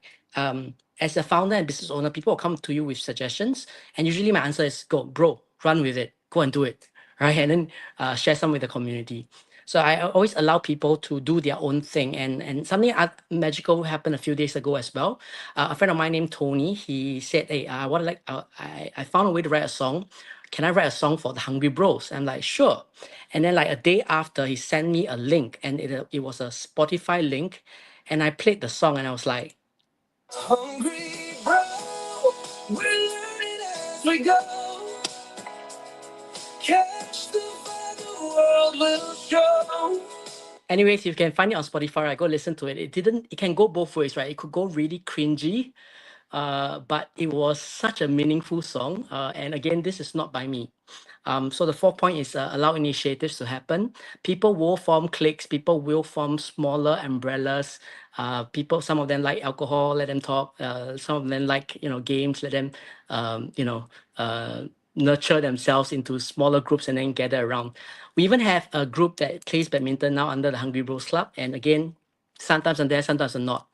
as a founder and business owner, people will come to you with suggestions. And usually my answer is, go, bro, run with it. Go and do it. Right? And then share some with the community. So I always allow people to do their own thing. And something magical happened a few days ago as well. A friend of mine named Tony, he said, hey, I found a way to write a song. Can I write a song for the Hungry Bros? I'm like, sure. And then a day after, he sent me a link, and it was a Spotify link. And I played the song, and I was like, Hungry Bro, we're learning as we go. Catch the vibe, the world will show. Anyways, if you can find it on Spotify, right, go listen to it. It can go both ways, right? It could go really cringy, but it was such a meaningful song. And again, this is not by me. So the 4th point is allow initiatives to happen. People will form cliques. People will form smaller umbrellas. Some of them like alcohol, let them talk. Some of them like, games, let them, nurture themselves into smaller groups and then gather around. We even have a group that plays badminton now under the Hungry Bros Club. And again, sometimes I'm there, sometimes I'm not.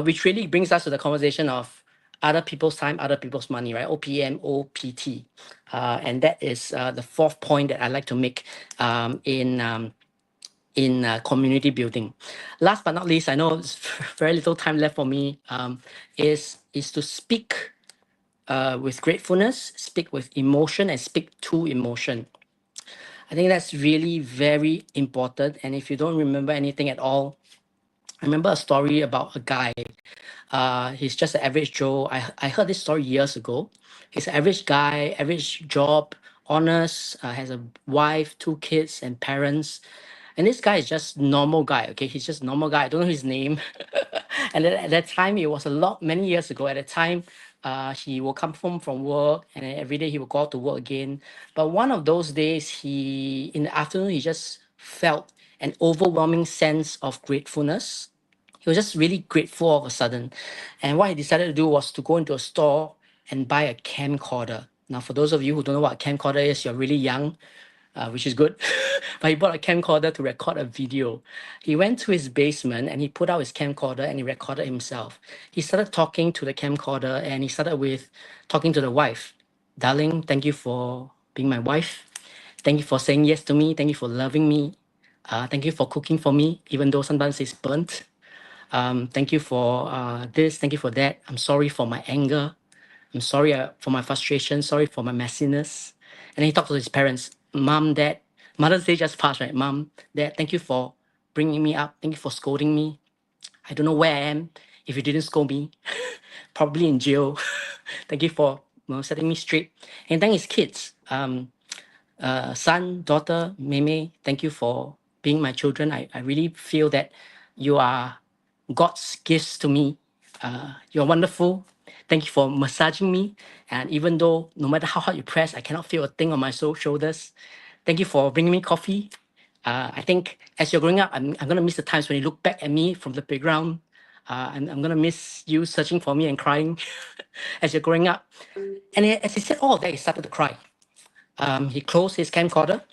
Which really brings us to the conversation of other people's time, other people's money, right? OPM, OPT. And that is the 4th point that I like to make in community building. Last but not least, I know there's very little time left for me, is to speak with gratefulness, speak with emotion, and speak to emotion. I think that's really very important. And if you don't remember anything at all, I remember a story about a guy. He's just an average Joe. I heard this story years ago. He's an average guy, average job, honest, has a wife, 2 kids, and parents. And this guy is just normal guy, okay? He's just normal guy. I don't know his name. And then at that time, it was many years ago. At that time, he will come home from work, and then every day he will go out to work again. But one of those days, in the afternoon, he just felt an overwhelming sense of gratefulness. He was just really grateful all of a sudden. And what he decided to do was to go into a store and buy a camcorder. Now, for those of you who don't know what a camcorder is, you're really young, which is good. But he bought a camcorder to record a video. He went to his basement and he put out his camcorder and he recorded himself. He started talking to the camcorder and he started with talking to the wife. Darling, thank you for being my wife. Thank you for saying yes to me. Thank you for loving me. Thank you for cooking for me, even though sometimes it's burnt. Thank you for this. Thank you for that. I'm sorry for my anger. I'm sorry for my frustration. Sorry for my messiness. And then he talked to his parents. Mom, Dad. Mother's Day just passed, right? Mom, Dad, thank you for bringing me up. Thank you for scolding me. I don't know where I am if you didn't scold me. Probably in jail. Thank you for setting me straight. And thank his kids. Son, daughter, Meme, thank you for being my children. I really feel that you are God's gifts to me. You're wonderful. Thank you for massaging me. And even though no matter how hard you press, I cannot feel a thing on my shoulders. Thank you for bringing me coffee. I think as you're growing up, I'm going to miss the times when you look back at me from the playground. I'm going to miss you searching for me and crying as you're growing up. And as he said all of that, he started to cry. He closed his camcorder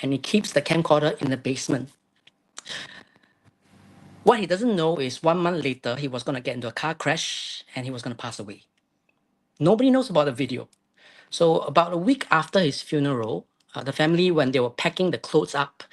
and he keeps the camcorder in the basement. What he doesn't know is 1 month later, he was going to get into a car crash and he was going to pass away. Nobody knows about the video. So about a week after his funeral, the family, when they were packing the clothes up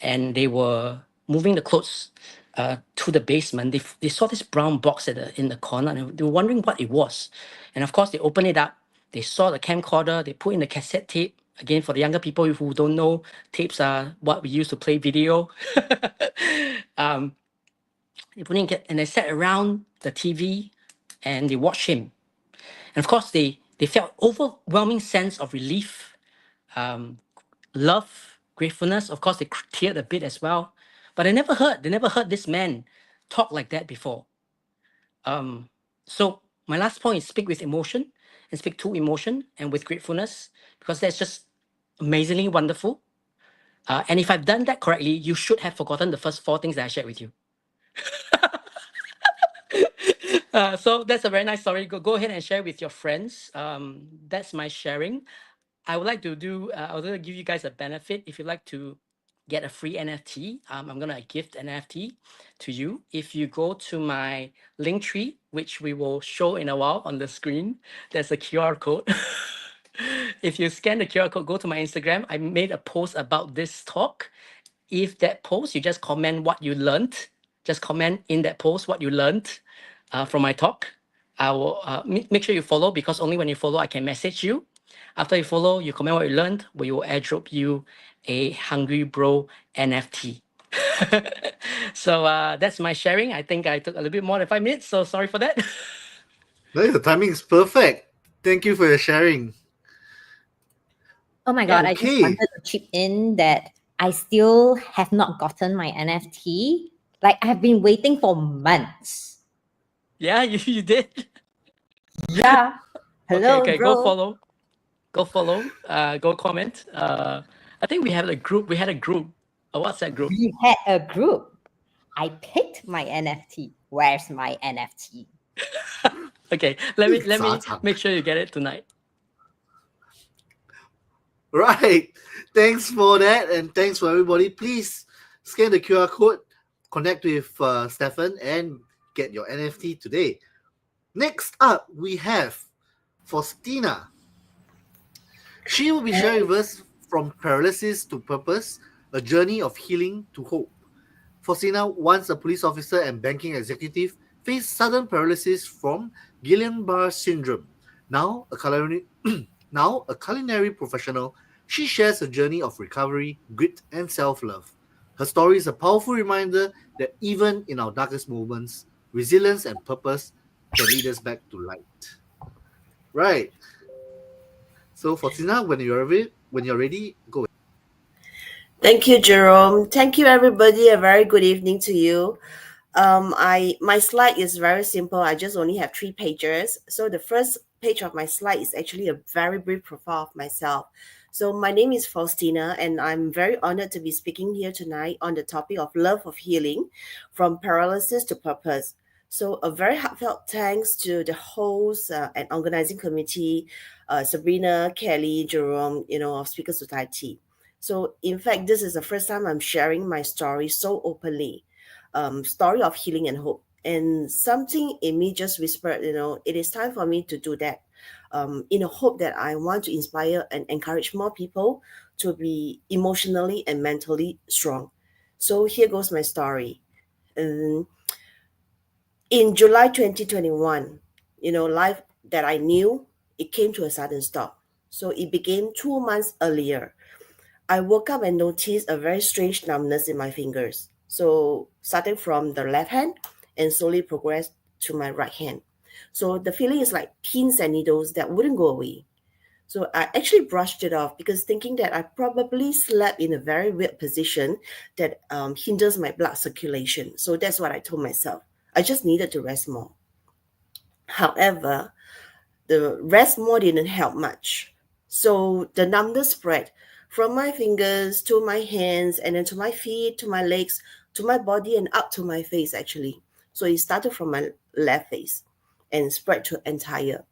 and they were moving the clothes to the basement, they saw this brown box in the corner and they were wondering what it was. And of course, they opened it up. They saw the camcorder. They put in the cassette tape. Again, for the younger people who don't know, tapes are what we use to play video. They put in, and they sat around the TV and they watched him. And of course, they felt overwhelming sense of relief, love, gratefulness. Of course, they teared a bit as well. But they never heard this man talk like that before. So my last point is speak with emotion and speak to emotion and with gratefulness, because that's just amazingly wonderful. And if I've done that correctly, you should have forgotten the first 4 things that I shared with you. So that's a very nice story. Go ahead and share with your friends. That's my sharing. I would like to do, I was going to give you guys a benefit. If you'd like to get a free NFT, I'm going to gift an NFT to you. If you go to my Linktree, which we will show in a while on the screen, there's a QR code. If you scan the QR code, go to my Instagram. I made a post about this talk. If that post, you just comment what you learned. Just comment in that post what you learned from my talk. I will make sure you follow, because only when you follow, I can message you. After you follow, you comment what you learned, we will airdrop you a Hungry Bro NFT. So that's my sharing. I think I took a little bit more than 5 minutes, so sorry for that. No, the timing is perfect. Thank you for your sharing. Oh my God, I Okay. just wanted to chip in that I still have not gotten my NFT. Like, I have been waiting for months. Yeah, you did. Yeah. Hello, okay, bro. go follow. Go comment. I think we had a group, a WhatsApp group. We had a group. I picked my NFT. Where's my NFT? Okay, let me make sure you get it tonight. Right. Thanks for that, and thanks for everybody. Please scan the QR code, connect with Stefan, and get your NFT today. Next up, we have Faustina. She will be sharing with us From Paralysis to Purpose, a journey of healing to hope. Faustina, once a police officer and banking executive, faced sudden paralysis from Guillain-Barré syndrome. Now a culinary professional, she shares a journey of recovery, grit, and self-love. Her story is a powerful reminder that even in our darkest moments, resilience and purpose can lead us back to light. Right. So, Faustina, when you're ready, go. Thank you, Jerome. Thank you, everybody. A very good evening to you. My slide is very simple. I just only have 3 pages. So the first page of my slide is actually a very brief profile of myself. So my name is Faustina, and I'm very honored to be speaking here tonight on the topic of love of healing, from paralysis to purpose. So a very heartfelt thanks to the host and organizing committee, Sabrina, Kelly, Jerome, of Speaker Society. So in fact, this is the first time I'm sharing my story so openly, story of healing and hope. And something in me just whispered, it is time for me to do that, in a hope that I want to inspire and encourage more people to be emotionally and mentally strong. So here goes my story. In July 2021, life that I knew, it came to a sudden stop. So it began 2 months earlier. I woke up and noticed a very strange numbness in my fingers. So starting from the left hand and slowly progressed to my right hand. So the feeling is like pins and needles that wouldn't go away. So I actually brushed it off, because thinking that I probably slept in a very weird position that hinders my blood circulation. So that's what I told myself. I just needed to rest more. However, the rest more didn't help much. So the numbness spread from my fingers to my hands, and then to my feet, to my legs, to my body, and up to my face, actually. So it started from my left face and spread to entire.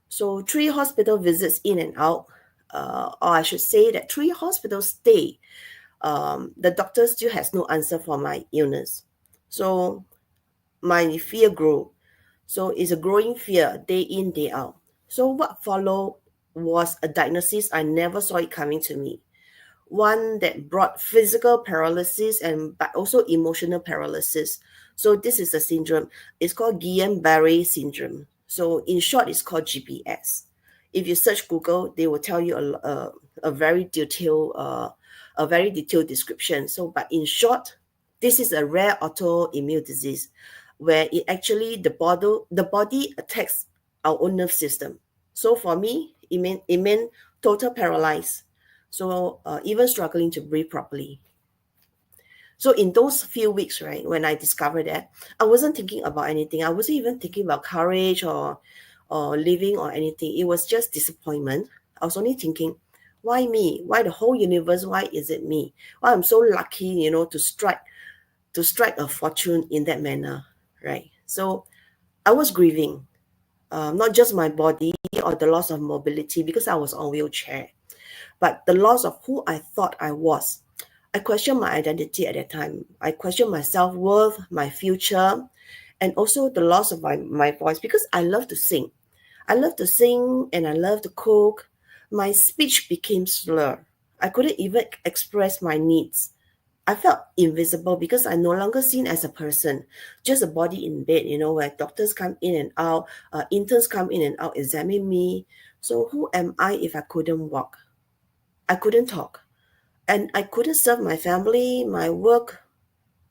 So 3 hospital visits in and out, or I should say that 3 hospital stay the doctor still has no answer for my illness. So my fear grew. So it's a growing fear day in, day out. So what followed was a diagnosis I never saw it coming to me. One that brought physical paralysis but also emotional paralysis. So this is a syndrome. It's called Guillain-Barré syndrome. So in short, it's called GPS. If you search Google, they will tell you a very detailed description. So, but in short, this is a rare autoimmune disease where it actually the body attacks our own nerve system. So for me, it meant total paralyzed. So even struggling to breathe properly. So in those few weeks, right, when I discovered that, I wasn't thinking about anything. I wasn't even thinking about courage or living or anything. It was just disappointment. I was only thinking, why me? Why the whole universe? Why is it me? Why I'm so lucky, to strike a fortune in that manner, right? So I was grieving, not just my body or the loss of mobility because I was on wheelchair, but the loss of who I thought I was. I questioned my identity at that time. I questioned my self-worth, my future, and also the loss of my voice because I love to sing. I love to sing and I love to cook. My speech became slurred. I couldn't even express my needs. I felt invisible because I'm no longer seen as a person, just a body in bed, where doctors come in and out, interns come in and out, examine me. So who am I if I couldn't walk? I couldn't talk. And I couldn't serve my family, my work,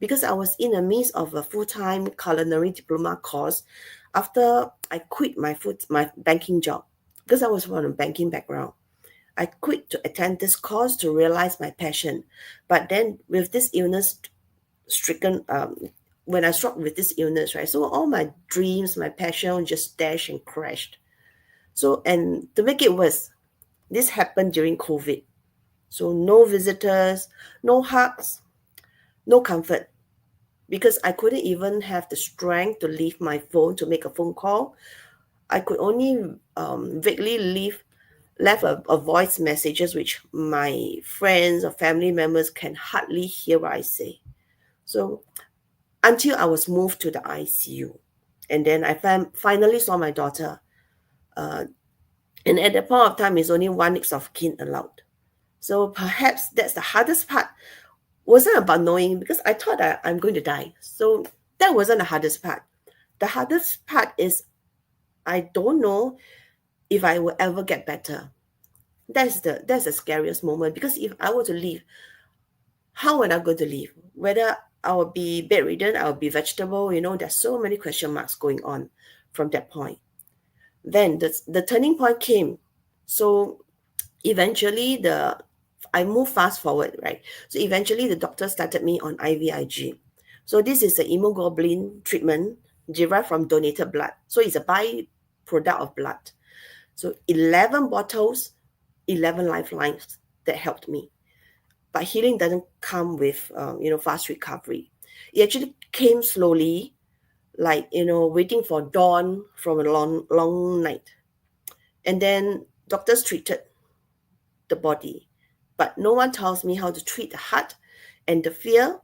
because I was in the midst of a full-time culinary diploma course after I quit my banking job because I was from a banking background. I quit to attend this course to realize my passion. But then with this illness stricken, when I struck with this illness, right, so all my dreams, my passion just dashed and crashed. So, and to make it worse, this happened during COVID. So no visitors, no hugs, no comfort, because I couldn't even have the strength to leave my phone to make a phone call. I could only vaguely left a voice messages which my friends or family members can hardly hear what I say. So until I was moved to the ICU, and then I finally saw my daughter. And at that point of time, it's only 1 week of kin allowed. So perhaps that's the hardest part. Wasn't about knowing because I thought that I'm going to die. So that wasn't the hardest part. The hardest part is I don't know if I will ever get better. That's the scariest moment because if I were to leave, how am I going to leave? Whether I will be bedridden, I will be vegetable, there's so many question marks going on from that point. Then the turning point came. So eventually I moved fast forward, right? So eventually the doctor started me on IVIG. So this is an immunoglobulin treatment derived from donated blood. So it's a byproduct of blood. So 11 bottles, 11 lifelines that helped me. But healing doesn't come with, fast recovery. It actually came slowly, like, waiting for dawn from a long, long night. And then doctors treated the body. But no one tells me how to treat the heart and the fear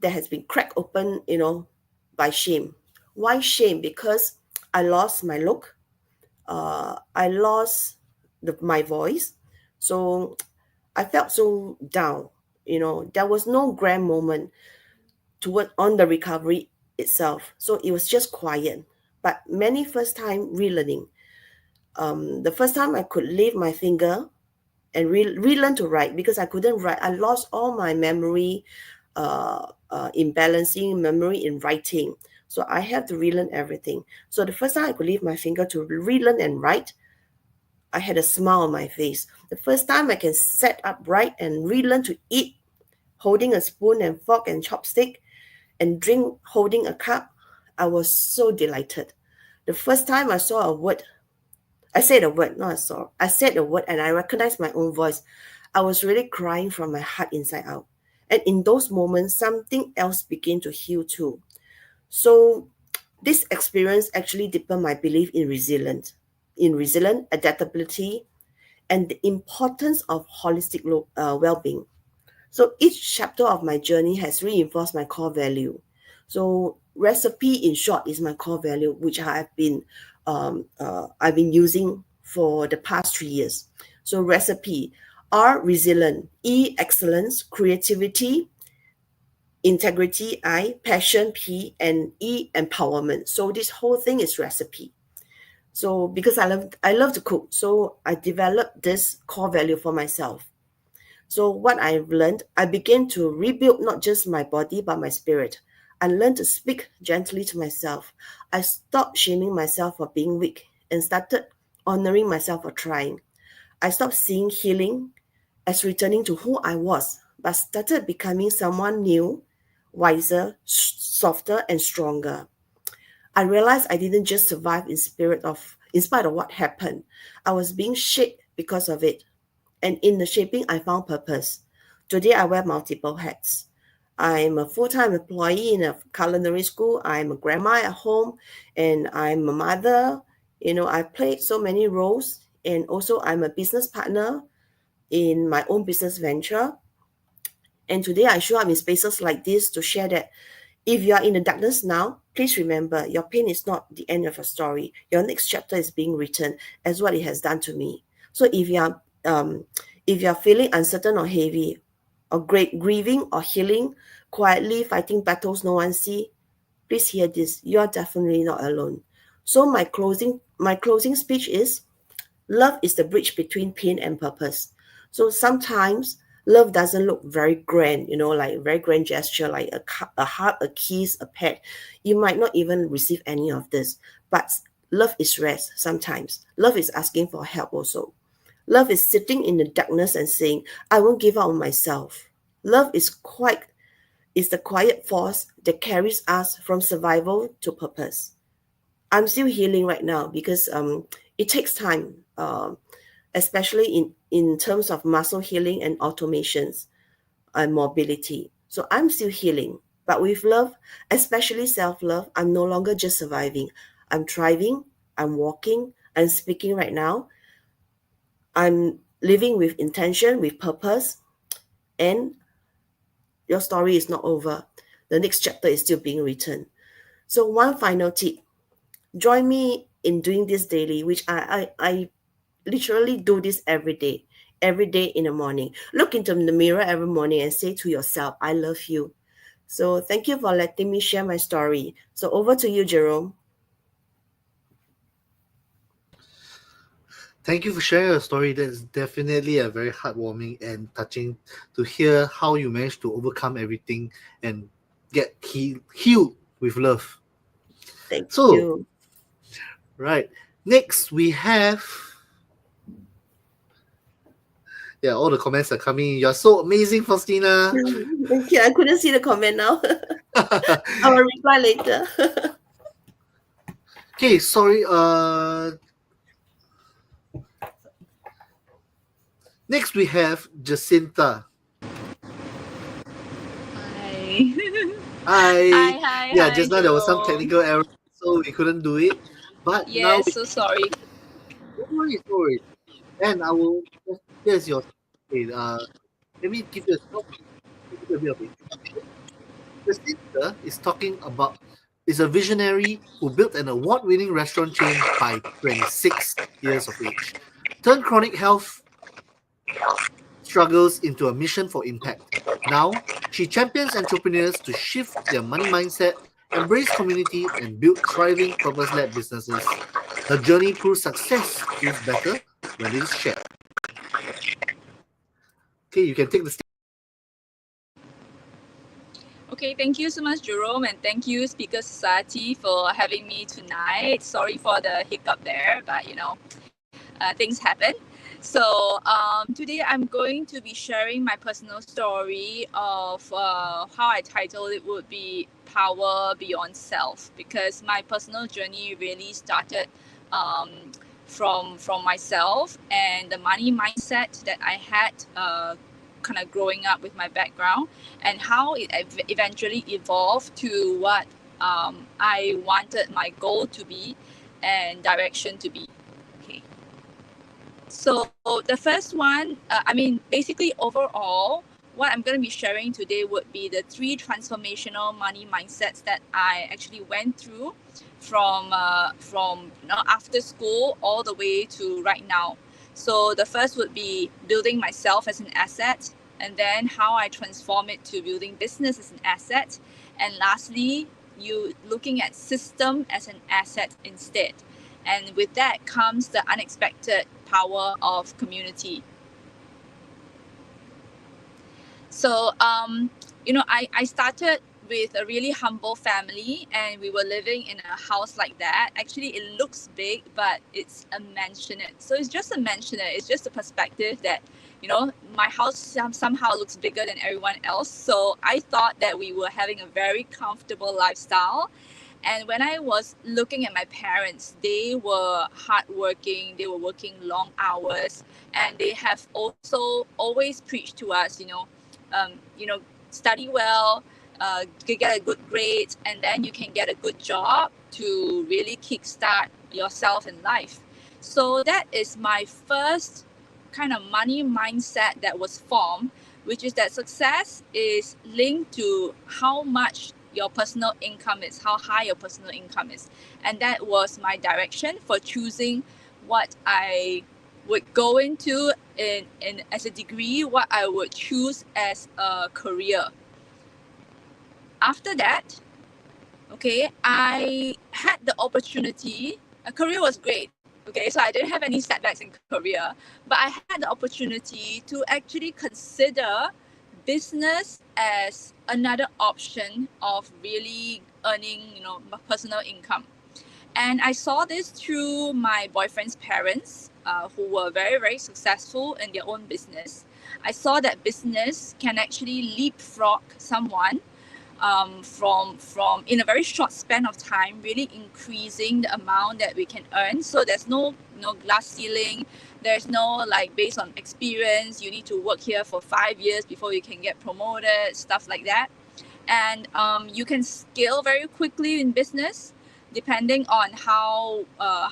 that has been cracked open, by shame. Why shame? Because I lost my look. I lost my voice. So I felt so down. There was no grand moment on the recovery itself. So it was just quiet. But many first time relearning. The first time I could lift my finger and relearn to write because I couldn't write. I lost all my memory in balancing, memory in writing. So I have to relearn everything. So the first time I could lift my finger to relearn and write, I had a smile on my face. The first time I can sit upright and relearn to eat, holding a spoon and fork and chopstick, and drink holding a cup, I was so delighted. The first time I saw a word, I said a word, not I saw. I said a word and I recognized my own voice. I was really crying from my heart inside out. And in those moments, something else began to heal too. So this experience actually deepened my belief in resilience, adaptability, and the importance of holistic well-being. So each chapter of my journey has reinforced my core value. So recipe, in short, is my core value, which I've been using for the past 3 years. So recipe: R, resilient; E, excellence; creativity; integrity, I; passion, P; and E, empowerment. So this whole thing is recipe. So because I love to cook, so I developed this core value for myself. So what I've learned, I began to rebuild not just my body, but my spirit. I learned to speak gently to myself. I stopped shaming myself for being weak and started honoring myself for trying. I stopped seeing healing as returning to who I was, but started becoming someone new, wiser, softer, and stronger. I realized I didn't just survive in spite of what happened. I was being shaped because of it. And in the shaping, I found purpose. Today, I wear multiple hats. I'm a full-time employee in a culinary school. I'm a grandma at home, and I'm a mother. I played so many roles, and also I'm a business partner in my own business venture. And today, I show up in spaces like this to share that if you are in the darkness now, please remember your pain is not the end of your story. Your next chapter is being written as what it has done to me. So if you are feeling uncertain or heavy, or grieving or healing, quietly fighting battles no one see, please hear this. You are definitely not alone. So my closing speech is: love is the bridge between pain and purpose. So sometimes love doesn't look very grand, like very grand gesture, like a hug, a kiss, a pet. You might not even receive any of this, but love is rest sometimes. Love is asking for help also. Love is sitting in the darkness and saying, I won't give up on myself. Love is the quiet force that carries us from survival to purpose. I'm still healing right now because it takes time, especially in terms of muscle healing and automations and mobility. So I'm still healing. But with love, especially self-love, I'm no longer just surviving. I'm thriving, I'm walking, I'm speaking right now. I'm living with intention, with purpose, and your story is not over. The next chapter is still being written. So one final tip: join me in doing this daily, which I literally do this every day in the morning. Look into the mirror every morning and say to yourself, I love you. So thank you for letting me share my story. So over to you, Jerome. Thank you for sharing your story. That's definitely a very heartwarming and touching to hear how you managed to overcome everything and get healed with love. Thank So, you. right. Next, we have. Yeah, all the comments are coming. You're so amazing, Faustina. Thank you. I couldn't see the comment now. I will reply later. Okay, sorry. Next, we have Jacinta. Hi. Hi. Hi, Yeah, just now there was some Jerome. technical error, so we couldn't do it. But now, Yes, so sorry. don't worry. And I will. Here's your. Okay, let me give you a bit of introduction. Jacinta is a visionary who built an award-winning restaurant chain by 26 years of age. Turned chronic health struggles into a mission for impact. Now, she champions entrepreneurs to shift their money mindset, embrace community, and build thriving purpose-led businesses. Her journey proves success feels better when it is shared. Okay, you can take the stage. Okay, thank you so much, Jerome, and thank you, Speaker Society, for having me tonight. Sorry for the hiccup there, but things happen. So today I'm going to be sharing my personal story of how I titled it would be Power Beyond Self, because my personal journey really started from myself and the money mindset that I had kind of growing up with my background, and how it eventually evolved to what I wanted my goal to be and direction to be. So the first one, basically overall, what I'm going to be sharing today would be the 3 transformational money mindsets that I actually went through from after school all the way to right now. So the first would be building myself as an asset, and then how I transform it to building business as an asset, and lastly, you looking at system as an asset instead. And with that comes the unexpected power of community. So, I started with a really humble family, and we were living in a house like that. Actually, it looks big, but it's a mansionette. So it's just a mansionette. It's just a perspective that, my house somehow looks bigger than everyone else. So I thought that we were having a very comfortable lifestyle. And when I was looking at my parents, they were hardworking, they were working long hours, and they have also always preached to us, study well, get a good grade, and then you can get a good job to really kickstart yourself in life. So that is my first kind of money mindset that was formed, which is that success is linked to how much your personal income is, how high your personal income is. And that was my direction for choosing what I would go into in as a degree, what I would choose as a career. After that, I had the opportunity. A career was great. So I didn't have any setbacks in career, but I had the opportunity to actually consider business as another option of really earning, personal income. And I saw this through my boyfriend's parents, who were very, very successful in their own business. I saw that business can actually leapfrog someone from in a very short span of time, really increasing the amount that we can earn. So there's no glass ceiling. There's no based on experience, you need to work here for 5 years before you can get promoted, stuff like that. And you can scale very quickly in business depending on how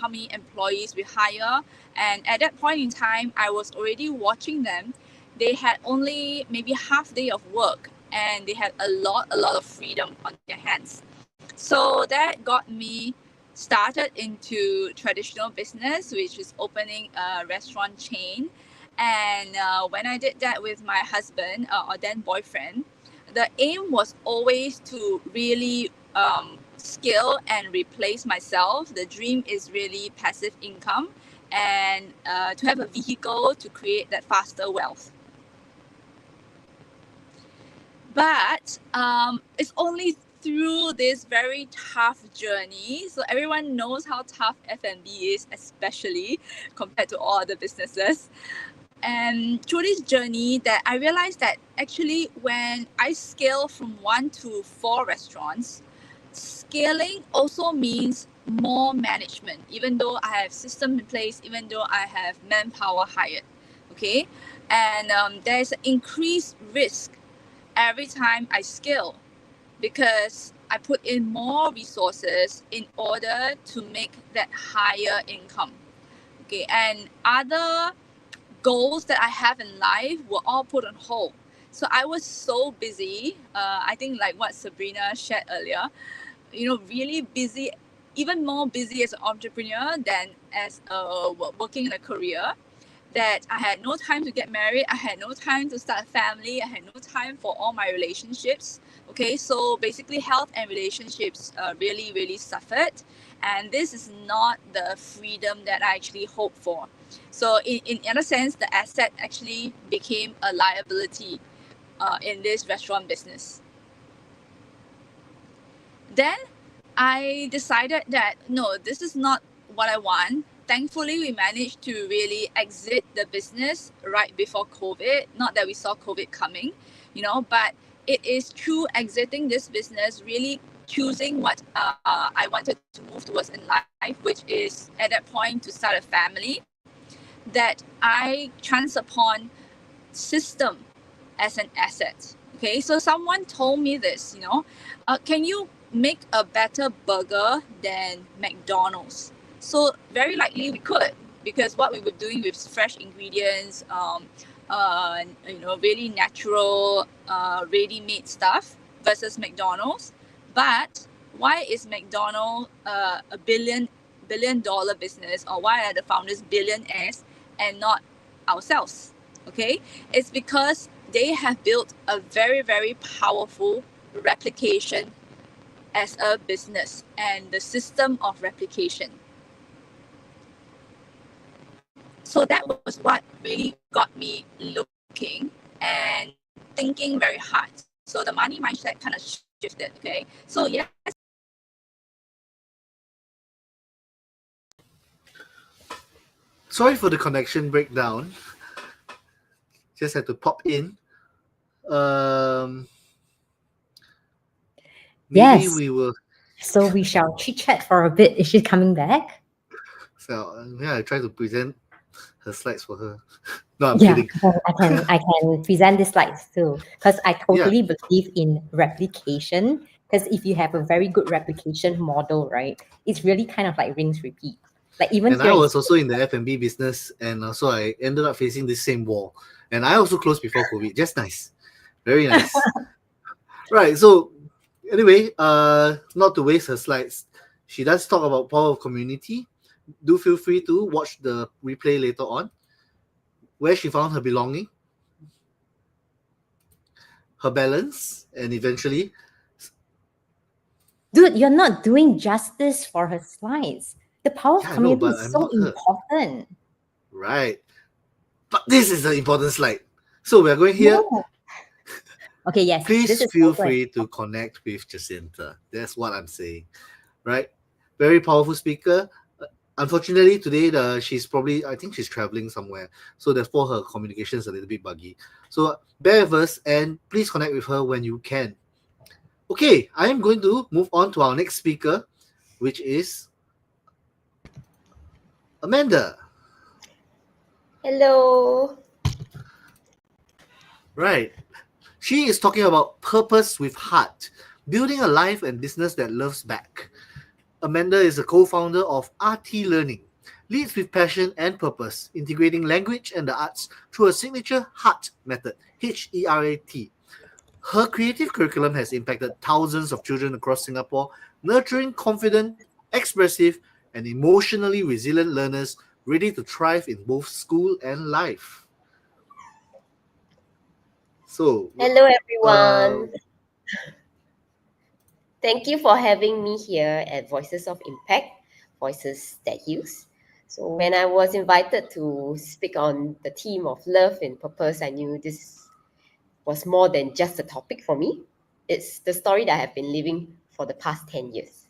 many employees we hire. And at that point in time, I was already watching them. They had only maybe half day of work, and they had a lot of freedom on their hands. So that got me started into traditional business, which is opening a restaurant chain. And when I did that with my husband, or then boyfriend, the aim was always to really scale and replace myself. The dream is really passive income, and to have a vehicle to create that faster wealth. But it's only through this very tough journey. So everyone knows how tough F&B is, especially compared to all other businesses. And through this journey that I realized that actually when I scale from 1 to 4 restaurants, scaling also means more management, even though I have system in place, even though I have manpower hired. And there's an increased risk every time I scale, because I put in more resources in order to make that higher income. And other goals that I have in life were all put on hold. So I was so busy, I think like what Sabrina shared earlier, really busy, even more busy as an entrepreneur than as working in a career, that I had no time to get married, I had no time to start a family, I had no time for all my relationships. So basically health and relationships really, really suffered. And this is not the freedom that I actually hoped for. So in a sense, the asset actually became a liability in this restaurant business. Then I decided that, no, this is not what I want. Thankfully, we managed to really exit the business right before COVID. Not that we saw COVID coming, but it is through exiting this business, really choosing what I wanted to move towards in life, which is at that point to start a family, that I chanced upon system as an asset. So someone told me this, can you make a better burger than McDonald's? So very likely we could, because what we were doing with fresh ingredients, really natural, ready-made stuff versus McDonald's. But why is McDonald's a billion dollar business, or why are the founders billionaires and not ourselves? Okay, it's because they have built a very, very powerful replication as a business and the system of replication. So that was what really got me looking and thinking very hard. So the money mindset kind of shifted. Okay, so yes. Sorry for the connection breakdown. Just had to pop in. Maybe Yes. we will. So we shall chit chat for a bit. Is she coming back? So I try to present her slides for her. No, I'm Yeah, kidding. I can present the slides too, because I totally believe in replication. Because if you have a very good replication model, right, it's really kind of like rings repeat. Like even And here, I was also in the F&B business, and so I ended up facing the same wall. And I also closed before COVID. Just nice, very nice. Right. So anyway, not to waste her slides, she does talk about power of community. Do feel free to watch the replay later on, where she found her belonging, her balance, and eventually. dude, you're not doing justice for her slides. The power of Yeah, I know, community but is I'm so not her. important. Right. But this is the important slide. So we're going here. No. Okay, yes. Please this is feel also free to connect with Jacinta. That's what I'm saying. Right? Very powerful speaker. Unfortunately, today she's probably, I think she's traveling somewhere. So therefore her communication is a little bit buggy. So bear with us and please connect with her when you can. Okay, I am going to move on to our next speaker, which is Amanda. Hello. Right. She is talking about purpose with heart, building a life and business that loves back. Amanda is a co-founder of RT Learning, leads with passion and purpose, integrating language and the arts through a signature HEART method, H-E-R-A-T. Her creative curriculum has impacted thousands of children across Singapore, nurturing confident, expressive, and emotionally resilient learners ready to thrive in both school and life. So, Hello, everyone. Thank you for having me here at Voices of Impact, Voices That Heals. So when I was invited to speak on the theme of love and purpose, I knew this was more than just a topic for me. It's the story that I have been living for the past 10 years.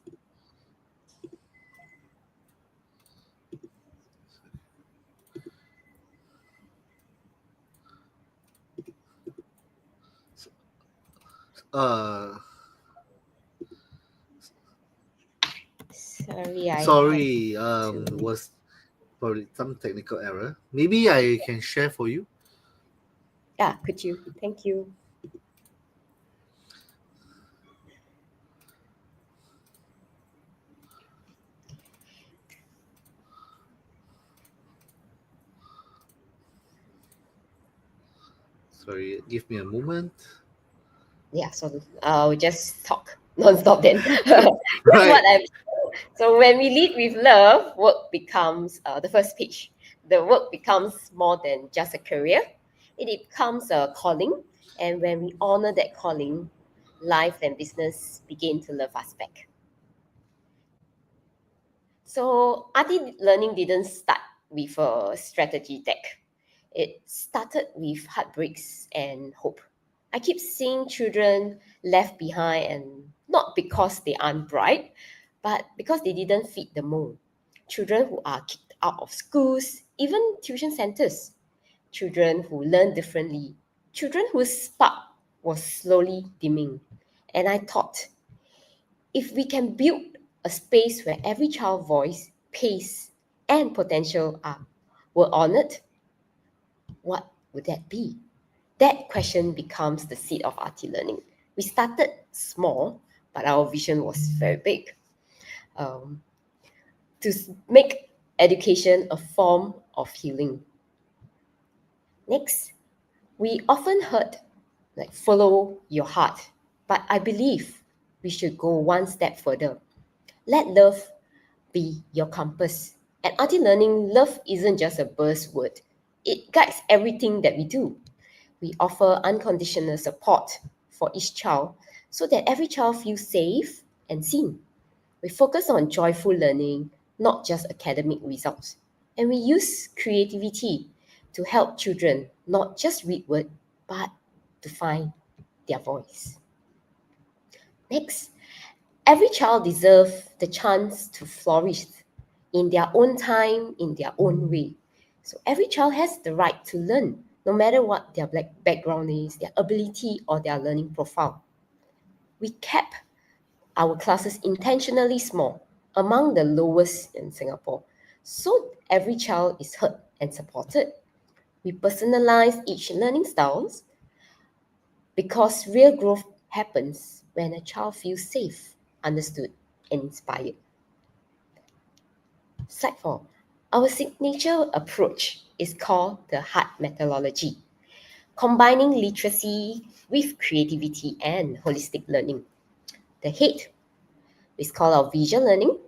Sorry, was probably some technical error. Maybe I can share for you. Yeah, could you? Thank you. Sorry, give me a moment. Yeah, so I'll just talk non-stop then. Right. So when we lead with love, work becomes the first page. The work becomes more than just a career. It becomes a calling. And when we honor that calling, life and business begin to love us back. So RT Learning didn't start with a strategy deck. It started with heartbreaks and hope. I keep seeing children left behind, and not because they aren't bright, but because they didn't fit the mold. Children who are kicked out of schools, even tuition centers. Children who learn differently. Children whose spark was slowly dimming. And I thought, if we can build a space where every child's voice, pace, and potential were honored, what would that be? That question becomes the seed of RT Learning. We started small, but our vision was very big. To make education a form of healing. Next, We often heard, like, follow your heart, but I believe we should go one step further. Let love be your compass. At Arty Learning, love isn't just a buzzword. It guides everything that we do. We offer unconditional support for each child so that every child feels safe and seen. We focus on joyful learning, not just academic results. And we use creativity to help children not just read word, but to find their voice. Next, every child deserves the chance to flourish in their own time, in their own way. So every child has the right to learn, no matter what their background is, their ability, or their learning profile. We kept our classes intentionally small, among the lowest in Singapore, so every child is heard and supported. We personalize each learning styles because real growth happens when a child feels safe, understood, and inspired. Slide 4. Our signature approach is called the HEART methodology, combining literacy with creativity and holistic learning. The head is called our visual learning,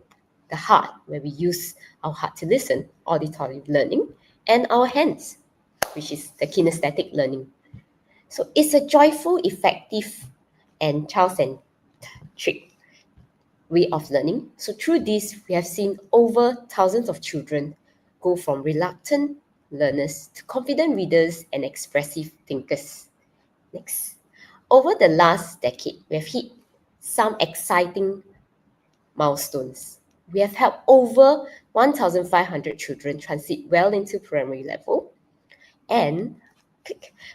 the heart, where we use our heart to listen, auditory learning, and our hands, which is the kinesthetic learning. So it's a joyful, effective, and child-centric way of learning. So through this, we have seen over thousands of children go from reluctant learners to confident readers and expressive thinkers. Next. Over the last decade, we have hit some exciting milestones. We have helped over 1,500 children transit well into primary level, and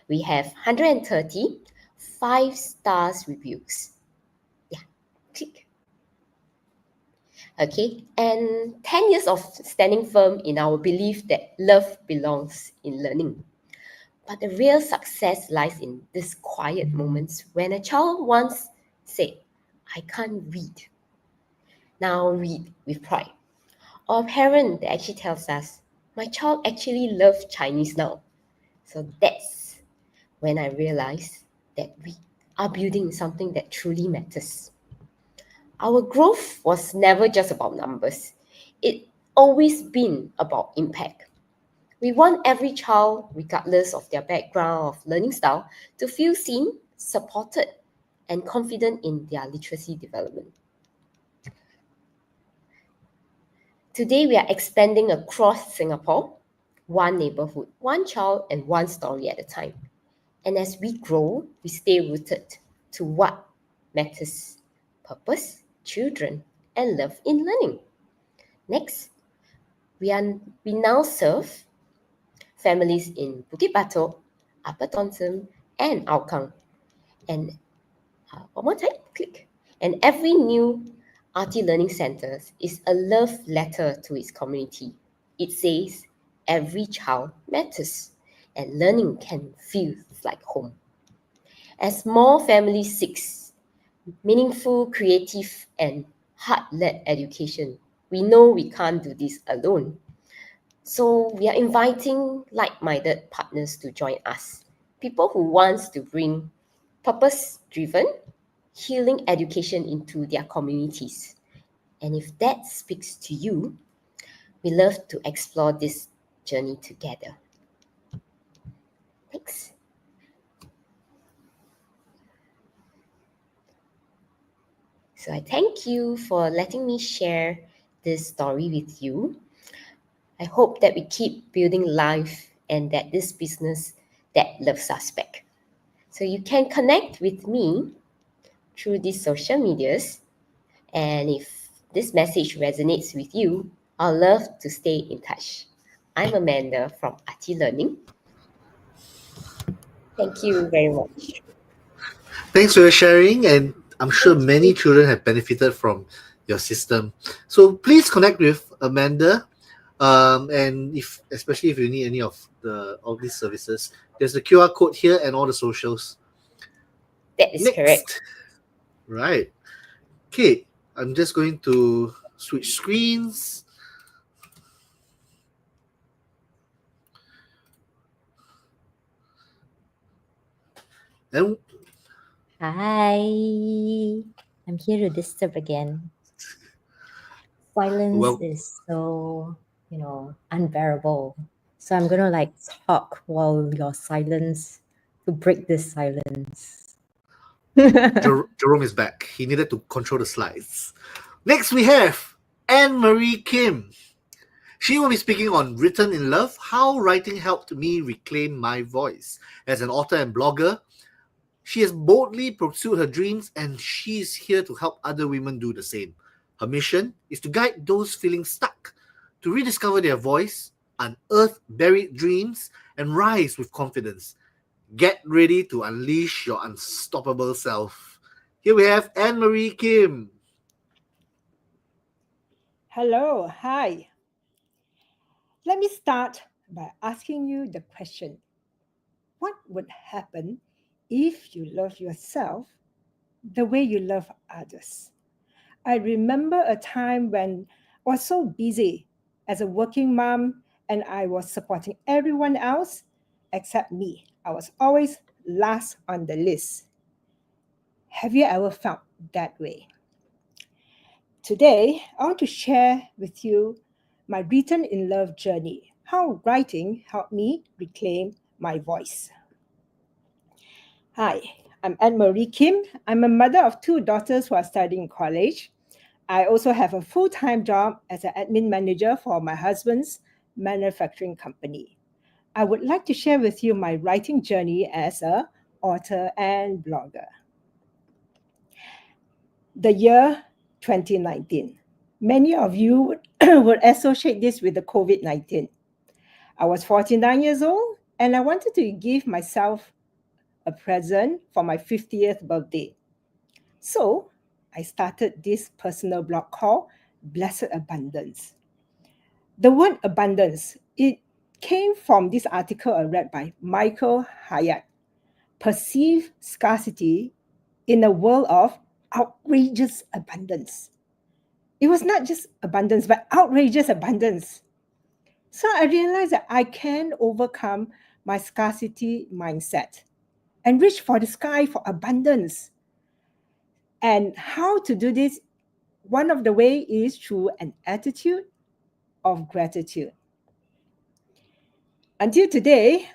we have 130 5-star reviews. Yeah, click. Okay, and 10 years of standing firm in our belief that love belongs in learning. But the real success lies in these quiet moments when a child once said, "I can't read." Now read with pride. Or a parent that actually tells us, "My child actually loves Chinese now." So that's when I realized that we are building something that truly matters. Our growth was never just about numbers. It's always been about impact. We want every child, regardless of their background of learning style, to feel seen, supported, and confident in their literacy development. Today, we are expanding across Singapore, one neighborhood, one child, and one story at a time. And as we grow, we stay rooted to what matters: purpose, children, and love in learning. Next, we now serve families in Bukit Batok, Upper Thomson, and Hougang. And one more time, click. And every new Arty Learning Centre is a love letter to its community. It says, every child matters, and learning can feel like home. As more families seek meaningful, creative, and heart-led education, we know we can't do this alone. So we are inviting like-minded partners to join us. People who want to bring purpose-driven, healing education into their communities. And if that speaks to you, we love to explore this journey together. Thanks. So I thank you for letting me share this story with you. I hope that we keep building life and that this business that loves us back. So you can connect with me through these social medias. And if this message resonates with you, I'd love to stay in touch. I'm Amanda from Arty Learning. Thank you very much. Thanks for sharing, and I'm sure many children have benefited from your system. So please connect with Amanda, and especially if you need any of these services, there's the QR code here and all the socials. That is correct. Right. Okay, I'm just going to switch screens. And Hi, I'm here to disturb again. Silence well, is so, unbearable. So I'm gonna like talk while your silence to break this silence. Jerome is back. He needed to control the slides. Next, we have Anne Marie Kim. She will be speaking on Written in Love, how writing helped me reclaim my voice. As an author and blogger, she has boldly pursued her dreams and she's here to help other women do the same. Her mission is to guide those feeling stuck to rediscover their voice, unearth buried dreams, and rise with confidence. Get ready to unleash your unstoppable self. Here we have Anne Marie Kim. Hello, hi. Let me start by asking you the question, what would happen if you love yourself the way you love others? I remember a time when I was so busy as a working mom and I was supporting everyone else except me. I was always last on the list. Have you ever felt that way? Today, I want to share with you my Written in Love journey, how writing helped me reclaim my voice. Hi, I'm Anne Marie Kim. I'm a mother of 2 daughters who are studying in college. I also have a full-time job as an admin manager for my husband's manufacturing company. I would like to share with you my writing journey as an author and blogger. The year 2019. Many of you would associate this with the COVID-19. I was 49 years old and I wanted to give myself a present for my 50th birthday. So I started this personal blog called Blessed Abundance. The word abundance, it came from this article I read by Michael Hyatt. Perceive scarcity in a world of outrageous abundance. It was not just abundance, but outrageous abundance. So I realized that I can overcome my scarcity mindset and reach for the sky for abundance. And how to do this? One of the ways is through an attitude of gratitude. Until today,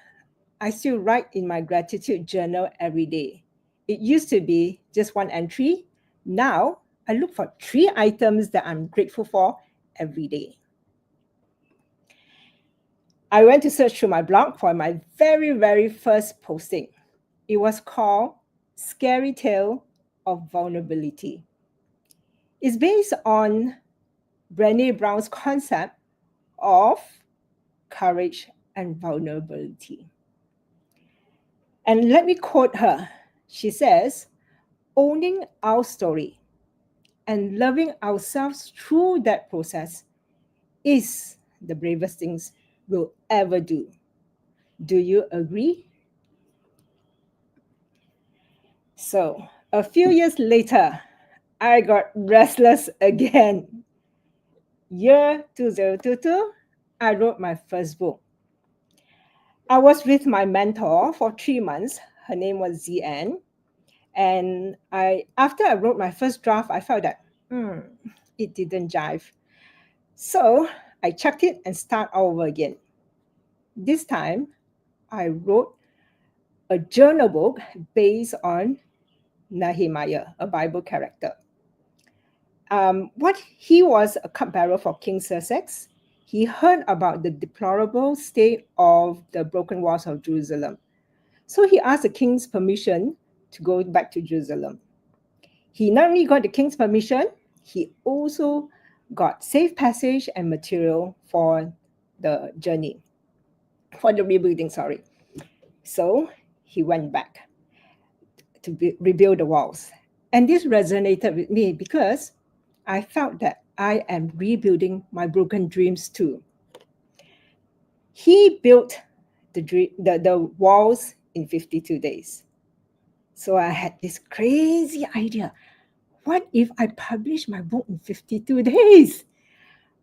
I still write in my gratitude journal every day. It used to be just one entry. Now, I look for 3 items that I'm grateful for every day. I went to search through my blog for my very, very first posting. It was called Scary Tale of Vulnerability. It's based on Brené Brown's concept of courage and vulnerability. And let me quote her. She says, owning our story and loving ourselves through that process is the bravest things we'll ever do. Do you agree? So, a few years later, I got restless again. Year 2022, I wrote my first book. I was with my mentor for 3 months. Her name was ZN. And after I wrote my first draft, I felt that it didn't jive. So I chucked it and started over again. This time, I wrote a journal book based on Nehemiah, a Bible character. He was a cupbearer for King Xerxes. He heard about the deplorable state of the broken walls of Jerusalem. So he asked the king's permission to go back to Jerusalem. He not only got the king's permission, he also got safe passage and material for the journey, for the rebuilding, sorry. So he went back to rebuild the walls. And this resonated with me because I felt that I am rebuilding my broken dreams too. He built the walls in 52 days. So I had this crazy idea. What if I publish my book in 52 days?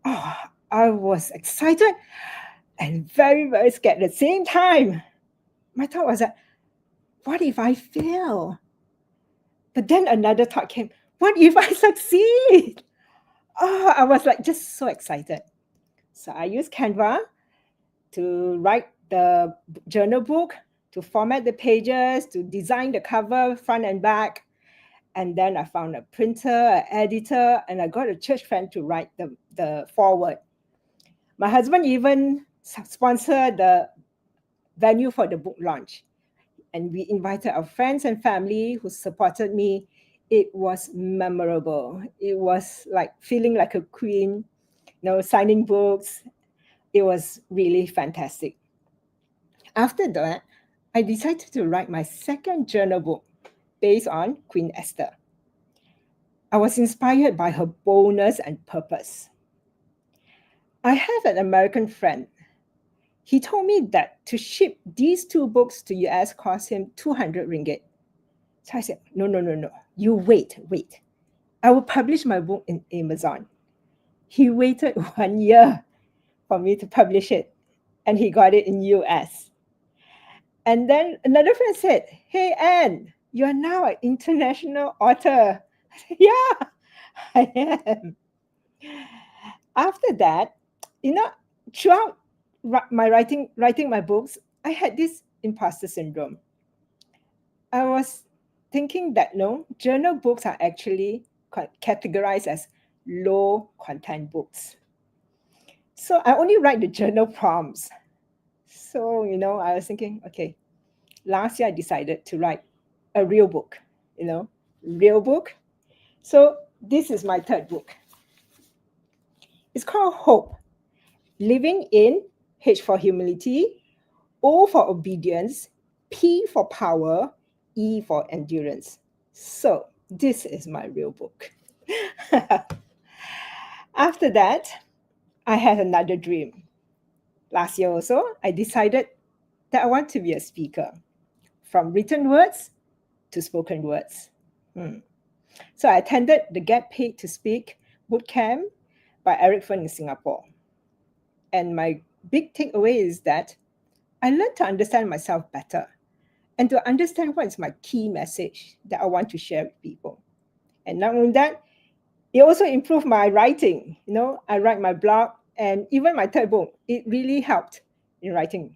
Oh, I was excited and very, very scared at the same time. My thought was that what if I fail? But then another thought came, what if I succeed? Oh, I was like just so excited. So I used Canva to write the journal book, to format the pages, to design the cover, front and back. And then I found a printer, an editor, and I got a church friend to write the foreword. My husband even sponsored the venue for the book launch. And we invited our friends and family who supported me. It was memorable. It was like feeling like a queen, signing books. It was really fantastic. After that, I decided to write my second journal book based on Queen Esther. I was inspired by her boldness and purpose. I have an American friend. He told me that to ship these 2 books to US cost him 200 ringgit. So I said, no, you wait. I will publish my book in Amazon. He waited 1 year for me to publish it, and he got it in US. And then another friend said, hey, Anne, you are now an international author. I said, yeah, I am. After that, throughout my writing my books, I had this imposter syndrome. I was thinking that journal books are actually categorized as low content books. So I only write the journal prompts. So, I was thinking, okay, last year I decided to write a real book, real book. So this is my 3rd book. It's called Hope, Living in, H for humility, O for obedience, P for power, E for endurance. So this is my real book. After that, I had another dream. Last year also, I decided that I want to be a speaker, from written words to spoken words. So I attended the Get Paid to Speak bootcamp by Eric Fern in Singapore. And my big takeaway is that I learned to understand myself better and to understand what is my key message that I want to share with people. And not only that, it also improved my writing. I write my blog, and even my 3rd book, it really helped in writing.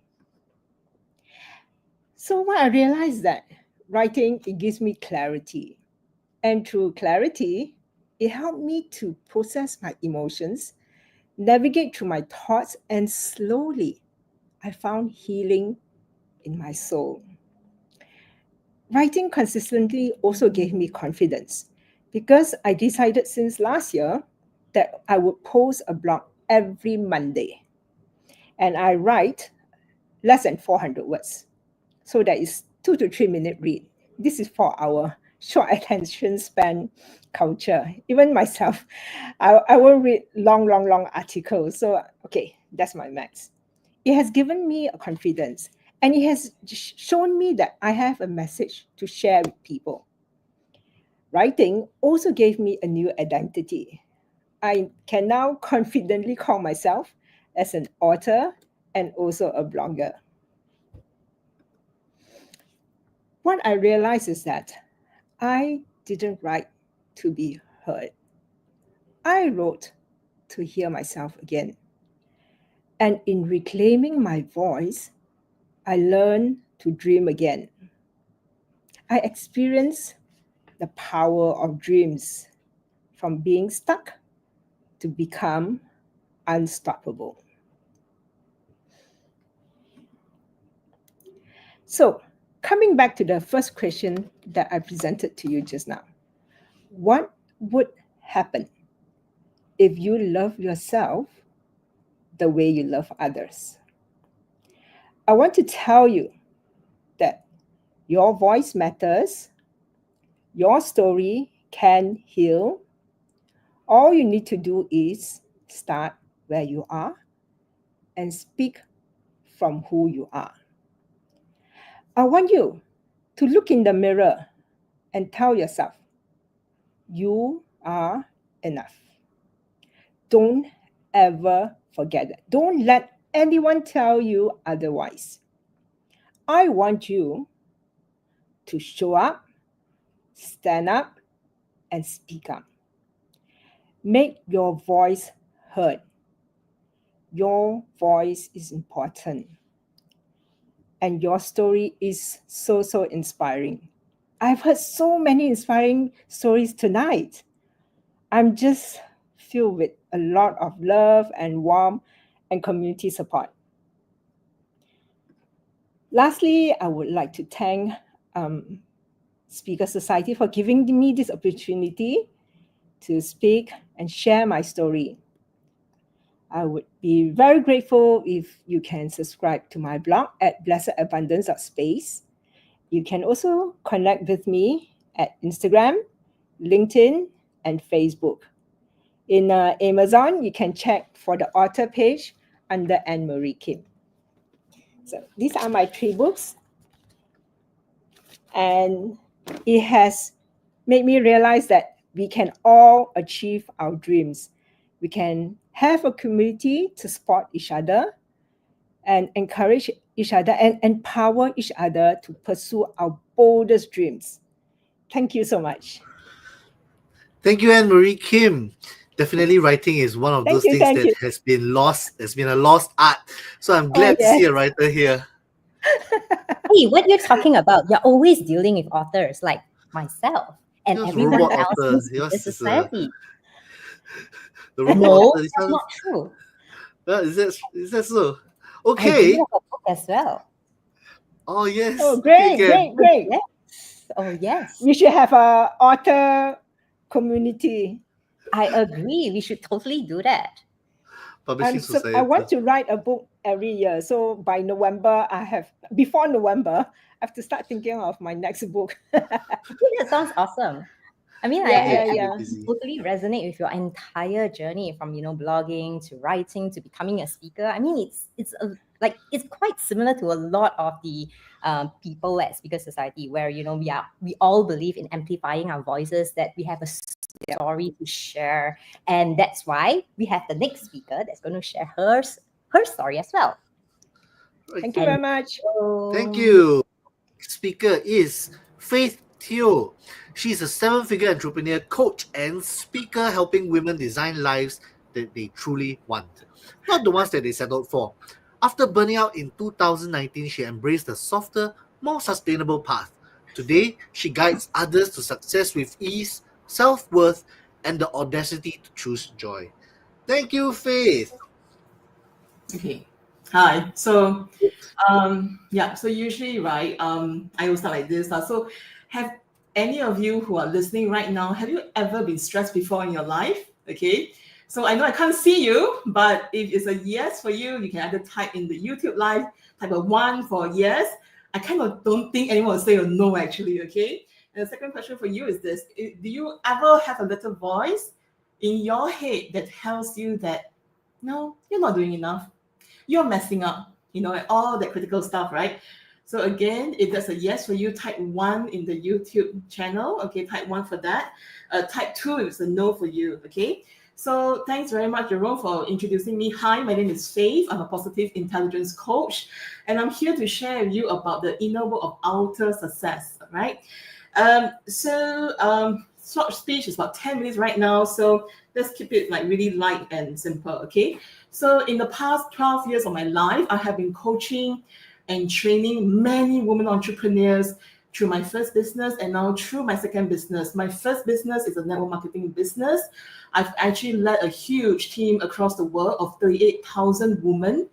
So what I realized that writing, it gives me clarity. And through clarity, it helped me to process my emotions, navigate through my thoughts, and slowly I found healing in my soul. Writing consistently also gave me confidence, because I decided since last year that I would post a blog every Monday. And I write less than 400 words. So that is 2 to 3 minute read. This is for our short attention span culture. Even myself, I won't read long articles. So, okay, that's my max. It has given me a confidence, and it has shown me that I have a message to share with people. Writing also gave me a new identity. I can now confidently call myself as an author and also a blogger. What I realized is that I didn't write to be heard. I wrote to hear myself again. And in reclaiming my voice, I learned to dream again. I experienced the power of dreams, from being stuck to become unstoppable. So, coming back to the first question that I presented to you just now, what would happen if you love yourself the way you love others? I want to tell you that your voice matters, your story can heal. All you need to do is start where you are and speak from who you are. I want you to look in the mirror and tell yourself, you are enough. Don't ever forget that. Don't let anyone tell you otherwise. I want you to show up, stand up, and speak up. Make your voice heard. Your voice is important. And your story is so inspiring. I've heard so many inspiring stories tonight. I'm just filled with a lot of love and warmth and community support. Lastly, I would like to thank Speaker Society for giving me this opportunity to speak and share my story. I would be very grateful if you can subscribe to my blog at Blessed Abundance of Space. You can also connect with me at Instagram, LinkedIn, and Facebook. In Amazon, you can check for the author page under Anne-Marie Kim. So these are my 3 books. And it has made me realize that we can all achieve our dreams. We can have a community to support each other and encourage each other and empower each other to pursue our boldest dreams. Thank you so much. Thank you, Anne-Marie Kim. Definitely writing is one of those things that has been lost, has been a lost art. So I'm glad to see a writer here. Hey, what you're talking about? You're always dealing with authors like myself and Yours everyone robot else author. in the Yours is a- society. The robot No, author, that's not true. Is that so? I Okay. do have a book as well. Oh, yes. Oh, Okay, great. Yes. Oh, yes. We should have a author community. I agree. We should totally do that. Publishing Society. I want to write a book every year. So by November, before November, I have to start thinking of my next book. That sounds awesome. I mean, Yeah, I totally resonate with your entire journey from, blogging to writing to becoming a speaker. I mean, it's quite similar to a lot of the people at Speaker Society where, we all believe in amplifying our voices, that we have a story to share. And that's why we have the next speaker that's going to share her story as well. Thank you very much. Thank you. Speaker is Faith Teo. She's a 7-figure entrepreneur, coach, and speaker helping women design lives that they truly want, not the ones that they settled for. After burning out in 2019, she embraced a softer, more sustainable path. Today, she guides others to success with ease, self-worth, and the audacity to choose joy. Thank you, Faith. Okay. Hi. So, so usually, right, I will start like this. So, have any of you who are listening right now, have you ever been stressed before in your life? Okay. So I know I can't see you, but if it's a yes for you, you can either type in the YouTube live, type a 1 for yes. I kind of don't think anyone will say a no, actually, okay? And the second question for you is this. Do you ever have a little voice in your head that tells you that, no, you're not doing enough. You're messing up, and all that critical stuff, right? So again, if that's a yes for you, type 1 in the YouTube channel. Okay, type 1 for that. Type 2 if it's a no for you, okay? So thanks very much, Jerome, for introducing me. Hi, my name is Faith. I'm a positive intelligence coach, and I'm here to share with you about the inner world of outer success, right? Short speech is about 10 minutes right now, so let's keep it really light and simple, okay? So in the past 12 years of my life, I have been coaching and training many women entrepreneurs through my first business and now through my second business. My first business is a network marketing business. I've actually led a huge team across the world of 38,000 women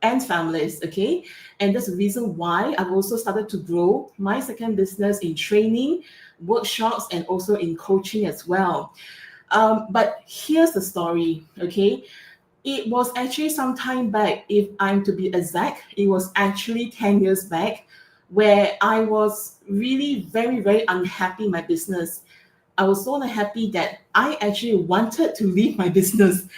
and families, okay? And that's the reason why I've also started to grow my second business in training, workshops, and also in coaching as well. But here's the story, okay? It was actually some time back, if I'm to be exact, it was actually 10 years back, where I was really very, very unhappy in my business. I was so unhappy that I actually wanted to leave my business.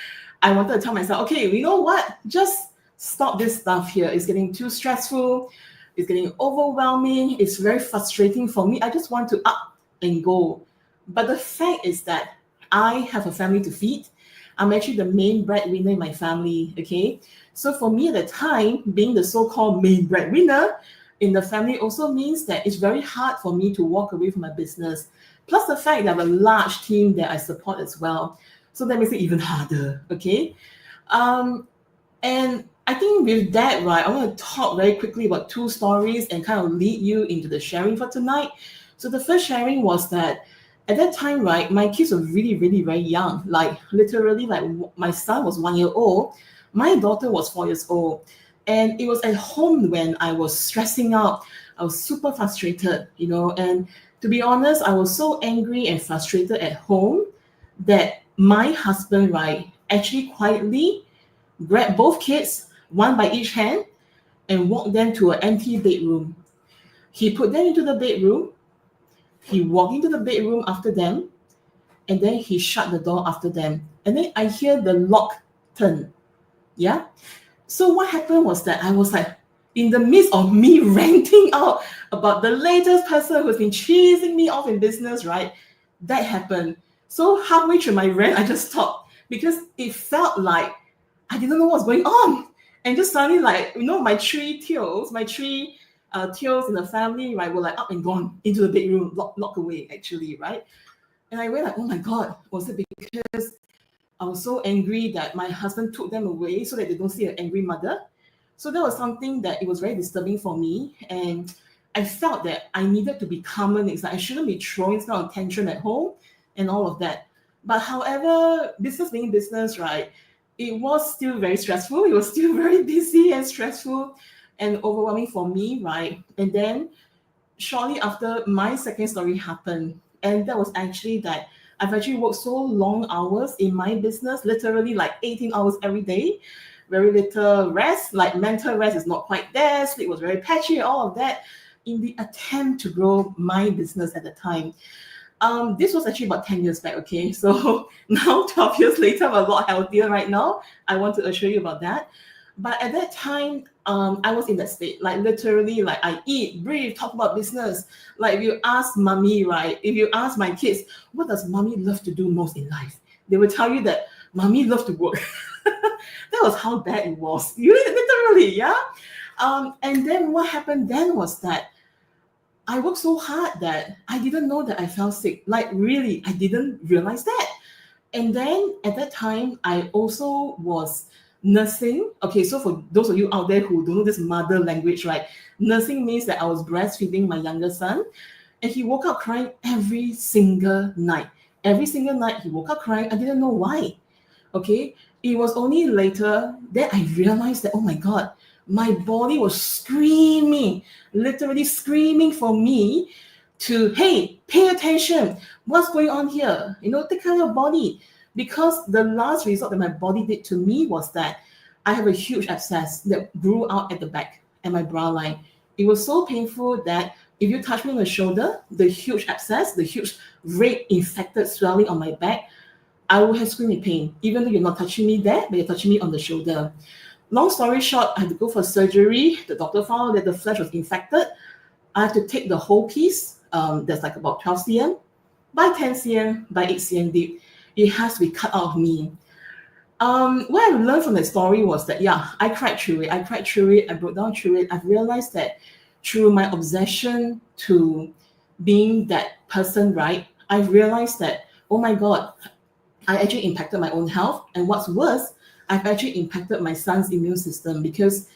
I wanted to tell myself, okay, you know what? Just stop this stuff here. It's getting too stressful. It's getting overwhelming. It's very frustrating for me. I just want to up and go. But the fact is that I have a family to feed. I'm actually the main breadwinner in my family, okay? So for me at the time, being the so-called main breadwinner, in the family also means that it's very hard for me to walk away from my business. Plus the fact that I have a large team that I support as well. So that makes it even harder, okay? And I think with that, right, I want to talk very quickly about 2 stories and kind of lead you into the sharing for tonight. So the first sharing was that at that time, right, my kids were really, really very young. Like literally, like my son was 1 year old, my daughter was 4 years old. And it was at home when I was stressing out. I was super frustrated, you know, and to be honest, I was so angry and frustrated at home that my husband, right, actually quietly grabbed both kids, one by each hand, and walked them to an empty bedroom. He put them into the bedroom. He walked into the bedroom after them, and then he shut the door after them. And then I hear the lock turn. Yeah. So what happened was that I was like, in the midst of me ranting out about the latest person who's been cheesing me off in business, right? That happened. So halfway through my rant, I just stopped because it felt like I didn't know what's going on. And just suddenly, like, you know, my three tails in the family, right, were like up and gone into the bedroom, locked away, actually, right? And I went like, oh my God, was it because I was so angry that my husband took them away so that they don't see an angry mother? So that was something that it was very disturbing for me. And I felt that I needed to be calmer next time. I shouldn't be throwing this kind of tantrum at home and all of that. But however, business being business, right, it was still very stressful. It was still very busy and stressful and overwhelming for me, right? And then shortly after, my second story happened. And that was actually that I've actually worked so long hours in my business, literally like 18 hours every day, very little rest, like mental rest is not quite there, sleep was very patchy, all of that, in the attempt to grow my business at the time. This was actually about 10 years back, okay? So now 12 years later, I'm a lot healthier right now. I want to assure you about that. But at that time, I was in that state, like literally, like I eat, breathe, talk about business. Like if you ask mommy, right? If you ask my kids, what does mommy love to do most in life? They will tell you that mommy loves to work. That was how bad it was. Literally, yeah? And then what happened then was that I worked so hard that I didn't know that I felt sick. Like really, I didn't realize that. And then at that time, I also was nursing. Okay, so for those of you out there who don't know this mother language, right? Nursing means that I was breastfeeding my younger son, and he woke up crying every single night. Every single night he woke up crying. I didn't know why. Okay, it was only later that I realized that, oh my God, my body was screaming, literally screaming for me to, hey, pay attention. What's going on here? You know, take care of your body. Because the last result that my body did to me was that I have a huge abscess that grew out at the back and my bra line. It was so painful that if you touch me on the shoulder, the huge abscess, the huge red infected swelling on my back, I would have screamed in pain, even though you're not touching me there, but you're touching me on the shoulder. Long story short, I had to go for surgery. The doctor found that the flesh was infected. I had to take the whole piece, that's like about 12 cm by 10 cm by 8 cm deep. It has to be cut out of me. What I learned from the story was that, yeah, I cried through it. I broke down through it. I've realized that through my obsession to being that person, right, I realized that, oh my God, I actually impacted my own health. And what's worse, I've actually impacted my son's immune system because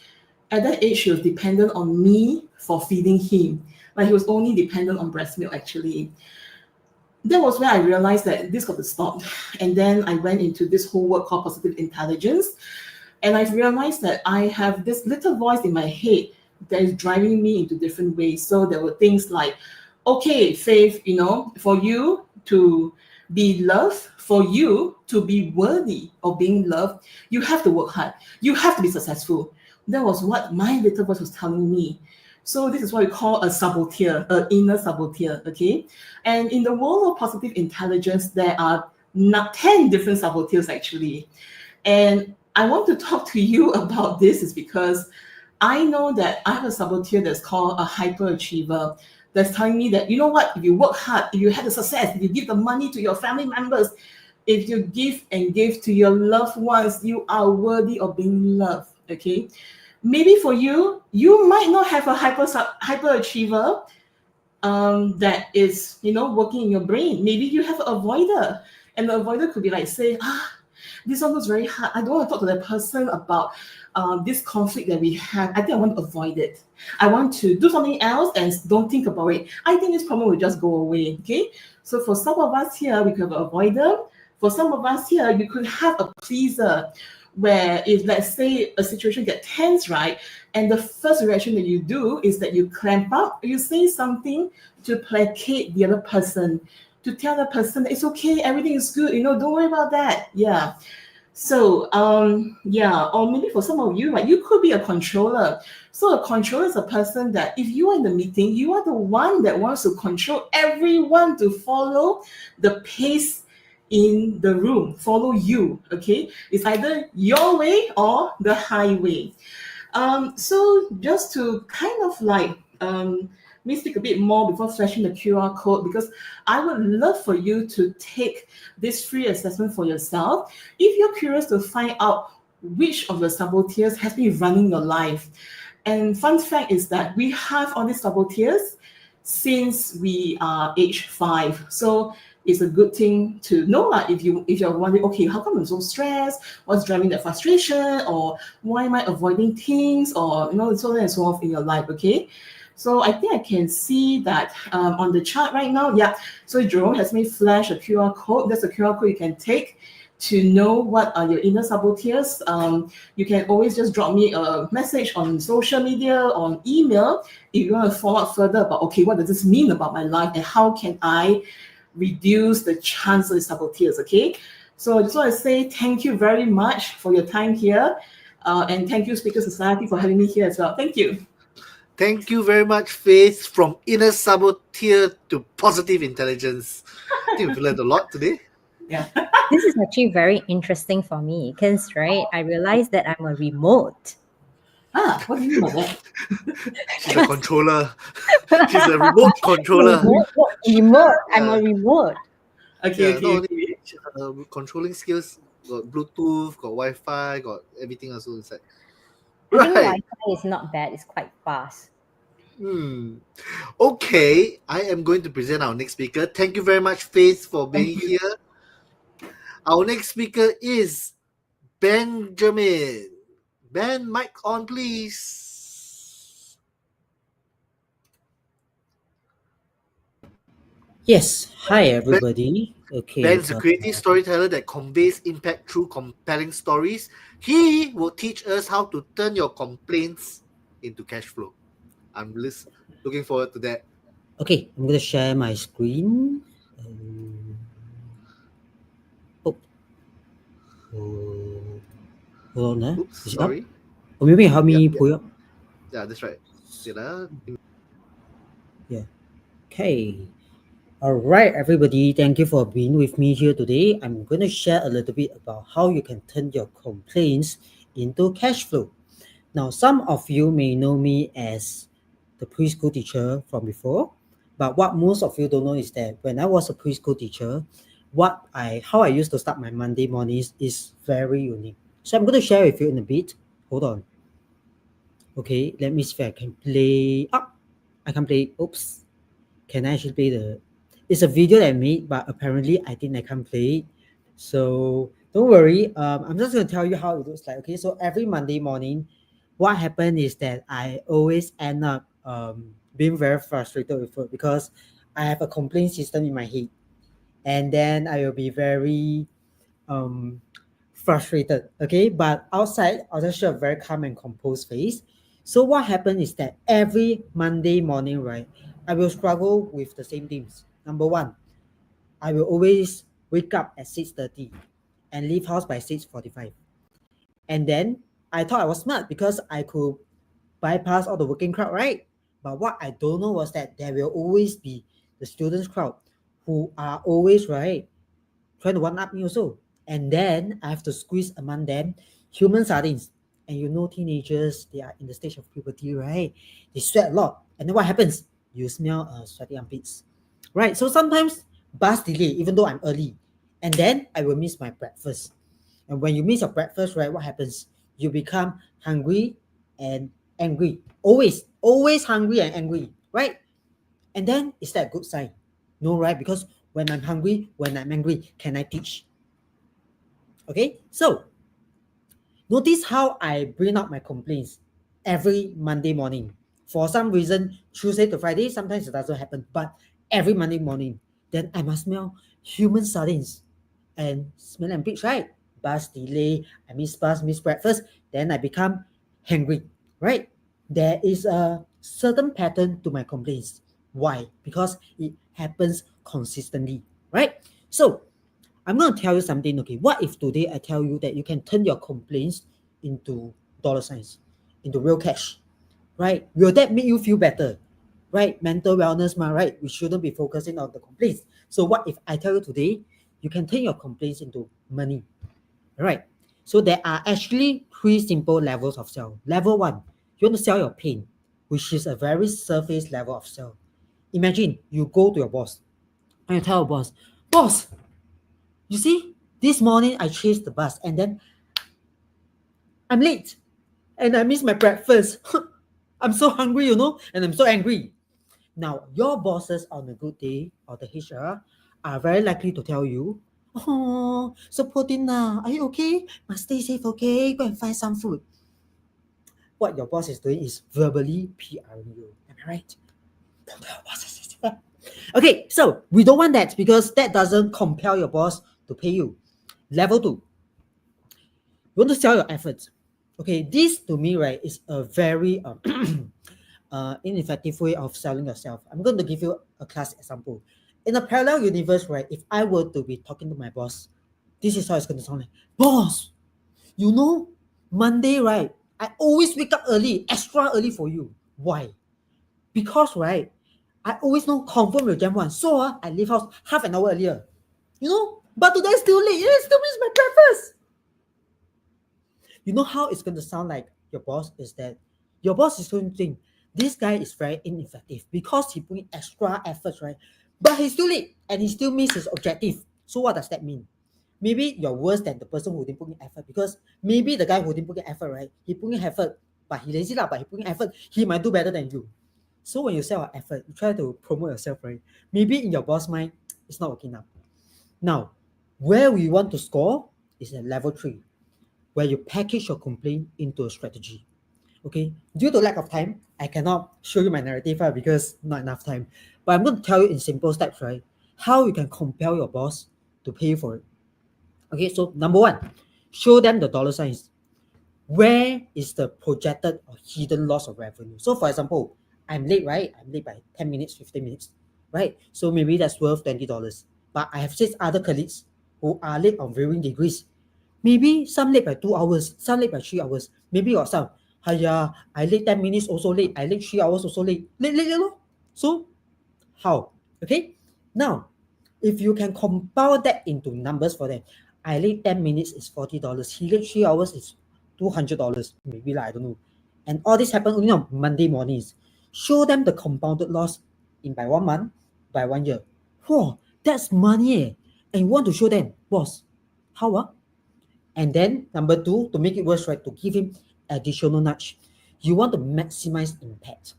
at that age, he was dependent on me for feeding him. Like he was only dependent on breast milk, actually. That was where I realized that this got to stop. And then I went into this whole work called positive intelligence. And I've realized that I have this little voice in my head that is driving me into different ways. So there were things like, okay, Faith, you know, for you to be loved, for you to be worthy of being loved, you have to work hard. You have to be successful. That was what my little voice was telling me. So this is what we call a saboteur, an inner saboteur, okay? And in the world of positive intelligence, there are 10 different saboteurs actually. And I want to talk to you about this is because I know that I have a saboteur that's called a hyperachiever that's telling me that, you know what, if you work hard, if you have the success, if you give the money to your family members, if you give and give to your loved ones, you are worthy of being loved, okay? maybe for you, you might not have a hyperachiever that is, working in your brain. Maybe you have an avoider, and the avoider could be like, say, this one was very hard. I don't want to talk to that person about this conflict that we have. I think I want to avoid it. I want to do something else and don't think about it. I think this problem will just go away. Okay. So for some of us here, we could have an avoider. For some of us here, you could have a pleaser, where if, let's say, a situation gets tense, right, and the first reaction that you do is that you clamp up, you say something to placate the other person, to tell the person that it's okay, everything is good, don't worry about that. Yeah. So, or maybe for some of you, right, you could be a controller. So a controller is a person that if you are in the meeting, you are the one that wants to control everyone to follow the pace in the room, follow you, okay? It's either your way or the highway. So just to kind of like, me speak a bit more before flashing the QR code, because I would love for you to take this free assessment for yourself. If you're curious to find out which of the saboteurs has been running your life. And fun fact is that we have all these saboteurs since we are age 5. So it's a good thing to know, like, if you're wondering, okay, how come I'm so stressed? What's driving that frustration? Or why am I avoiding things? Or so on and so forth in your life, okay? So I think I can see that on the chart right now. Yeah. So Jerome has made flash a QR code. That's a QR code you can take to know what are your inner saboteurs. You can always just drop me a message on social media, on email, if you want to follow up further about, okay, what does this mean about my life and how can I reduce the chance of saboteurs, okay? So I just want to say thank you very much for your time here. And thank you, Speaker Society, for having me here as well. Thank you. Thank you very much, Faith, from inner saboteur to positive intelligence. I think we've learned a lot today. Yeah. This is actually very interesting for me because, right, I realized that I'm a remote. What do you mean by that? She's a controller. She's a remote controller. Remote. I'm a remote. Okay, not only controlling skills, got Bluetooth, got Wi-Fi, got everything also inside. I think Wi-Fi is not bad. It's quite fast. Okay, I am going to present our next speaker. Thank you very much, Faith, for being here. Our next speaker is Benjamin. Ben, mic on, please. Yes. Hi, everybody. Okay. Ben's a creative storyteller that conveys impact through compelling stories. He will teach us how to turn your complaints into cash flow. I'm looking forward to that. Okay, I'm going to share my screen. Hold on. Oops, sorry. Or maybe help me pull up. Yeah, that's right. Yeah. Okay. All right, everybody. Thank you for being with me here today. I'm going to share a little bit about how you can turn your complaints into cash flow. Now, some of you may know me as the preschool teacher from before, but what most of you don't know is that when I was a preschool teacher, how I used to start my Monday mornings is very unique. So I'm going to share with you in a bit. Hold on. Okay, let me see if I can play. I can play. Oops. Can I actually play it's a video that I made, but apparently I think I can't play it. So don't worry. I'm just going to tell you how it looks like. Okay, so every Monday morning, what happened is that I always end up being very frustrated with it because I have a complaint system in my head. And then I will be very frustrated, okay? But outside, I'll just show a very calm and composed face. So what happened is that every Monday morning, right, I will struggle with the same things. Number one, I will always wake up at 6:30 and leave house by 6:45. And then I thought I was smart because I could bypass all the working crowd, right? But what I don't know was that there will always be the students crowd who are always, right, trying to one-up me also. And then I have to squeeze among them human sardines. And teenagers, they are in the stage of puberty, right? They sweat a lot. And then what happens? You smell sweaty armpits, right? So sometimes bus delay, even though I'm early. And then I will miss my breakfast. And when you miss your breakfast, right, what happens? You become hungry and angry. Always hungry and angry, right? And then is that a good sign? No, right? Because when I'm hungry, when I'm angry, can I teach? Okay, so notice how I bring up my complaints every Monday morning. For some reason, Tuesday to Friday, sometimes it doesn't happen, but every Monday morning, then I must smell human sardines and smell and pitch, right? Bus delay, I miss bus, miss breakfast, then I become hungry, right? There is a certain pattern to my complaints. Why? Because it happens consistently, right? So I'm going to tell you something, okay? What if today I tell you that you can turn your complaints into dollar signs, into real cash, right? Will that make you feel better, right? Mental wellness, right? We shouldn't be focusing on the complaints. So what if I tell you today, you can turn your complaints into money, right? So there are actually 3 simple levels of sell. Level 1, you want to sell your pain, which is a very surface level of sell. Imagine you go to your boss and you tell your boss, boss, you see, this morning I chased the bus and then I'm late and I missed my breakfast. I'm so hungry, and I'm so angry. Now, your bosses on a good day or the HR are very likely to tell you, oh, so Potina, are you okay? Must stay safe, okay? Go and find some food. What your boss is doing is verbally PRing you. Am I right? Don't tell your bosses. Okay, so we don't want that because that doesn't compel your boss to pay you. Level 2, you want to sell your efforts. Okay, this to me, right, is a very ineffective way of selling yourself. I'm going to give you a class example. In a parallel universe, right, if I were to be talking to my boss, this is how it's going to sound like. Boss, Monday, right, I always wake up early, extra early for you. Why? Because, right, I always know confirm with Jam 1. So I leave house half an hour earlier. But today still late. It still miss my breakfast. You know how it's going to sound like your boss is that your boss is going to think this guy is very ineffective because he put in extra efforts, right? But he's still late and he still missed his objective. So what does that mean? Maybe you're worse than the person who didn't put in effort because maybe the guy who didn't put in effort, right? He put in effort, but he lazy but he put in effort. He might do better than you. So when you sell an effort, you try to promote yourself, right? Maybe in your boss mind, it's not working out. Now, where we want to score is at level 3, where you package your complaint into a strategy. Okay, due to lack of time, I cannot show you my narrative because not enough time. But I'm going to tell you in simple steps, right? How you can compel your boss to pay you for it. Okay, so number 1, show them the dollar signs. Where is the projected or hidden loss of revenue? So for example, I'm late, right? I'm late by 10 minutes, 15 minutes, right? So maybe that's worth $20. But I have 6 other colleagues who are late on varying degrees. Maybe some late by 2 hours, some late by 3 hours. Maybe got some, I late 10 minutes also late. I late 3 hours also late. Late. So how? Okay. Now, if you can compile that into numbers for them, I late 10 minutes is $40. He late 3 hours is $200. Maybe I don't know. And all this happen only on Monday mornings. Show them the compounded loss in by 1 month, by 1 year. Whoa, that's money. And you want to show them, boss, how? And then number 2, to make it worse, right, to give him additional nudge. You want to maximize impact.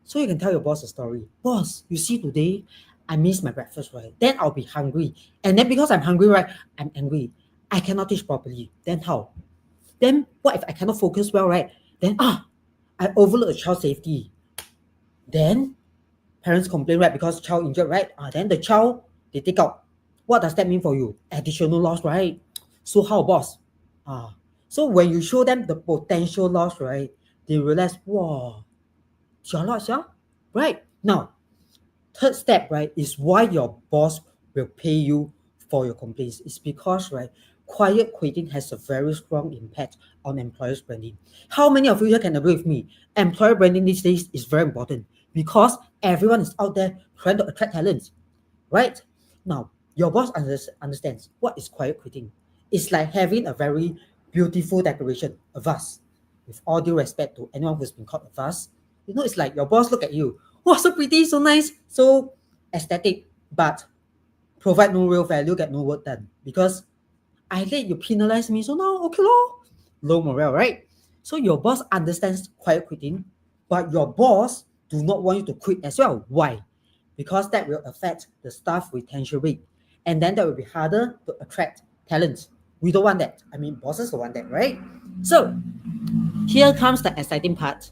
So you can tell your boss a story. Boss, you see today, I missed my breakfast, right? Then I'll be hungry. And then because I'm hungry, right, I'm angry. I cannot teach properly. Then how? Then what if I cannot focus well, right? Then I overlook the child safety. Then parents complain, right, because child injured, right? Then the child, they take out. What does that mean for you? Additional loss, right? So how, boss? So when you show them the potential loss, right, they realize, wow, jialat, yeah? Right? Now, third step, right, is why your boss will pay you for your complaints. It's because, right, quiet quitting has a very strong impact on employers' branding. How many of you here can agree with me? Employer branding these days is very important because everyone is out there trying to attract talents, right? Now, your boss understands what is quiet quitting. It's like having a very beautiful decoration, a vase. With all due respect to anyone who's been called a vase, it's like your boss look at you. Wow, so pretty, so nice, so aesthetic, but provide no real value, get no work done. Because I let you penalize me, so now, okay, low morale, right? So your boss understands quiet quitting, but your boss do not want you to quit as well. Why? Because that will affect the staff retention rate, and then that will be harder to attract talent. We don't want that. I mean, bosses don't want that, right? So here comes the exciting part.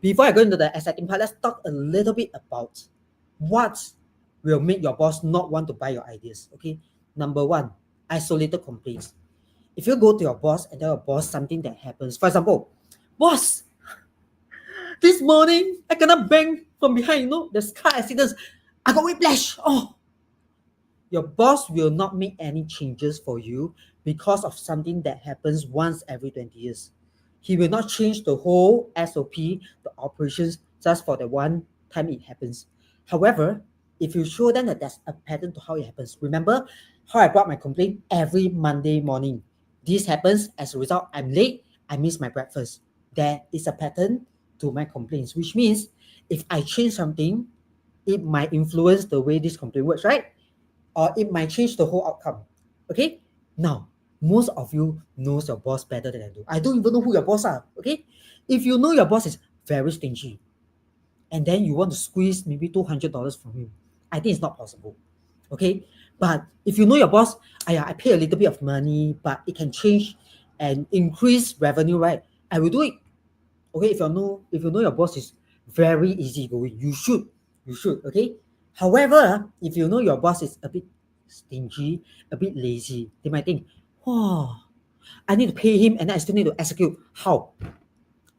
Before I go into the exciting part, let's talk a little bit about what will make your boss not want to buy your ideas. Okay, number one, isolated complaints. If you go to your boss and tell your boss something that happens, for example, boss, this morning I gonna bang from behind, there's car accidents. I got whiplash. Oh, your boss will not make any changes for you because of something that happens once every 20 years. He will not change the whole SOP, the operations, just for the one time it happens. However, if you show them that there's a pattern to how it happens, remember how I brought my complaint every Monday morning. This happens as a result, I'm late, I miss my breakfast. There is a pattern to my complaints, which means if I change something, it might influence the way this complaint works, right? Or it might change the whole outcome. Okay? Now, most of you knows your boss better than I do. I don't even know who your boss are. Okay? If you know your boss is very stingy, and then you want to squeeze maybe $200 from him, I think it's not possible. Okay? But if you know your boss, I pay a little bit of money, but it can change and increase revenue, right? I will do it. Okay, if you know your boss is very easygoing, you should. Okay. However, if you know your boss is a bit stingy, a bit lazy, they might think, oh, I need to pay him and I still need to execute. How?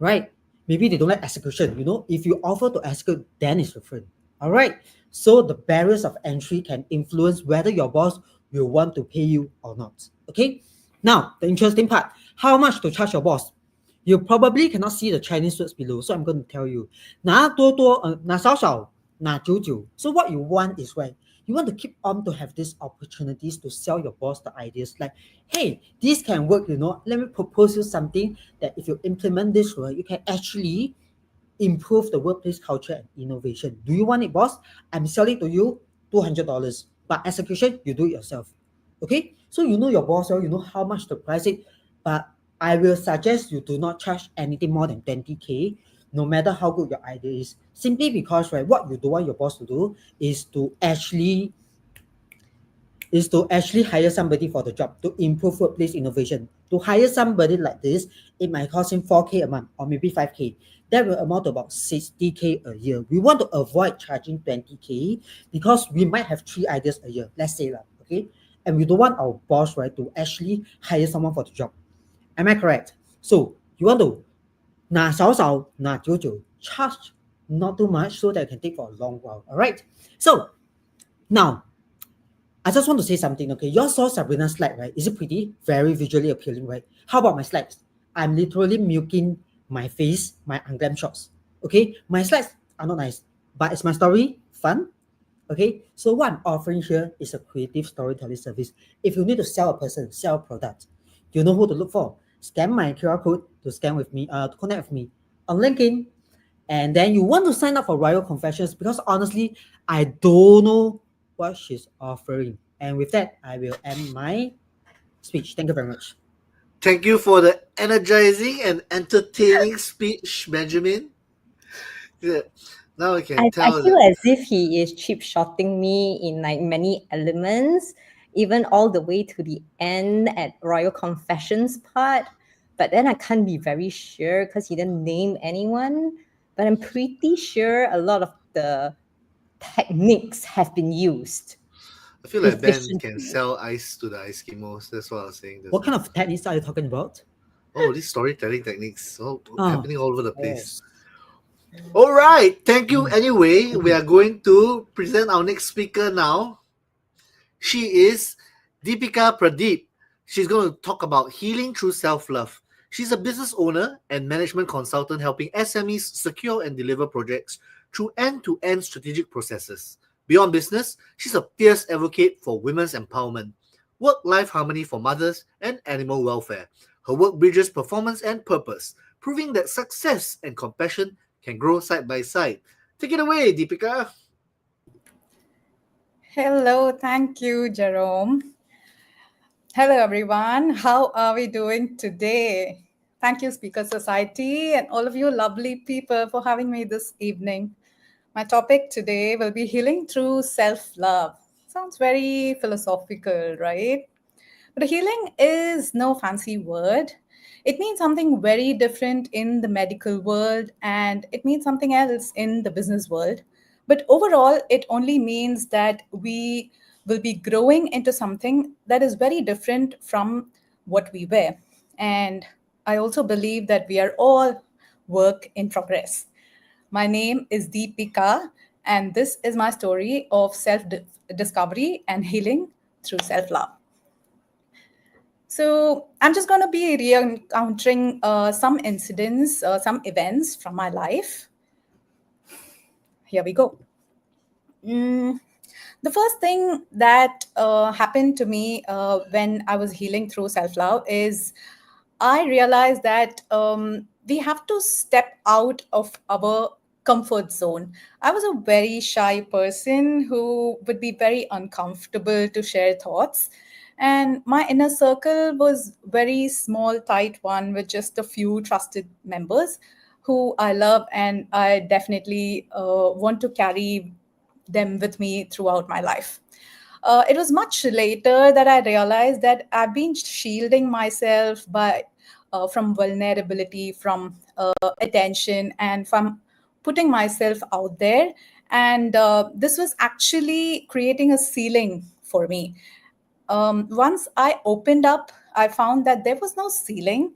Right? Maybe they don't like execution. If you offer to execute, then it's different. All right. So the barriers of entry can influence whether your boss will want to pay you or not. Okay. Now, the interesting part, how much to charge your boss? You probably cannot see the Chinese words below, so I'm going to tell you. 拿多多, 拿少少, 拿久久. So what you want is, right, you want to keep on to have these opportunities to sell your boss the ideas like, hey, this can work, let me propose you something that if you implement this, right, you can actually improve the workplace culture and innovation. Do you want it, boss? I'm selling to you $200, but execution, you do it yourself. Okay? So you know your boss, you know how much to price it, but I will suggest you do not charge anything more than 20K, no matter how good your idea is. Simply because, right, what you don't want your boss to do is to actually hire somebody for the job to improve workplace innovation. To hire somebody like this, it might cost him 4K a month or maybe 5K. That will amount to about 60K a year. We want to avoid charging 20K because we might have 3 ideas a year, let's say that, okay? And we don't want our boss, right, to actually hire someone for the job. Am I correct? So you want to 拿少少, 拿久久, charge not too much so that you can take for a long while. All right. So now, I just want to say something. Okay, you all saw Sabrina's slide, right? Is it pretty? Very visually appealing, right? How about my slides? I'm literally milking my face, my unglam shots. Okay, my slides are not nice, but it's my story fun. Okay, so what I'm offering here is a creative storytelling service. If you need to sell a person, sell a product, you know who to look for. Scan my QR code to to connect with me on LinkedIn. And then you want to sign up for Royal Confessions because honestly, I don't know what she's offering. And with that, I will end my speech. Thank you very much. Thank you for the energizing and entertaining speech, Benjamin. Yeah. Now I can I tell feel that as if he is cheap shotting me in like many elements, even all the way to the end at Royal Confessions part. But then I can't be very sure because he didn't name anyone. But I'm pretty sure a lot of the techniques have been used. I feel like Ben can efficiently. sell ice to the Eskimos. That's what I was saying. What kind of techniques are you talking about? Oh, these storytelling techniques Ah, happening all over the place. All right. Thank you. Anyway, we are going to present our next speaker now. She is Deepika Pradeep. She's going to talk about healing through self-love. She's a business owner and management consultant helping SMEs secure and deliver projects through end-to-end strategic processes. Beyond business, she's a fierce advocate for women's empowerment, work-life harmony for mothers, and animal welfare. Her work bridges performance and purpose, proving that success and compassion can grow side by side. Take it away, Deepika. Hello, thank you, Jerome. Hello, everyone. How are we doing today? Thank you, Speaker Society, and all of you lovely people for having me this evening. My topic today will be healing through self-love. Sounds very philosophical, right? But healing is no fancy word. It means something very different in the medical world, and it means something else in the business world. But overall, it only means that we will be growing into something that is very different from what we were. And I also believe that we are all work in progress. My name is Deepika, and this is my story of self discovery and healing through self love. So I'm just going to be re-encountering some incidents, some events from my life. Here we go. The first thing that happened to me when I was healing through self-love is I realized that we have to step out of our comfort zone. I was a very shy person who would be very uncomfortable to share thoughts. And my inner circle was very small, tight one with just a few trusted members who I love, and I definitely want to carry them with me throughout my life. It was much later that I realized that I've been shielding myself from vulnerability, from attention, and from putting myself out there. And this was actually creating a ceiling for me. Once I opened up, I found that there was no ceiling,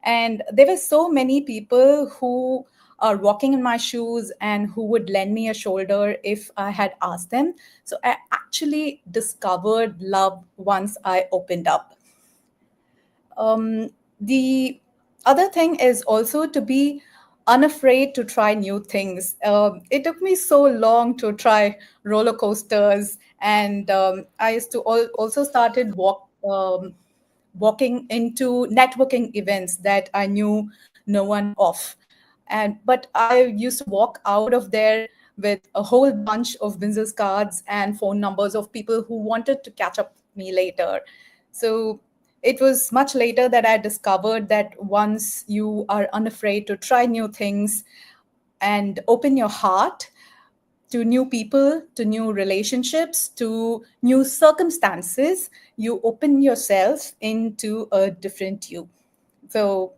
and there were so many people who are walking in my shoes and who would lend me a shoulder if I had asked them. So I actually discovered love once I opened up. The other thing is also to be unafraid to try new things. It took me so long to try roller coasters, and I used to also started walking into networking events that I knew no one of. But I used to walk out of there with a whole bunch of business cards and phone numbers of people who wanted to catch up with me later. So it was much later that I discovered that once you are unafraid to try new things and open your heart to new people, to new relationships, to new circumstances, you open yourself into a different you. So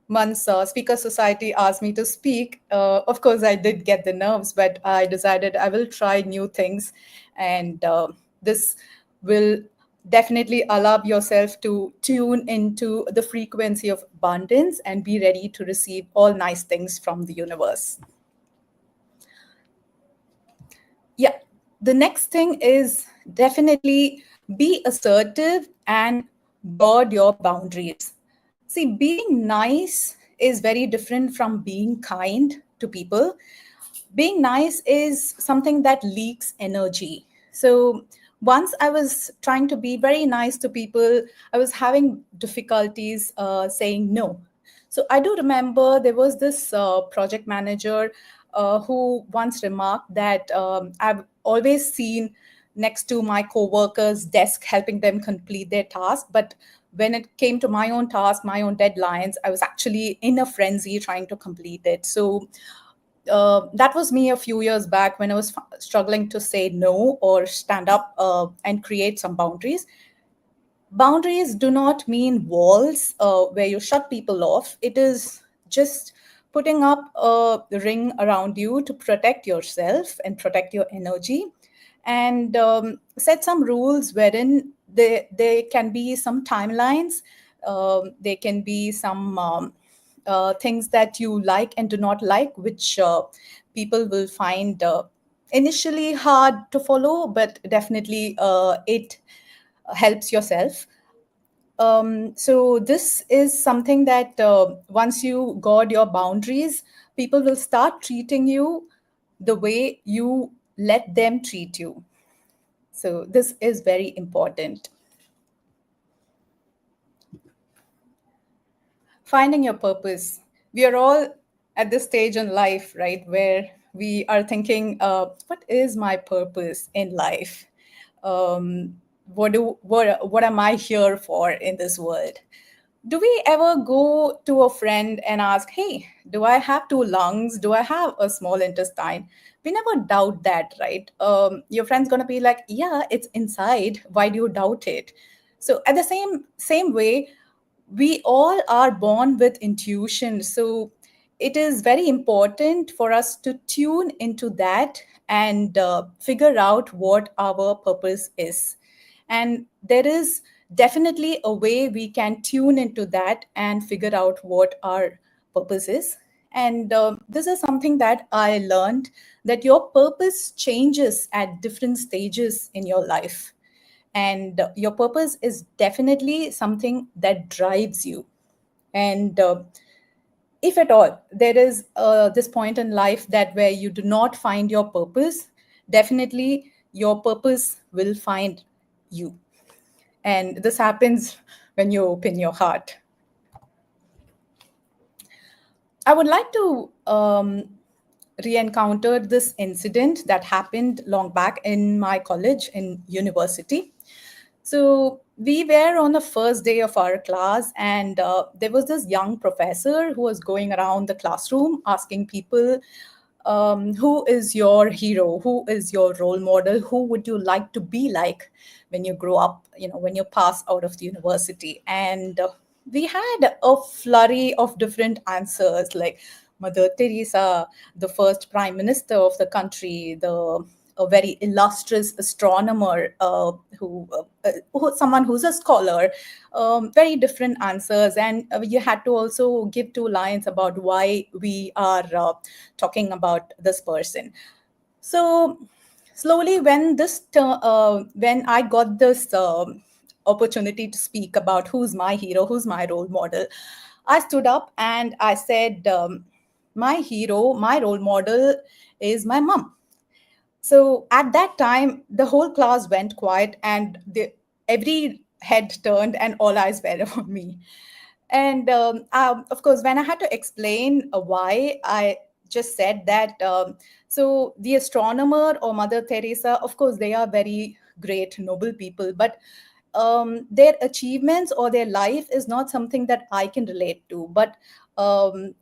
once Speaker Society asked me to speak, of course I did get the nerves, but I decided I will try new things, and this will definitely allow yourself to tune into the frequency of abundance and be ready to receive all nice things from the universe. Yeah, the next thing is definitely be assertive and guard your boundaries. See, being nice is very different from being kind to people. Being nice is something that leaks energy. So once I was trying to be very nice to people, I was having difficulties saying no. So I do remember there was this project manager who once remarked that I've always seen next to my co-workers' desk helping them complete their task. But when it came to my own task, my own deadlines, I was actually in a frenzy trying to complete it. So that was me a few years back when I was struggling to say no or stand up and create some boundaries. Boundaries do not mean walls where you shut people off. It is just putting up a ring around you to protect yourself and protect your energy, and set some rules wherein there can be some timelines, there can be some things that you like and do not like, which people will find initially hard to follow, but definitely it helps yourself. So this is something that once you guard your boundaries, people will start treating you the way you let them treat you. So this is very important. Finding your purpose. We are all at this stage in life, right, where we are thinking, what is my purpose in life? What am I here for in this world? Do we ever go to a friend and ask, hey, do I have two lungs? Do I have a small intestine? We never doubt that, right? Your friend's going to be like, yeah, it's inside. Why do you doubt it? So at the same way, we all are born with intuition. So it is very important for us to tune into that and figure out what our purpose is. And there is definitely a way we can tune into that and figure out what our purpose is. And this is something that I learned, that your purpose changes at different stages in your life. And your purpose is definitely something that drives you. And if at all there is this point in life that where you do not find your purpose, definitely your purpose will find you. And this happens when you open your heart. I would like to re-encounter this incident that happened long back in my college in university. So we were on the first day of our class, and there was this young professor who was going around the classroom asking people, who is your hero? Who is your role model? Who would you like to be like when you grow up, when you pass out of the university? And we had a flurry of different answers, like Mother Teresa, the first prime minister of the country, a very illustrious astronomer, someone who's a scholar, very different answers. And you had to also give 2 lines about why we are talking about this person. So slowly, when I got this opportunity to speak about who's my hero, who's my role model, I stood up and I said, my hero, my role model is my mom. So at that time, the whole class went quiet, and every head turned and all eyes were on me. And of course, when I had to explain why, I just said that, so the astronomer or Mother Teresa, of course, they are very great, noble people, but their achievements or their life is not something that I can relate to. But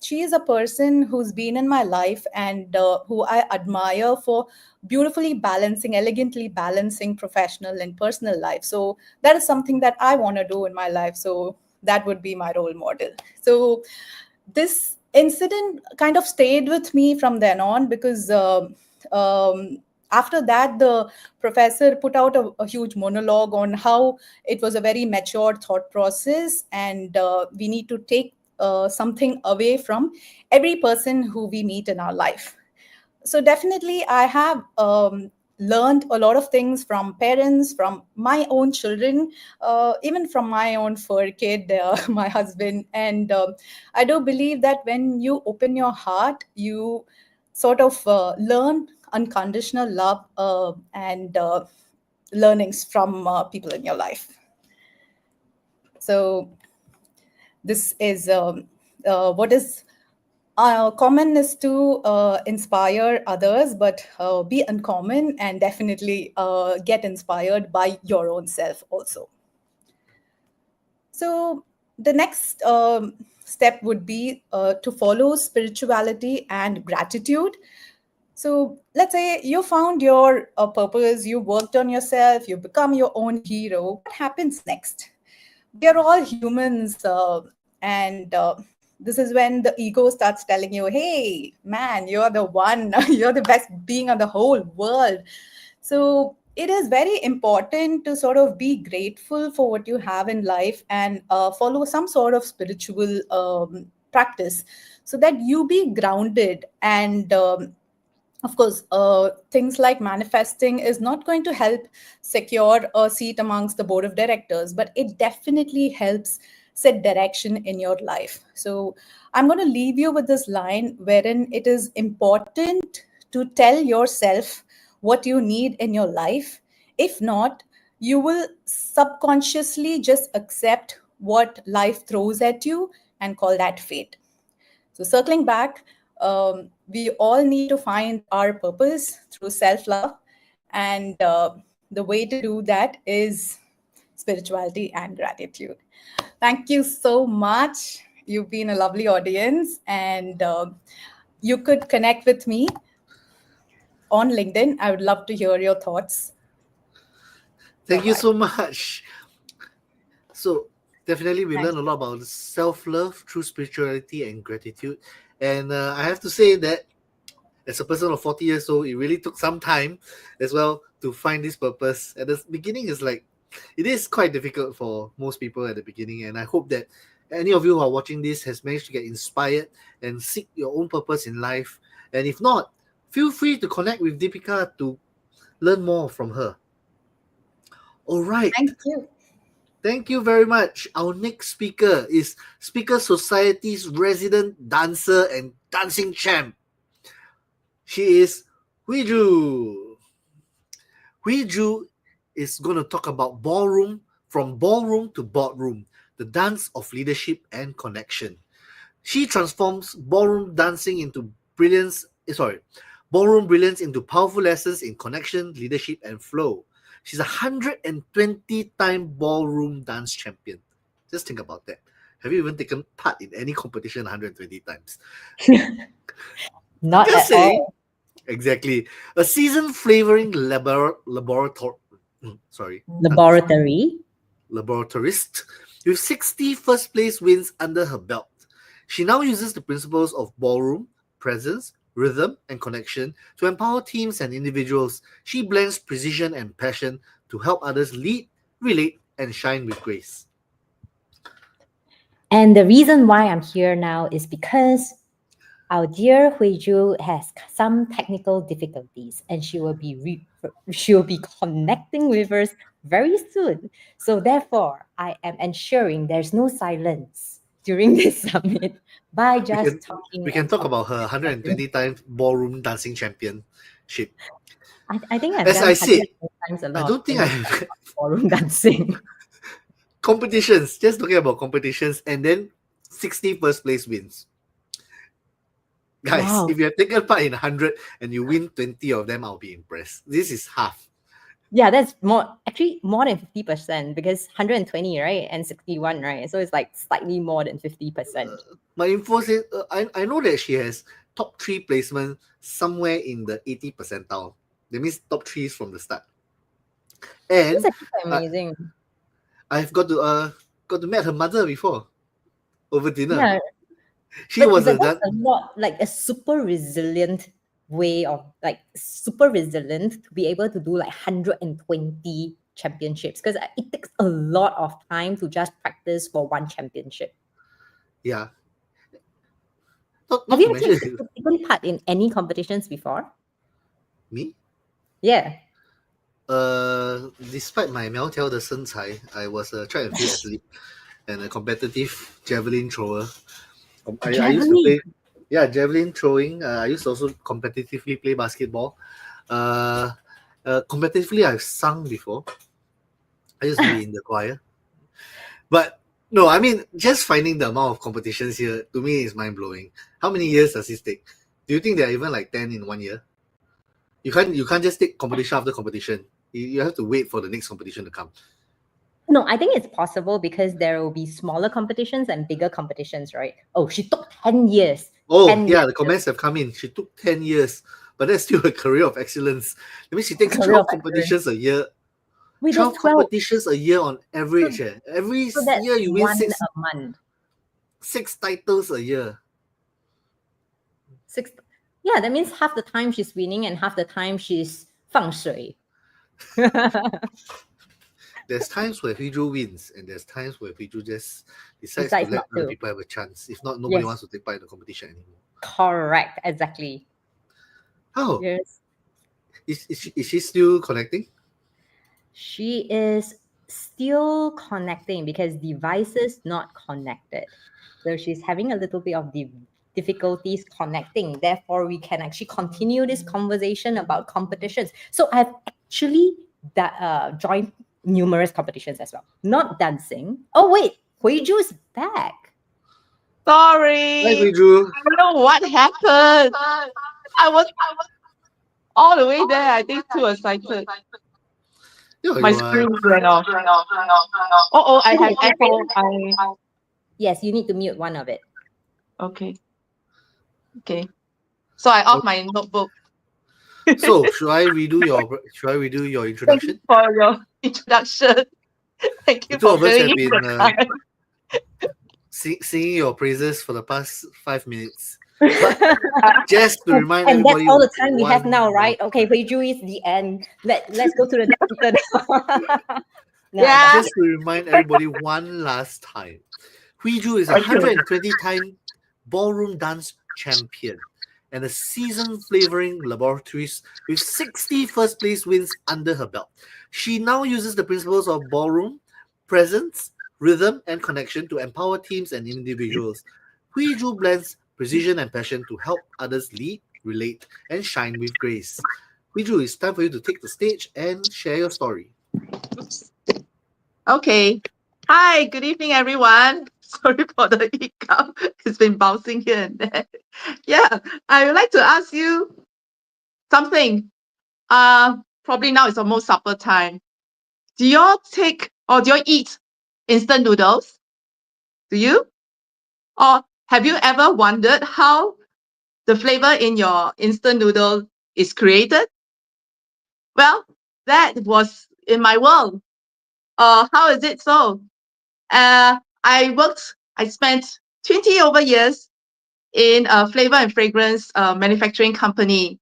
she is a person who's been in my life and who I admire for beautifully elegantly balancing professional and personal life. So that is something that I want to do in my life. So that would be my role model. So this incident kind of stayed with me from then on, because after that, the professor put out a huge monologue on how it was a very mature thought process, and we need to take something away from every person who we meet in our life. So definitely, I have learned a lot of things from parents, from my own children, even from my own fur kid, my husband. And I do believe that when you open your heart, you sort of learn unconditional love and learnings from people in your life. So this is what is common is to inspire others, but be uncommon and definitely get inspired by your own self also. So the next step would be to follow spirituality and gratitude. So let's say you found your purpose, you worked on yourself, you become your own hero. What happens next? We are all humans, and this is when the ego starts telling you, hey, man, you're the one, you're the best being on the whole world. So it is very important to sort of be grateful for what you have in life and follow some sort of spiritual practice so that you be grounded. And of course, things like manifesting is not going to help secure a seat amongst the board of directors, but it definitely helps set direction in your life. So I'm going to leave you with this line wherein it is important to tell yourself what you need in your life. If not, you will subconsciously just accept what life throws at you and call that fate. So circling back, we all need to find our purpose through self-love. And the way to do that is spirituality and gratitude. Thank you so much. You've been a lovely audience, and you could connect with me on LinkedIn. I would love to hear your thoughts. Thank you Bye-bye. so much. So definitely we learn a lot about self-love, true spirituality, and gratitude. And I have to say that as a person of 40 years old, it really took some time as well to find this purpose. At the beginning, it is quite difficult for most people at the beginning. And I hope that any of you who are watching this has managed to get inspired and seek your own purpose in life. And if not, feel free to connect with Deepika to learn more from her. All right. Thank you. Thank you very much. Our next speaker is Speaker Society's resident dancer and dancing champ. She is Hui Ju. Hui Ju is going to talk about ballroom, from ballroom to boardroom, the dance of leadership and connection. She transforms ballroom dancing into ballroom brilliance into powerful lessons in connection, leadership, and flow. She's a 120-time ballroom dance champion. Just think about that. Have you even taken part in any competition 120 times? Not Just at saying. all. Exactly. A seasoned flavoring laboratorist with 60 first place wins under her belt. She now uses the principles of ballroom, presence, rhythm, and connection to empower teams and individuals. She blends precision and passion to help others lead, relate, and shine with grace. And the reason why I'm here now is because our dear Hui Ju has some technical difficulties, and she will be connecting with us very soon. So therefore, I am ensuring there's no silence during this summit by just talking. We can talk about her 120 times ballroom dancing championship. I think I've As done I said, 100 times a lot. I don't think I have ballroom dancing. competitions. Just talking about competitions, and then 60 first place wins. Guys, Wow. if you have taken part in 100 and you win 20 of them, I'll be impressed. This is half. Yeah, that's more than 50%, because 120, right? And 61, right? So it's like slightly more than 50%. My info says, I know that she has top 3 placement somewhere in the 80 percentile. That means top 3 is from the start. And That's actually quite amazing. I've got to meet her mother before over dinner. Yeah. She was that's a lot, like a super resilient to be able to do like 120 championships, because it takes a lot of time to just practice for one championship. Yeah. Have you actually taken part in any competitions before? Me? Yeah. Despite my 苗条的身材, I was a track and field athlete and a competitive javelin thrower. I used to play, javelin throwing. I used to also competitively play basketball. Competitively, I've sung before. I used to be in the choir. But no, I mean, just finding the amount of competitions here, to me, is mind-blowing. How many years does this take? Do you think there are even like 10 in 1 year? You can't just take competition after competition. You have to wait for the next competition to come. No, I think it's possible because there will be smaller competitions and bigger competitions, right? Oh, she took 10 years. Oh, 10 yeah, years. the comments have come in. She took 10 years, but that's still a career of excellence. That means she takes Career 12 of competitions a year. Wait, 12 that's 12. competitions a year on average. Every So that's year you win one 6 a month. 6 titles a year. Yeah, that means half the time she's winning and half the time she's 放水. There's times where Huiju wins, and there's times where Huiju just decides Decides to let not other to. people have a chance. If not, nobody Yes. wants to take part in the competition anymore. Correct, exactly. Oh, Yes. is she still connecting? She is still connecting because device is not connected. So she's having a little bit of difficulties connecting. Therefore, we can actually continue this conversation about competitions. So I've actually joined numerous competitions as well. Not dancing. Oh wait, Huiju is back. Sorry. Hi, Huiju. I don't know what happened. I was all the way there. I think too excited. It My screen went off. Oh, I have echo. Yes, you need to mute one of it. Okay. So I off my notebook. So should I redo your Thank introduction? you for your introduction. Thank you The two for of us have bearing been the time. singing your praises for the past 5 minutes. But just to remind And that's everybody, all the time we have one now, more right? Okay, Huiju is the end. Let's go to the next speaker now. No, Yeah. Just to remind everybody one last time, Huiju is a 120-time ballroom dance champion and a seasoned flavoring laboratories with 60 first place wins under her belt. She now uses the principles of ballroom, presence, rhythm, and connection to empower teams and individuals. Huiju blends precision and passion to help others lead, relate, and shine with grace. Huiju, it's time for you to take the stage and share your story. Okay. Hi, good evening, everyone. Sorry for the hiccup. It's been bouncing here and there. Yeah, I would like to ask you something. Probably now it's almost supper time. Do y'all take or do y'all eat instant noodles? Do you? Or have you ever wondered how the flavor in your instant noodle is created? Well, that was in my world. How is it so? I spent 20 over years in a flavor and fragrance manufacturing company.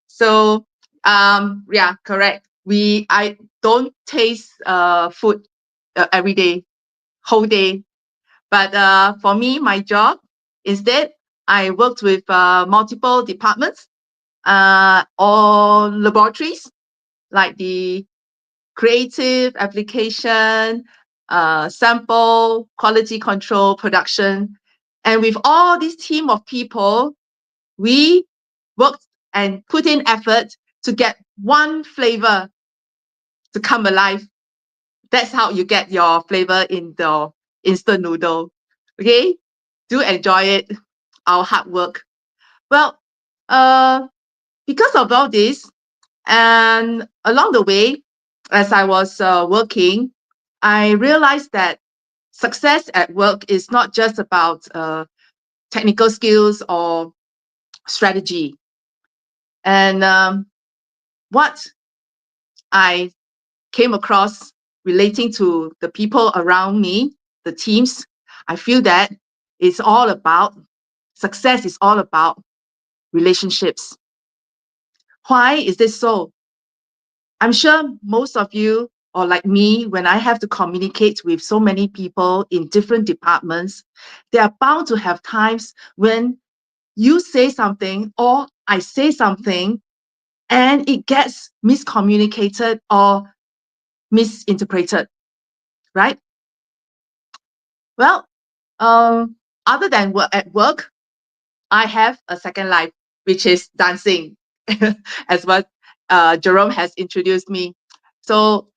So, yeah, correct. I don't taste food every day, whole day. But for me, my job, instead, I worked with multiple departments or laboratories, like the creative application, sample, quality control, production. And with all this team of people, we worked and put in effort to get one flavor to come alive. That's how you get your flavor in the instant noodle. Okay? Do enjoy it, our hard work. Well, because of all this, and along the way, as I was working, I realized that success at work is not just about technical skills or strategy. And what I came across relating to the people around me, the teams, I feel that success is all about relationships. Why is this so? I'm sure most of you, or like me, when I have to communicate with so many people in different departments, there are bound to have times when you say something or I say something and it gets miscommunicated or misinterpreted, right? Well, other than at work, I have a second life, which is dancing, as what Jerome has introduced me. So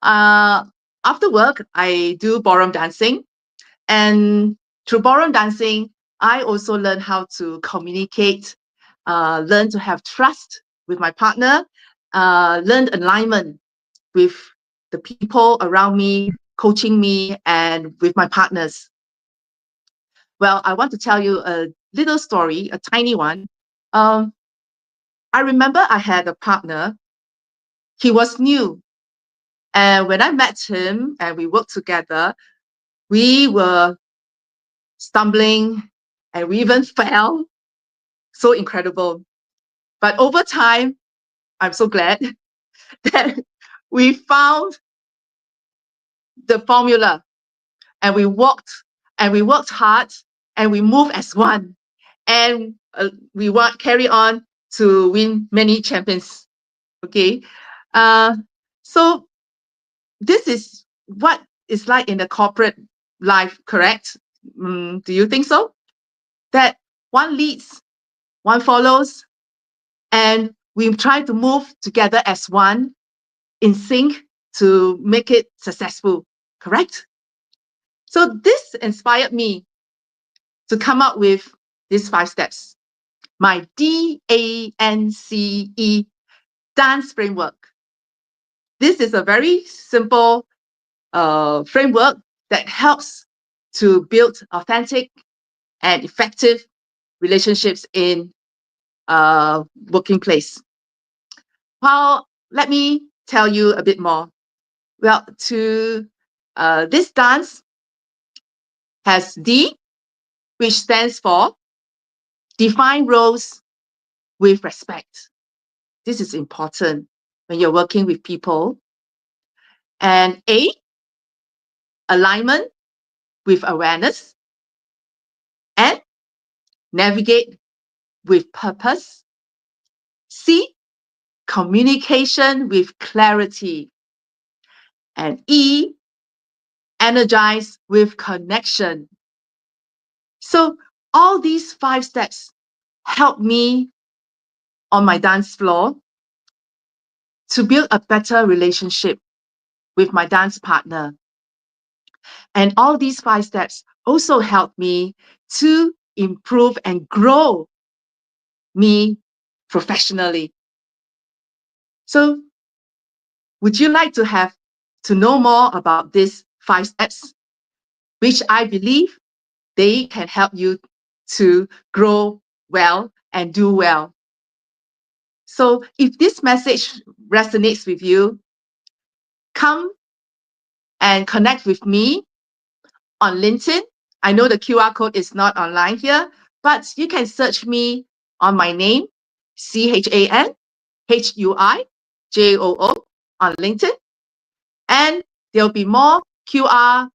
after work, I do ballroom dancing. And through ballroom dancing, I also learn how to communicate, learn to have trust with my partner, learn alignment with the people around me, coaching me, and with my partners. Well, I want to tell you a little story, a tiny one. I remember I had a partner. He was new. And when I met him and we worked together, we were stumbling and we even fell. So incredible. But over time, I'm so glad that we found the formula and we worked hard and we moved as one. And we want carry on to win many champions. Okay. So this is what it's like in the corporate life, correct? Do you think so? That one leads, one follows, and we try to move together as one in sync to make it successful, correct? So this inspired me to come up with these 5 steps, my DANCE dance framework. this is a very simple framework that helps to build authentic and effective relationships in working place. Well, let me tell you a bit more. Well, this dance has D, which stands for define roles with respect. This is important when you're working with people. And A, alignment with awareness. N, navigate with purpose. C, communication with clarity. And E, energize with connection. So all these 5 steps help me on my dance floor to build a better relationship with my dance partner. And all these 5 steps also help me to improve and grow me professionally. So would you like to know more about these 5 steps, which I believe they can help you to grow well and do well? So if this message resonates with you, come and connect with me on LinkedIn. I know the QR code is not online here, but you can search me on my name, ChanHuijoo on LinkedIn. And there'll be more QR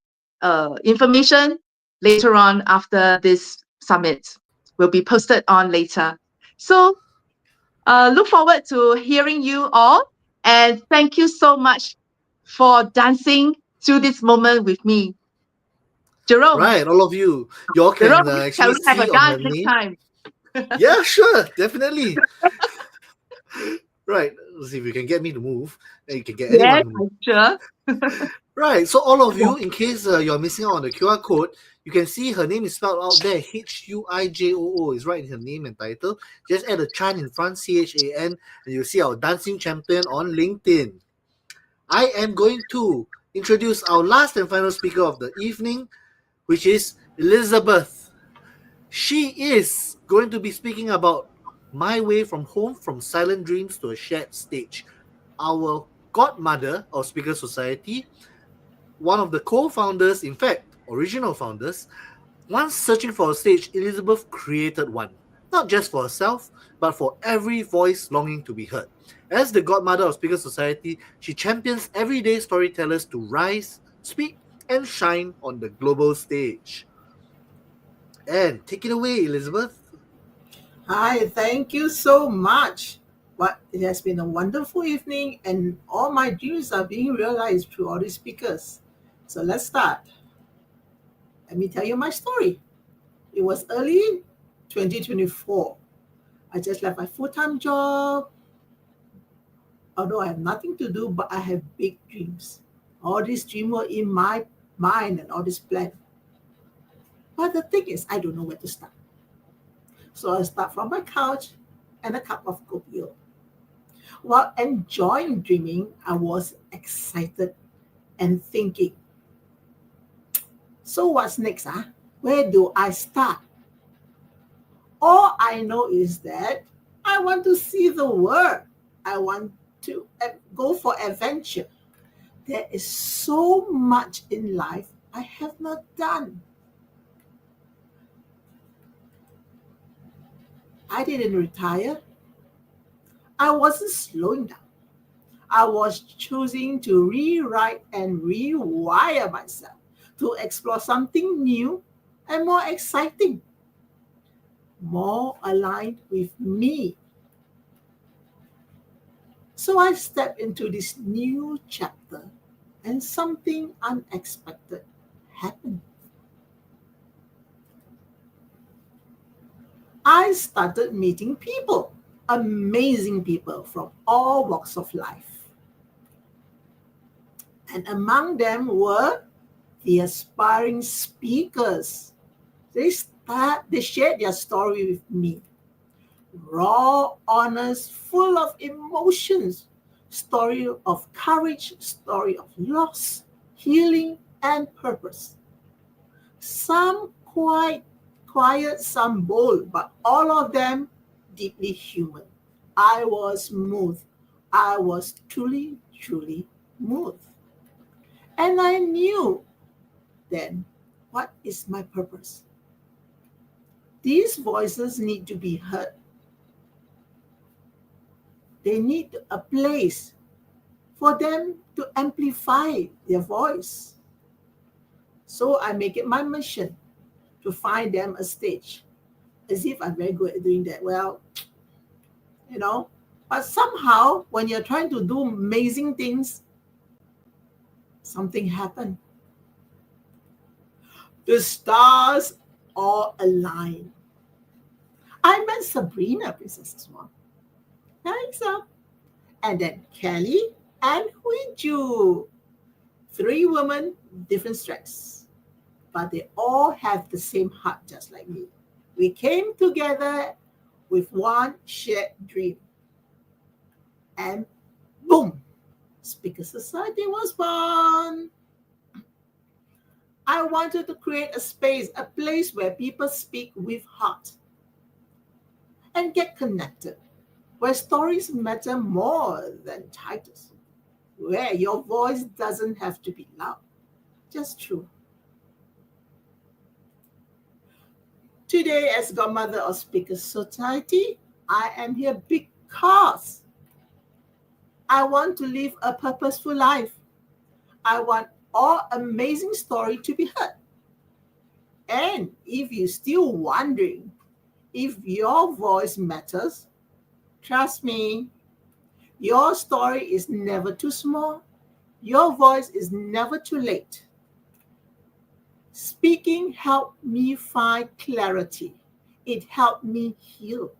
information later on after this summit. Will be posted on later. So look forward to hearing you all. And thank you so much for dancing through this moment with me. Jerome. Right, all of you. Y'all can Jerome, actually we have see a on her dance next name. time? Yeah, sure, definitely. Right, let's see if you can get me to move. And you can get Yes, anyone to move. I'm sure. Right, so all of you, in case you're missing out on the QR code, you can see her name is spelled out there. Huijoo is right in her name and title. Just add a Chan in front, CHAN, and you'll see our dancing champion on LinkedIn. I am going to introduce our last and final speaker of the evening, which is Elizabeth. She is going to be speaking about My Way from Home, from Silent Dreams to a Shared Stage. Our godmother of Speaker Society, one of the co-founders, in fact, original founders, once searching for a stage, Elizabeth created one, not just for herself, but for every voice longing to be heard. As the godmother of Speaker Society, she champions everyday storytellers to rise, speak, and shine on the global stage. And take it away, Elizabeth. Hi, thank you so much. It has been a wonderful evening, and all my dreams are being realized through all these speakers. So let's start. Let me tell you my story. It was early 2024. I just left my full-time job. Although I have nothing to do, but I have big dreams. All these dreams were in my mind and all this plan. But the thing is, I don't know where to start. So I start from my couch and a cup of kopi O. While enjoying dreaming, I was excited and thinking, so what's next? Where do I start? All I know is that I want to see the world. I want to go for adventure. There is so much in life I have not done. I didn't retire. I wasn't slowing down. I was choosing to rewrite and rewire myself to explore something new and more exciting, more aligned with me. So I stepped into this new chapter and something unexpected happened. I started meeting people, amazing people from all walks of life. And among them were the aspiring speakers. They shared their story with me. Raw, honest, full of emotions, story of courage, story of loss, healing, and purpose. Some quite quiet, some bold, but all of them deeply human. I was moved. I was truly, truly moved. And I knew then what is my purpose. These voices need to be heard. They need a place for them to amplify their voice. So I make it my mission to find them a stage. As if I'm very good at doing that. Well, but somehow when you're trying to do amazing things, something happened. The stars all align. I met Sabrina, Princess Mom. Thanks, and then Kelly and Huiju. 3 women, different strengths, but they all have the same heart, just like me. We came together with one shared dream. And boom, Speaker Society was born. I wanted to create a space, a place where people speak with heart and get connected, where stories matter more than titles, where your voice doesn't have to be loud, just true. Today, as godmother of Speaker Society, I am here because I want to live a purposeful life. I want all amazing stories to be heard. And if you're still wondering if your voice matters, trust me, your story is never too small. Your voice is never too late. Speaking helped me find clarity. It helped me heal.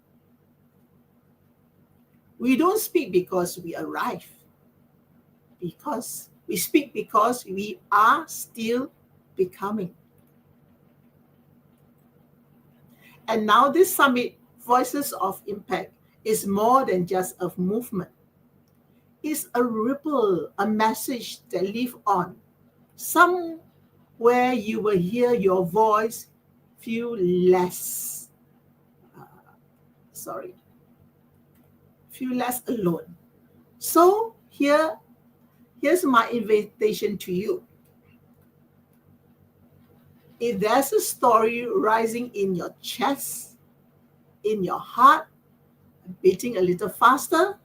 We don't speak because we arrive. Because we speak because we are still becoming. And now this summit, Voices of Impact, is more than just a movement. It's a ripple, a message that lives on. Somewhere you will hear your voice, feel less alone. So here's my invitation to you. If there's a story rising in your chest, in your heart, beating a little faster,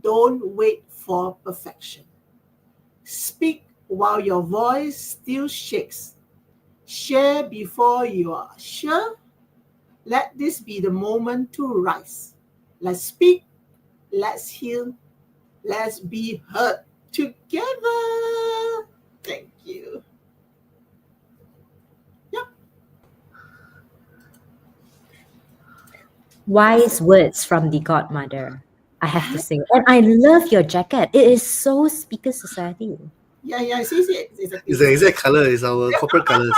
don't wait for perfection. Speak while your voice still shakes. Share before you are sure. Let this be the moment to rise. Let's speak, let's heal, let's be heard together. Thank you. Wise words from the godmother, I have to say. And I love your jacket. It is so Speaker Society. Yeah, see, exactly. It's the exact color. It's our corporate colors.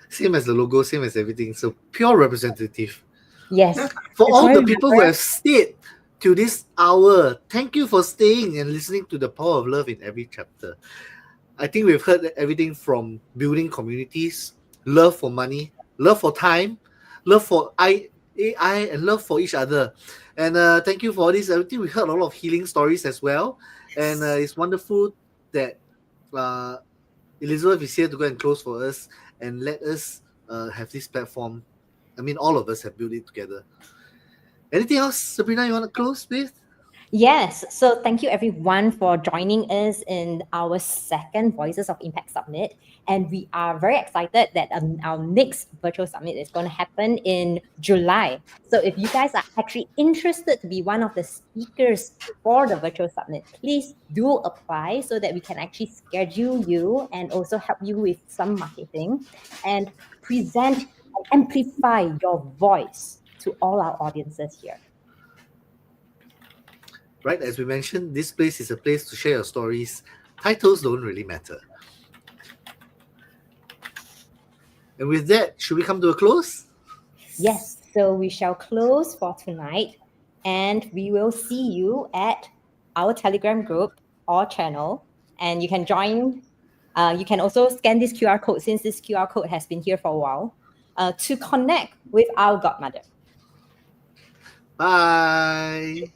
Same as the logo, same as everything. So pure representative. Yes. For It's all very the people who have stayed to this hour, thank you for staying and listening to the power of love in every chapter. I think we've heard everything from building communities, love for money, love for time, love for AI, and love for each other. And thank you for all this. I think we heard a lot of healing stories as well. And it's wonderful that Elizabeth is here to go and close for us and let us have this platform. I mean, all of us have built it together. Anything else, Sabrina, you want to close with? Yes. So thank you everyone for joining us in our second Voices of Impact Summit. And we are very excited that our next virtual summit is going to happen in July. So if you guys are actually interested to be one of the speakers for the virtual summit, please do apply so that we can actually schedule you and also help you with some marketing and present and amplify your voice to all our audiences here. Right, as we mentioned, this place is a place to share your stories. Titles don't really matter. And with that, should we come to a close? Yes, so we shall close for tonight. And we will see you at our Telegram group or channel. And you can join. You can also scan this QR code, since this QR code has been here for a while, to connect with our godmother. Bye.